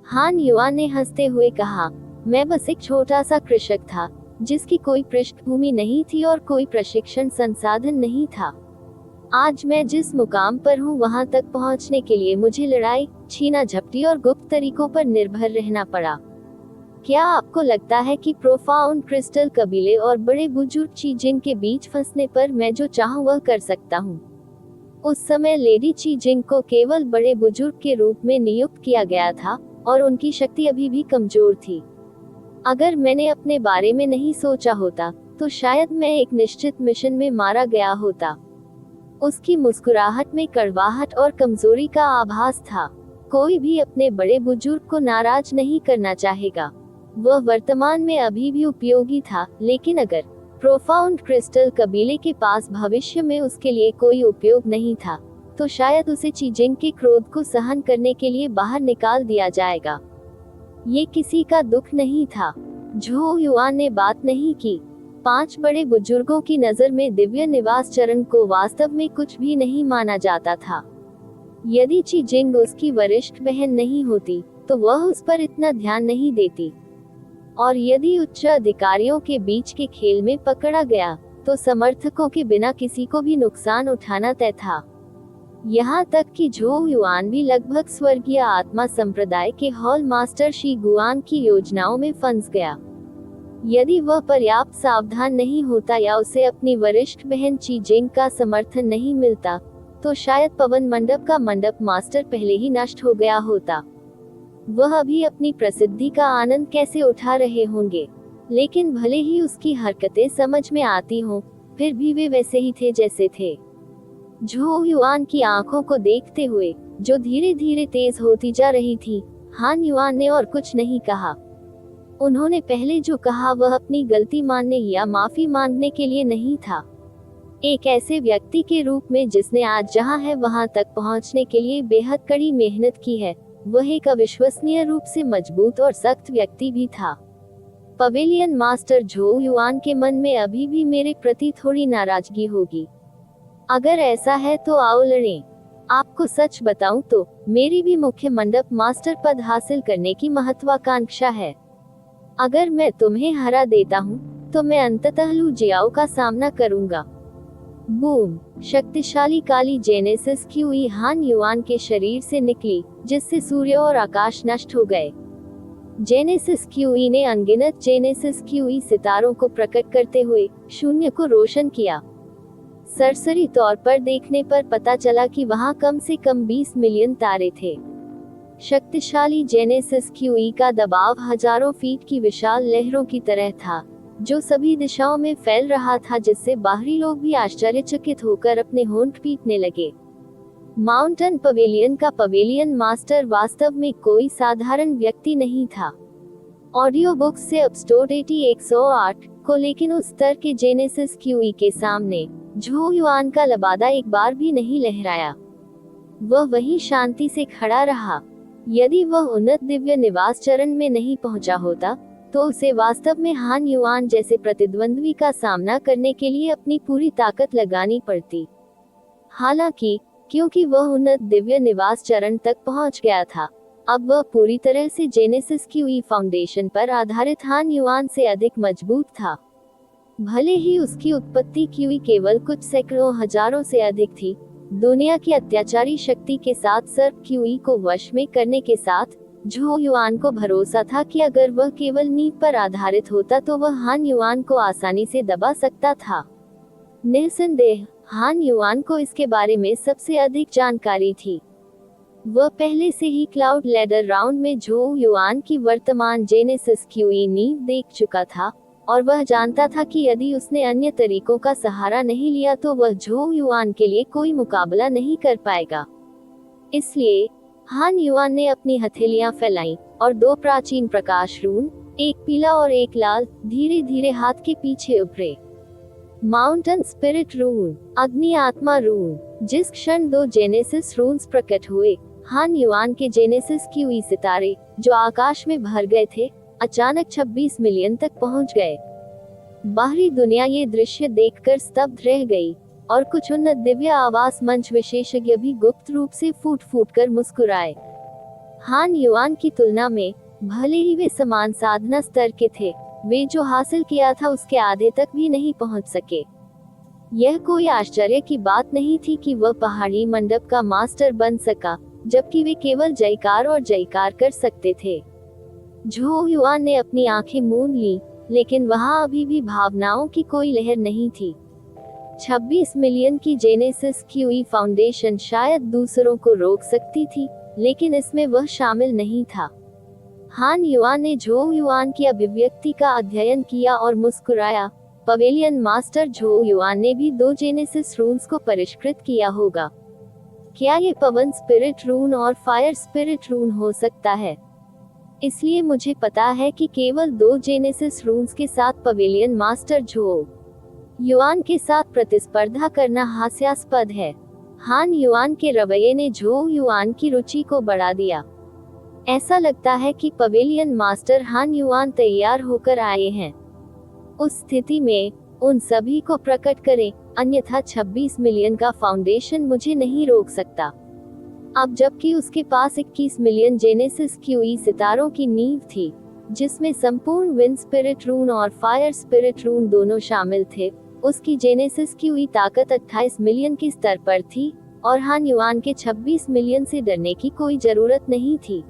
हान युआन ने हंसते हुए कहा, मैं बस एक छोटा सा कृषक था, जिसकी कोई पृष्ठभूमि नहीं थी और कोई प्रशिक्षण संसाधन नहीं था। आज मैं जिस मुकाम पर हूँ वहाँ तक पहुँचने के लिए मुझे लड़ाई, छीना झपटी और गुप्त तरीकों पर निर्भर रहना पड़ा। क्या आपको लगता है कि प्रोफाउंड क्रिस्टल कबीले और बड़े बुजुर्ग चीजिंग के बीच फंसने पर मैं जो चाहूँ वह कर सकता हूँ? उस समय लेडी चीजिंग को केवल बड़े बुजुर्ग के रूप में नियुक्त किया गया था और उनकी शक्ति अभी भी कमजोर थी। अगर मैंने अपने बारे में नहीं सोचा होता, तो शायद मैं एक निश्चित मिशन में मारा गया होता। उसकी मुस्कुराहट में कड़वाहट और कमजोरी का आभास था। कोई भी अपने बड़े बुजुर्ग को नाराज नहीं करना चाहेगा। वह वर्तमान में अभी भी उपयोगी था, लेकिन अगर प्रोफाउंड क्रिस्टल कबीले के पास भविष्य में उसके लिए कोई उपयोग नहीं था, तो शायद उसे चीजिंग के क्रोध को सहन करने के लिए बाहर निकाल दिया जाएगा। ये किसी का दुख नहीं था। झो युआन ने बात नहीं की। 5 बड़े बुजुर्गों की नजर में दिव्य निवास चरण को वास्तव में कुछ भी नहीं माना जाता था। यदि चीजिंग उसकी वरिष्ठ बहन नहीं होती, तो वह उस पर इतना ध्यान नहीं देती। और यदि उच्च अधिकारियों के बीच के खेल में पकड़ा गया, तो समर्थकों के बिना किसी को भी नुकसान उठाना तय था। यहाँ तक कि झो युआन भी लगभग स्वर्गीय आत्मा संप्रदाय के हॉल मास्टर शी गुआन की योजनाओं में फंस गया। यदि वह पर्याप्त सावधान नहीं होता या उसे अपनी वरिष्ठ बहन चीजिंग का समर्थन नहीं मिलता, तो शायद पवन मंडप का मंडप मास्टर पहले ही नष्ट हो गया होता। वह अभी अपनी प्रसिद्धि का आनंद कैसे उठा रहे होंगे, लेकिन भले ही उसकी हरकतें समझ में आती हों, फिर भी वे वैसे ही थे जैसे थे। झो युआन की आंखों को देखते हुए, जो धीरे धीरे तेज होती जा रही थी, हान युआन ने और कुछ नहीं कहा। उन्होंने पहले जो कहा वह अपनी गलती मानने या माफी मांगने के लिए नहीं था। एक ऐसे व्यक्ति के रूप में जिसने आज जहां है वहां तक पहुंचने के लिए बेहद कड़ी मेहनत की है, वह एक अविश्वसनीय रूप से मजबूत और सख्त व्यक्ति भी था। पवेलियन मास्टर झो युआन के मन में अभी भी मेरे प्रति थोड़ी नाराजगी होगी। अगर ऐसा है तो आओ लड़ें। आपको सच बताऊं तो मेरी भी मुख्य मंडप मास्टर पद हासिल करने की महत्वाकांक्षा है। अगर मैं तुम्हें हरा देता हूं, तो मैं अंततः लू जियाओ का सामना करूंगा। बूम! शक्तिशाली काली जेनेसिस क्यूई हान युआन के शरीर से निकली, जिससे सूर्य और आकाश नष्ट हो गए। जेनेसिस क्यूई ने अनगिनत जेनेसिस क्यूई सितारों को प्रकट करते हुए शून्य को रोशन किया। सरसरी तौर पर देखने पर पता चला कि वहां कम से कम 20 मिलियन तारे थे। शक्तिशाली जेनेसिस क्यूई का दबाव हजारों फीट की विशाल लहरों की तरह था, जो सभी दिशाओं में फैल रहा था, जिससे बाहरी लोग भी आश्चर्यचकित होकर अपने होंठ पीटने लगे। माउंटेन पवेलियन का पवेलियन मास्टर वास्तव में कोई साधारण व्यक्ति नहीं था। ऑडियो बुक्स से अपस्टोर 108 को, लेकिन उस स्तर के जेनेसिस क्यूई के सामने झो युआन का लबादा एक बार भी नहीं लहराया। वह वहीं शांति से खड़ा रहा। यदि वह उन्नत दिव्य निवास चरण में नहीं पहुंचा होता, तो उसे वास्तव में हान युआन जैसे प्रतिद्वंद्वी का सामना करने के लिए अपनी पूरी ताकत लगानी पड़ती। हालांकि क्योंकि वह उन्नत दिव्य निवास चरण तक पहुंच गया था, अब वह पूरी तरह से जेनेसिस क्यूई फाउंडेशन पर आधारित हान युआन से अधिक मजबूत था। भले ही उसकी उत्पत्ति क्यूई केवल कुछ सैकड़ों हजारों से अधिक थी, दुनिया की अत्याचारी शक्ति के साथ सर्प क्यूई को वश में करने के साथ झो युआन को भरोसा था कि अगर वह केवल नींव पर आधारित होता तो वह हान युआन को आसानी से दबा सकता था। निस्संदेह हान युआन को इसके बारे में सबसे अधिक जानकारी थी। वह पहले से ही क्लाउड लैडर राउंड में झो युआन की वर्तमान जेनेसिस क्यूई नींव देख चुका था, और वह जानता था कि यदि उसने अन्य तरीकों का सहारा नहीं लिया तो वह झो युआन के लिए कोई मुकाबला नहीं कर पाएगा। इसलिए हान युआन ने अपनी हथेलियां फैलाईं और 2 प्राचीन प्रकाश रून, एक पीला और एक लाल, धीरे धीरे हाथ के पीछे उभरे। माउंटेन स्पिरिट रून, अग्नि आत्मा रून। जिस क्षण 2 जेनेसिस रून्स प्रकट हुए, हान युआन के जेनेसिस क्यूई सितारे, जो आकाश में भर गए थे, अचानक 26 मिलियन तक पहुंच गए। बाहरी दुनिया ये दृश्य देखकर स्तब्ध रह गई, और कुछ उन्नत दिव्य आवास मंच विशेषज्ञ भी गुप्त रूप से फूट फूट कर मुस्कुराए। हान युआन की तुलना में भले ही वे समान साधना स्तर के थे, वे जो हासिल किया था उसके आधे तक भी नहीं पहुंच सके। यह कोई आश्चर्य की बात नहीं थी कि वह पहाड़ी मंडप का मास्टर बन सका, जबकि वे केवल जयकार और जयकार कर सकते थे। झो युआन ने अपनी आंखें मूंद ली, लेकिन वहां अभी भी भावनाओं की कोई लहर नहीं थी। 26 मिलियन की जेनेसिस क्यूई फाउंडेशन शायद दूसरों को रोक सकती थी, लेकिन इसमें वह शामिल नहीं था। हान युआन ने झो युआन की अभिव्यक्ति का अध्ययन किया और मुस्कुराया। पवेलियन मास्टर झो युआन ने भी 2 जेनेसिस रून्स को परिष्कृत किया होगा। क्या ये पवन स्पिरिट रून और फायर स्पिरिट रून हो सकता है? इसलिए मुझे पता है कि केवल 2 जेनेसिस रून्स के साथ पवेलियन मास्टर झो युआन के साथ प्रतिस्पर्धा करना हास्यास्पद है। हान युआन के रवैये ने झो युआन की रुचि को बढ़ा दिया। ऐसा लगता है कि पवेलियन मास्टर हान युआन तैयार होकर आए हैं। उस स्थिति में उन सभी को प्रकट करें, अन्यथा 26 मिलियन का फाउंडेशन मुझे नहीं रोक सकता। अब जबकि उसके पास 21 मिलियन जेनेसिस क्यूई सितारों की नींव थी, जिसमें संपूर्ण विंड स्पिरिट रून और फायर स्पिरिट रून दोनों शामिल थे, उसकी जेनेसिस क्यूई ताकत 28 मिलियन के स्तर पर थी, और हान युआन के 26 मिलियन से डरने की कोई जरूरत नहीं थी।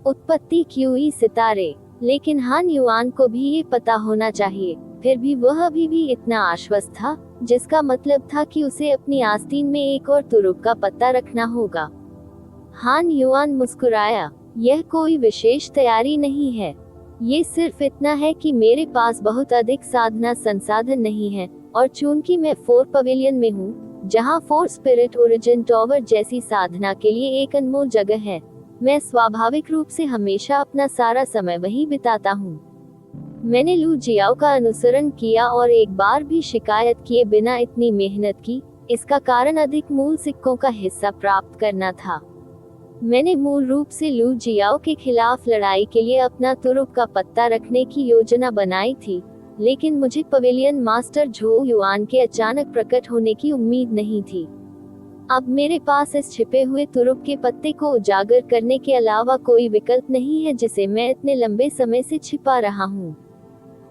उत्पत्ति क्यूई सितारे, लेकिन हान युआन को भी ये पता होना चाहिए, फिर भी वह अभी भी इतना आश्वस्त था, जिसका मतलब था कि उसे अपनी आस्तीन में एक और तुरुप का पत्ता रखना होगा। हान युआन मुस्कुराया। यह कोई विशेष तैयारी नहीं है, ये सिर्फ इतना है कि मेरे पास बहुत अधिक साधना संसाधन नहीं है, और चूंकि मैं 4 पवेलियन में हूँ, जहाँ 4 स्पिरिट ओरिजिन टॉवर जैसी साधना के लिए एक अनमोल जगह है, मैं स्वाभाविक रूप से हमेशा अपना सारा समय वहीं बिताता हूँ। मैंने लू जियाओ का अनुसरण किया और एक बार भी शिकायत किए बिना इतनी मेहनत की। इसका कारण अधिक मूल सिक्कों का हिस्सा प्राप्त करना था। मैंने मूल रूप से लू जियाओ के खिलाफ लड़ाई के लिए अपना तुरुप का पत्ता रखने की योजना बनाई थी, लेकिन मुझे पवेलियन मास्टर झो युआन के अचानक प्रकट होने की उम्मीद नहीं थी। अब मेरे पास इस छिपे हुए तुरुप के पत्ते को उजागर करने के अलावा कोई विकल्प नहीं है, जिसे मैं इतने लंबे समय से छिपा रहा हूँ।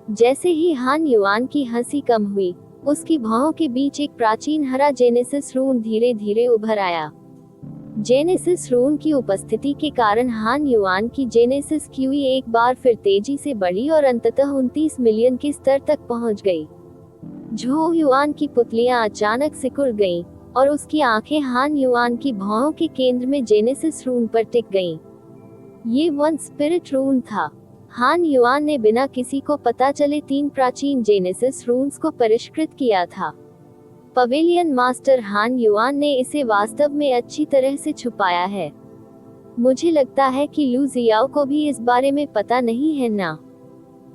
जैसे ही हान युआन की हंसी कम हुई, उसकी भौहों के बीच एक प्राचीन हरा जेनेसिस रून धीरे धीरे उभर आया। जेनेसिस रून की उपस्थिति के कारण हान युआन की जेनेसिस क्यूई एक बार फिर तेजी से बढ़ी और अंततः 29 मिलियन के स्तर तक पहुंच गई। झो युआन की पुतलियां अचानक सिकुड़ गईं, और उसकी आंखें हान युआन की भौहों के केंद्र में जेनेसिस रून पर टिक गईं। ये 1 स्पिरिट रून था। हान युआन ने बिना किसी को पता चले 3 प्राचीन जेनेसिस रून्स को परिष्कृत किया था। पवेलियन मास्टर हान युआन ने इसे वास्तव में अच्छी तरह से छुपाया है। मुझे लगता है कि लू जियाओ को भी इस बारे में पता नहीं है ना?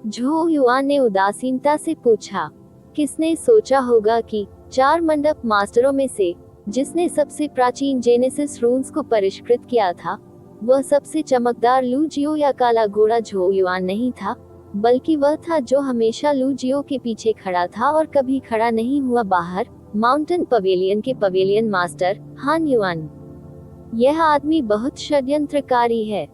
झो युआन ने उदासीनता से पूछा। किसने सोचा होगा कि 4 मंडप मास्टरों में से जिसने सबसे प्राचीन जेनेसिस रून्स को परिष्कृत किया था, वह सबसे चमकदार लू जियो या काला घोड़ा झो युआन नहीं था, बल्कि वह था जो हमेशा लू जियो के पीछे खड़ा था और कभी खड़ा नहीं हुआ बाहर, माउंटेन पवेलियन के पवेलियन मास्टर हान युआन। यह आदमी बहुत षड्यंत्रकारी है।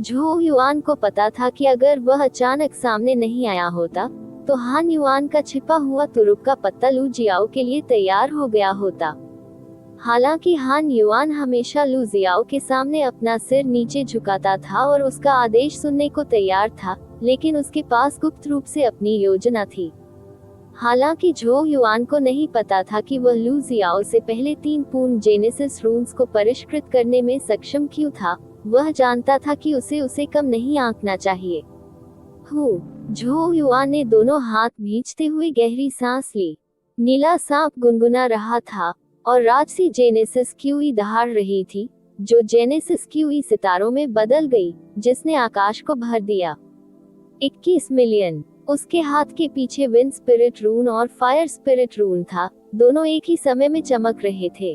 झो युआन को पता था कि अगर वह अचानक सामने नहीं आया होता, तो हान युआन का छिपा हुआ तुरुप का पत्ता लू जियाओ के लिए तैयार हो गया होता। हालांकि हान युआन हमेशा लू जियाओ के सामने अपना सिर नीचे झुकाता था और उसका आदेश सुनने को तैयार था, लेकिन उसके पास गुप्त रूप से अपनी योजना थी। हालांकि झो युआन को नहीं पता था कि वह लू जियाओ से पहले 3 पूर्ण जेनेसिस रून्स को परिष्कृत करने में सक्षम क्यों था। वह जानता था कि उसे कम नहीं आंकना चाहिए। झो युआन ने दोनों हाथ भींचते हुए गहरी सांस ली। नीला सांप गुनगुना रहा था और राजसी जेनेसिस क्यूई दहाड़ रही थी, जो जेनेसिस क्यूई सितारों में बदल गई, जिसने आकाश को भर दिया। 21 मिलियन। उसके हाथ के पीछे विंड स्पिरिट रून और फायर स्पिरिट रून था, दोनों एक ही समय में चमक रहे थे।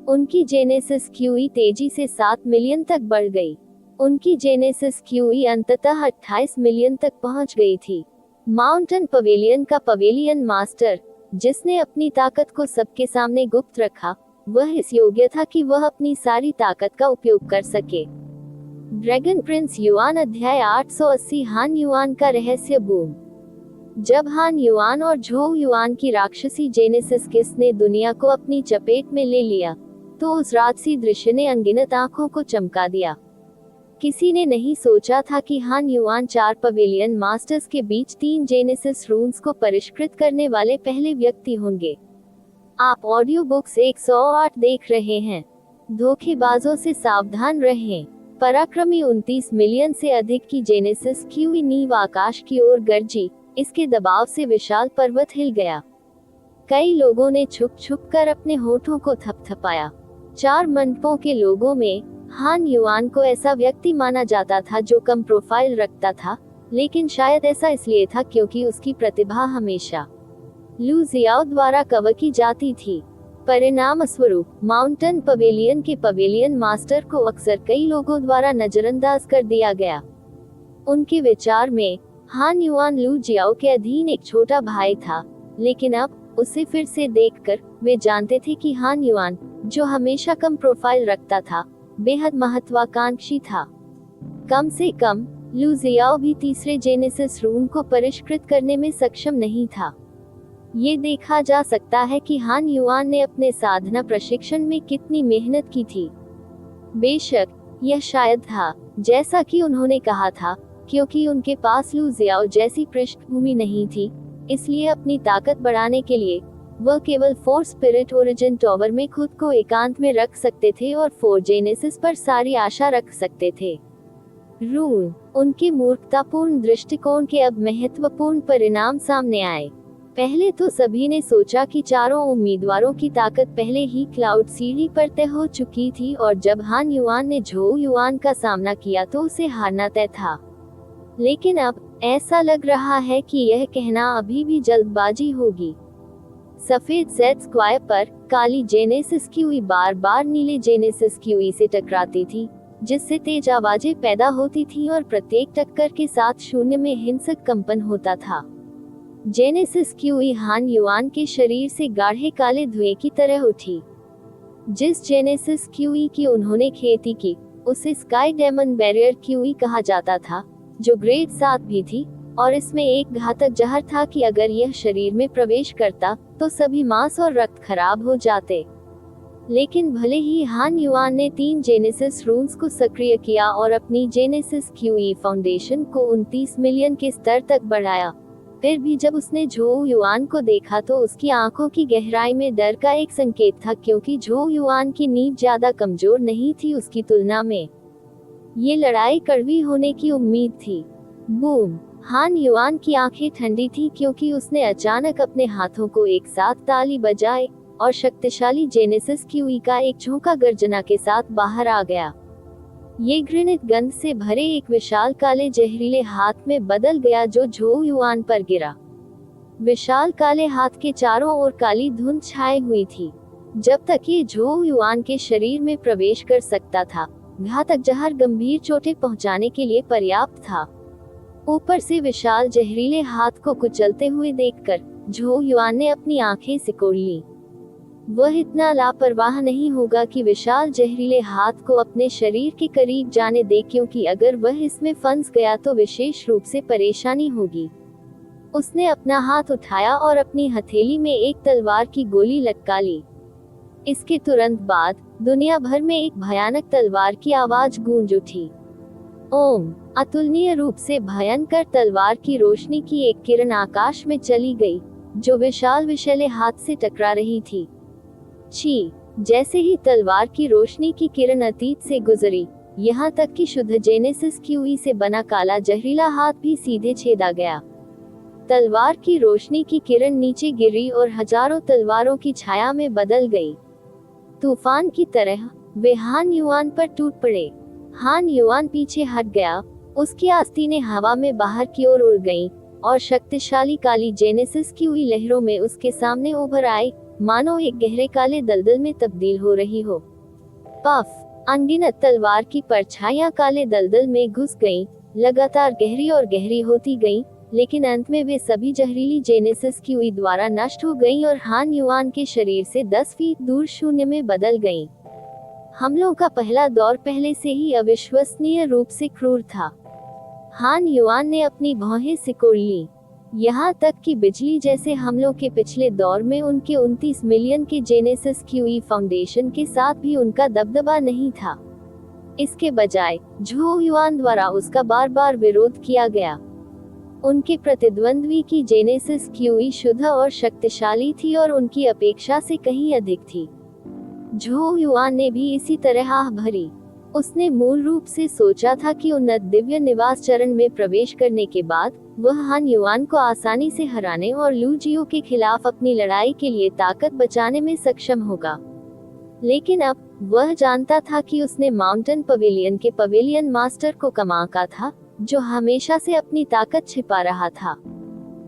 उनकी जेनेसिस क्यूई तेजी से 7 मिलियन तक बढ़ गई। उनकी जेनेसिस क्यूई अंततः 28 मिलियन तक पहुंच गई थी। माउंटेन पवेलियन का पवेलियन मास्टर, जिसने अपनी ताकत को सबके सामने गुप्त रखा, वह इस योग्य था कि वह अपनी सारी ताकत का उपयोग कर सके। ड्रैगन प्रिंस युआन अध्याय 880 हान युआन का रहस्य बूम। जब हान युआन और झोउ युआन की राक्षसी जेनेसिस किस ने दुनिया को अपनी चपेट में ले लिया, तो उस राजसी दृश्य ने अनगिनत आंखों को चमका दिया। किसी ने नहीं सोचा था कि हान युआन 4 पवेलियन मास्टर्स के बीच 3 जेनेसिस रून्स को परिष्कृत करने वाले पहले व्यक्ति होंगे। आप ऑडियो बुक्स 108 देख रहे हैं। धोखेबाजों से सावधान रहें। पराक्रमी 29 मिलियन से अधिक की जेनेसिस क्यूई नींव आकाश की ओर गरजी। इसके दबाव से विशाल पर्वत हिल गया। कई लोगों ने छुप छुप कर अपने होठों को थपथपाया। 4 मंडपों के लोगों में हान युआन को ऐसा व्यक्ति माना जाता था जो कम प्रोफाइल रखता था, लेकिन शायद ऐसा इसलिए था क्योंकि उसकी प्रतिभा हमेशा लू जियाओ द्वारा कवर की जाती थी। परिणाम स्वरूप माउंटेन पवेलियन के पवेलियन मास्टर को अक्सर कई लोगों द्वारा नजरअंदाज कर दिया गया। उनके विचार में हान युआन लू जियाओ के अधीन एक छोटा भाई था, लेकिन अब उसे फिर से देखकर वे जानते थे कि हान युआन, जो हमेशा कम प्रोफाइल रखता था, बेहद महत्वाकांक्षी था। कम से कम लू जियाओ भी तीसरे जेनेसिस रून को परिष्कृत करने में सक्षम नहीं था। ये देखा जा सकता है कि हान युआन ने अपने साधना प्रशिक्षण में कितनी मेहनत की थी। बेशक यह शायद था, जैसा कि उन्होंने कहा था, क्योंकि उनके पास लू जियाओ जैसी पृष्ठभूमि नहीं थी, इसलिए अपनी ताकत बढ़ाने के लिए वह केवल 4 स्पिरिट ओरिजिन टॉवर में खुद को एकांत में रख सकते थे और 4 जेनेसिस पर सारी आशा रख सकते थे। रून, उनके मूर्खतापूर्ण दृष्टिकोण के अब महत्वपूर्ण परिणाम सामने आए। पहले तो सभी ने सोचा कि चारों उम्मीदवारों की ताकत पहले ही क्लाउड सीढ़ी पर तय हो चुकी थी और जब हान युआन ने झोउ युआन का सामना किया तो उसे हारना तय था। लेकिन अब ऐसा लग रहा है कि यह कहना अभी भी जल्दबाजी होगी। सफेद सेट स्क्वायर पर काली जेनेसिस क्यूई बार बार नीले जेनेसिस क्यूई से टकराती थी, जिससे तेज आवाजें पैदा होती थी और प्रत्येक टक्कर के साथ शून्य में हिंसक कंपन होता था। जेनेसिस क्यूई हान युआन के शरीर से गाढ़े काले धुएं की तरह उठी। जिस जेनेसिस क्यूई की उन्होंने खेती की, उसे स्काई डेमन बैरियर क्यूई कहा जाता था, जो ग्रेड 7 भी थी, और इसमें एक घातक जहर था कि अगर यह शरीर में प्रवेश करता तो सभी मांस और रक्त खराब हो जाते। लेकिन भले ही हान युआन ने 3 जेनेसिस रून्स को सक्रिय किया और अपनी जेनेसिस क्यूई फाउंडेशन को 29 मिलियन के स्तर तक बढ़ाया, फिर भी जब उसने झोउ युआन को देखा तो उसकी आंखों की गहराई में डर का एक संकेत था, क्योंकि झोउ युआन की नींव ज्यादा कमजोर नहीं थी उसकी तुलना में। ये लड़ाई कड़वी होने की उम्मीद थी। बूम! हान युआन की आंखें ठंडी थी क्योंकि उसने अचानक अपने हाथों को एक साथ ताली बजाए और शक्तिशाली जेनेसिस क्यूई का एक झोंका गर्जना के साथ बाहर आ गया। ये घृणित गंध से भरे एक विशाल काले जहरीले हाथ में बदल गया जो झोउ युआन पर गिरा। विशाल काले हाथ के चारों ओर काली धुंध छाई हुई थी। जब तक ये झोउ युआन के शरीर में प्रवेश कर सकता था, घातक जहर गंभीर चोटें पहुंचाने के लिए पर्याप्त था। ऊपर से विशाल जहरीले हाथ को कुचलते हुए देखकर झोउ युआन ने अपनी आंखें सिकोड़ ली। वह इतना लापरवाह नहीं होगा कि विशाल जहरीले हाथ को अपने शरीर के करीब जाने दे, क्योंकि अगर वह इसमें फंस गया तो विशेष रूप से परेशानी होगी। उसने अपना हाथ उठाया और अपनी हथेली में एक तलवार की गोली लटका ली। इसके तुरंत बाद दुनिया भर में एक भयानक तलवार की आवाज गूंज उठी। ओम! अतुलनीय रूप से भयंकर तलवार की रोशनी की एक किरण आकाश में चली गई, जो विशाल विषैले हाथ से टकरा रही थी। छी! जैसे ही तलवार की रोशनी की किरण अतीत से गुजरी, यहाँ तक कि शुद्ध जेनेसिस क्यूई से बना काला जहरीला हाथ भी सीधे छेदा गया। तलवार की रोशनी की किरण नीचे गिरी और हजारों तलवारों की छाया में बदल गई। तूफान की तरह वे हान युआन पर टूट पड़े। हान युआन पीछे हट गया, उसकी आस्तीनें हवा में बाहर की ओर उड़ गईं, और शक्तिशाली काली जेनेसिस क्यूई लहरों में उसके सामने उभर आई, मानो एक गहरे काले दलदल में तब्दील हो रही हो। पफ! अनगिनत तलवार की परछाइयां काले दलदल में घुस गईं, लगातार गहरी और गहरी होती गईं, लेकिन अंत में वे सभी जहरीली जेनेसिस क्यूई द्वारा नष्ट हो गईं और हान युआन के शरीर से 10 फीट दूर शून्य में बदल गईं। हमलों का पहला दौर पहले से ही अविश्वसनीय रूप से क्रूर था। हान युआन ने अपनी भौहें सिकोड़ ली, यहाँ तक कि बिजली जैसे हमलों के पिछले दौर में उनके 29 मिलियन के जेनेसिस क्यूई फाउंडेशन के साथ भी उनका दबदबा नहीं था। इसके बजाय झो युआन द्वारा उसका बार बार विरोध किया गया। उनके प्रतिद्वंद्वी की जेनेसिस क्यूई शुद्ध और शक्तिशाली थी और उनकी अपेक्षा से कहीं अधिक थी। झो युआन ने भी इसी तरह आह भरी। उसने मूल रूप से सोचा था कि उन्नत दिव्य निवास चरण में प्रवेश करने के बाद वह हान युआन को आसानी से हराने और लू जियो के खिलाफ अपनी लड़ाई के लिए ताकत बचाने में सक्षम होगा। लेकिन अब वह जानता था कि उसने माउंटेन पवेलियन के पवेलियन मास्टर को कमाका था, जो हमेशा से अपनी ताकत छिपा रहा था।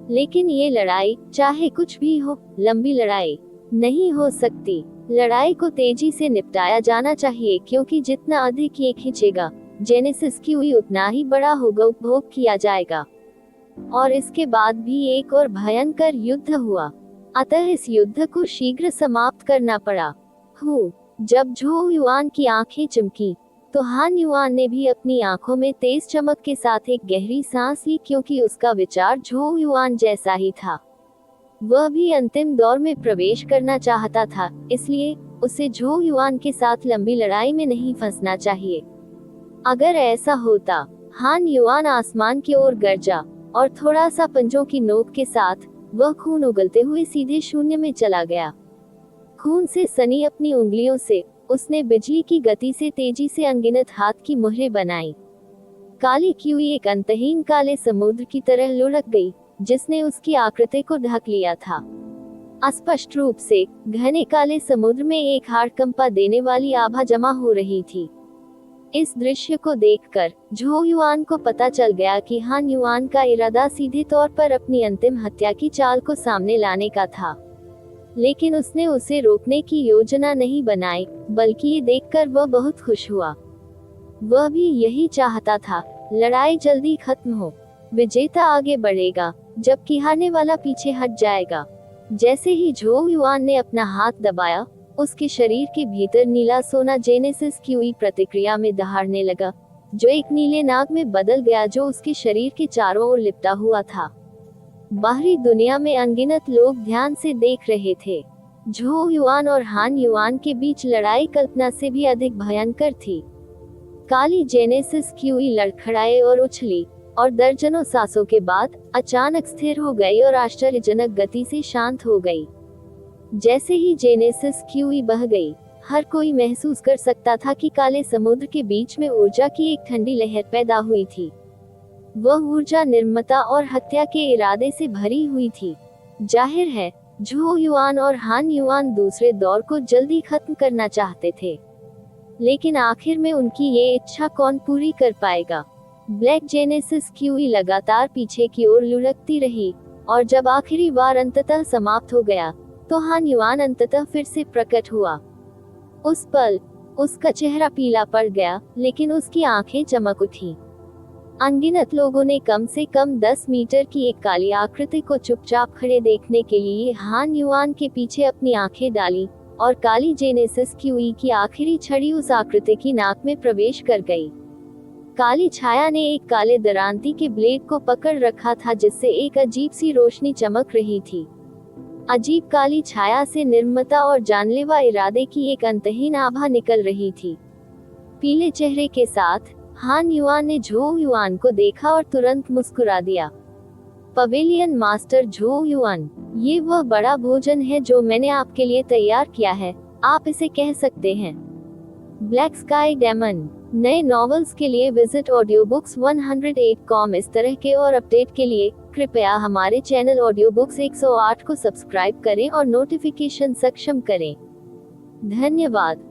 लेकिन ये लड़ाई, चाहे कुछ भी हो, लंबी लड़ाई नहीं हो सकती। लड़ाई को तेजी से निपटाया जाना चाहिए, क्योंकि जितना अधिक ये खींचेगा, जेनेसिस क्यूई उतना ही बड़ा होगा, उपभोग किया जाएगा। और इसके बाद भी एक और भयंकर युद्ध हुआ, अतः इस युद्ध को शीघ्र समाप्त करना पड़ा। जब झो युआन की आंखें चमकी, तो हान युआन ने भी अपनी आंखों में तेज चमक के साथ एक गहरी सांस ली, क्योंकि उसका विचार झो युआन जैसा ही था। वह भी अंतिम दौर में प्रवेश करना चाहता था, इसलिए उसे झो युआन के साथ लंबी लड़ाई में नहीं फंसना चाहिए। अगर ऐसा होता, हान युआन आसमान की ओर गरजा और थोड़ा सा पंजों की नोक के साथ वह खून उगलते हुए सीधे शून्य में चला गया। खून से सनी अपनी उंगलियों से उसने बिजली की गति से तेजी से अनगिनत हाथ की मुहरें बनाई। काली क्यूई एक अंतहीन काले समुद्र की तरह लुढ़क गई, जिसने उसकी आकृति को ढक लिया था। अस्पष्ट रूप से घने काले समुद्र में एक हाड़ कंपा देने वाली आभा जमा हो रही थी। इस दृश्य को देखकर झो युआन को पता चल गया कि हान युआन का इरादा सीधे तौर पर अपनी अंतिम हत्या की चाल को सामने लाने का था। लेकिन उसने उसे रोकने की योजना नहीं बनाई, बल्कि ये देखकर वह बहुत खुश हुआ। वह भी यही चाहता था, लड़ाई जल्दी खत्म हो, विजेता आगे बढ़ेगा, जबकि हारने वाला पीछे हट जाएगा। जैसे ही झो युआन ने अपना हाथ दबाया, उसके शरीर के भीतर नीला सोना जेनेसिस क्यूई प्रतिक्रिया में दहाड़ने लगा, जो एक नीले नाग में बदल गया, जो उसके शरीर के चारों ओर लिपटा हुआ था। बाहरी दुनिया में अनगिनत लोग ध्यान से देख रहे थे। झो युआन और हान युआन के बीच लड़ाई कल्पना से भी अधिक भयंकर थी। काली जेनेसिस क्यूई लड़खड़ाए और उछली, और दर्जनों सांसों के बाद अचानक स्थिर हो गई और आश्चर्यजनक गति से शांत हो गई। जैसे ही जेनेसिस क्यूई बह गई, हर कोई महसूस कर सकता था कि काले समुद्र के बीच में ऊर्जा की एक ठंडी लहर पैदा हुई थी। वह ऊर्जा निर्ममता और हत्या के इरादे से भरी हुई थी। जाहिर है, झो युआन और हान युआन दूसरे दौर को जल्दी खत्म करना चाहते थे, लेकिन आखिर में उनकी ये इच्छा कौन पूरी कर पाएगा। ब्लैक जेनेसिस क्यूई लगातार पीछे की ओर लुढ़कती रही, और जब आखिरी बार अंततः समाप्त हो गया, तो हान युआन अंततः फिर से प्रकट हुआ। उस पल उसका चेहरा पीला पड़ गया, लेकिन उसकी आंखें चमक उठी। अनगिनत लोगों ने कम से कम 10 मीटर की एक काली आकृति को चुपचाप खड़े देखने के लिए हान युआन के पीछे अपनी आंखें डाली, और काली जेनेसिस क्यूई की आखिरी छड़ी उस आकृति की नाक में प्रवेश कर गई। काली छाया ने एक काले दरांती के ब्लेड को पकड़ रखा था, जिससे एक अजीब सी रोशनी चमक रही थी। अजीब काली छाया से निर्ममता और जानलेवा इरादे की एक अंतहीन आभा निकल रही थी। पीले चेहरे के साथ हान युआन ने झो युआन को देखा और तुरंत मुस्कुरा दिया। पवेलियन मास्टर झो युआन, ये वह बड़ा भोजन है जो मैंने आपके लिए तैयार किया है, आप इसे कह सकते हैं। Black sky demon. नए नॉवेल्स के लिए विजिट audiobooks108.com। इस तरह के और अपडेट के लिए कृपया हमारे चैनल ऑडियोबुक्स 108 को सब्सक्राइब करें और नोटिफिकेशन सक्षम करें। धन्यवाद।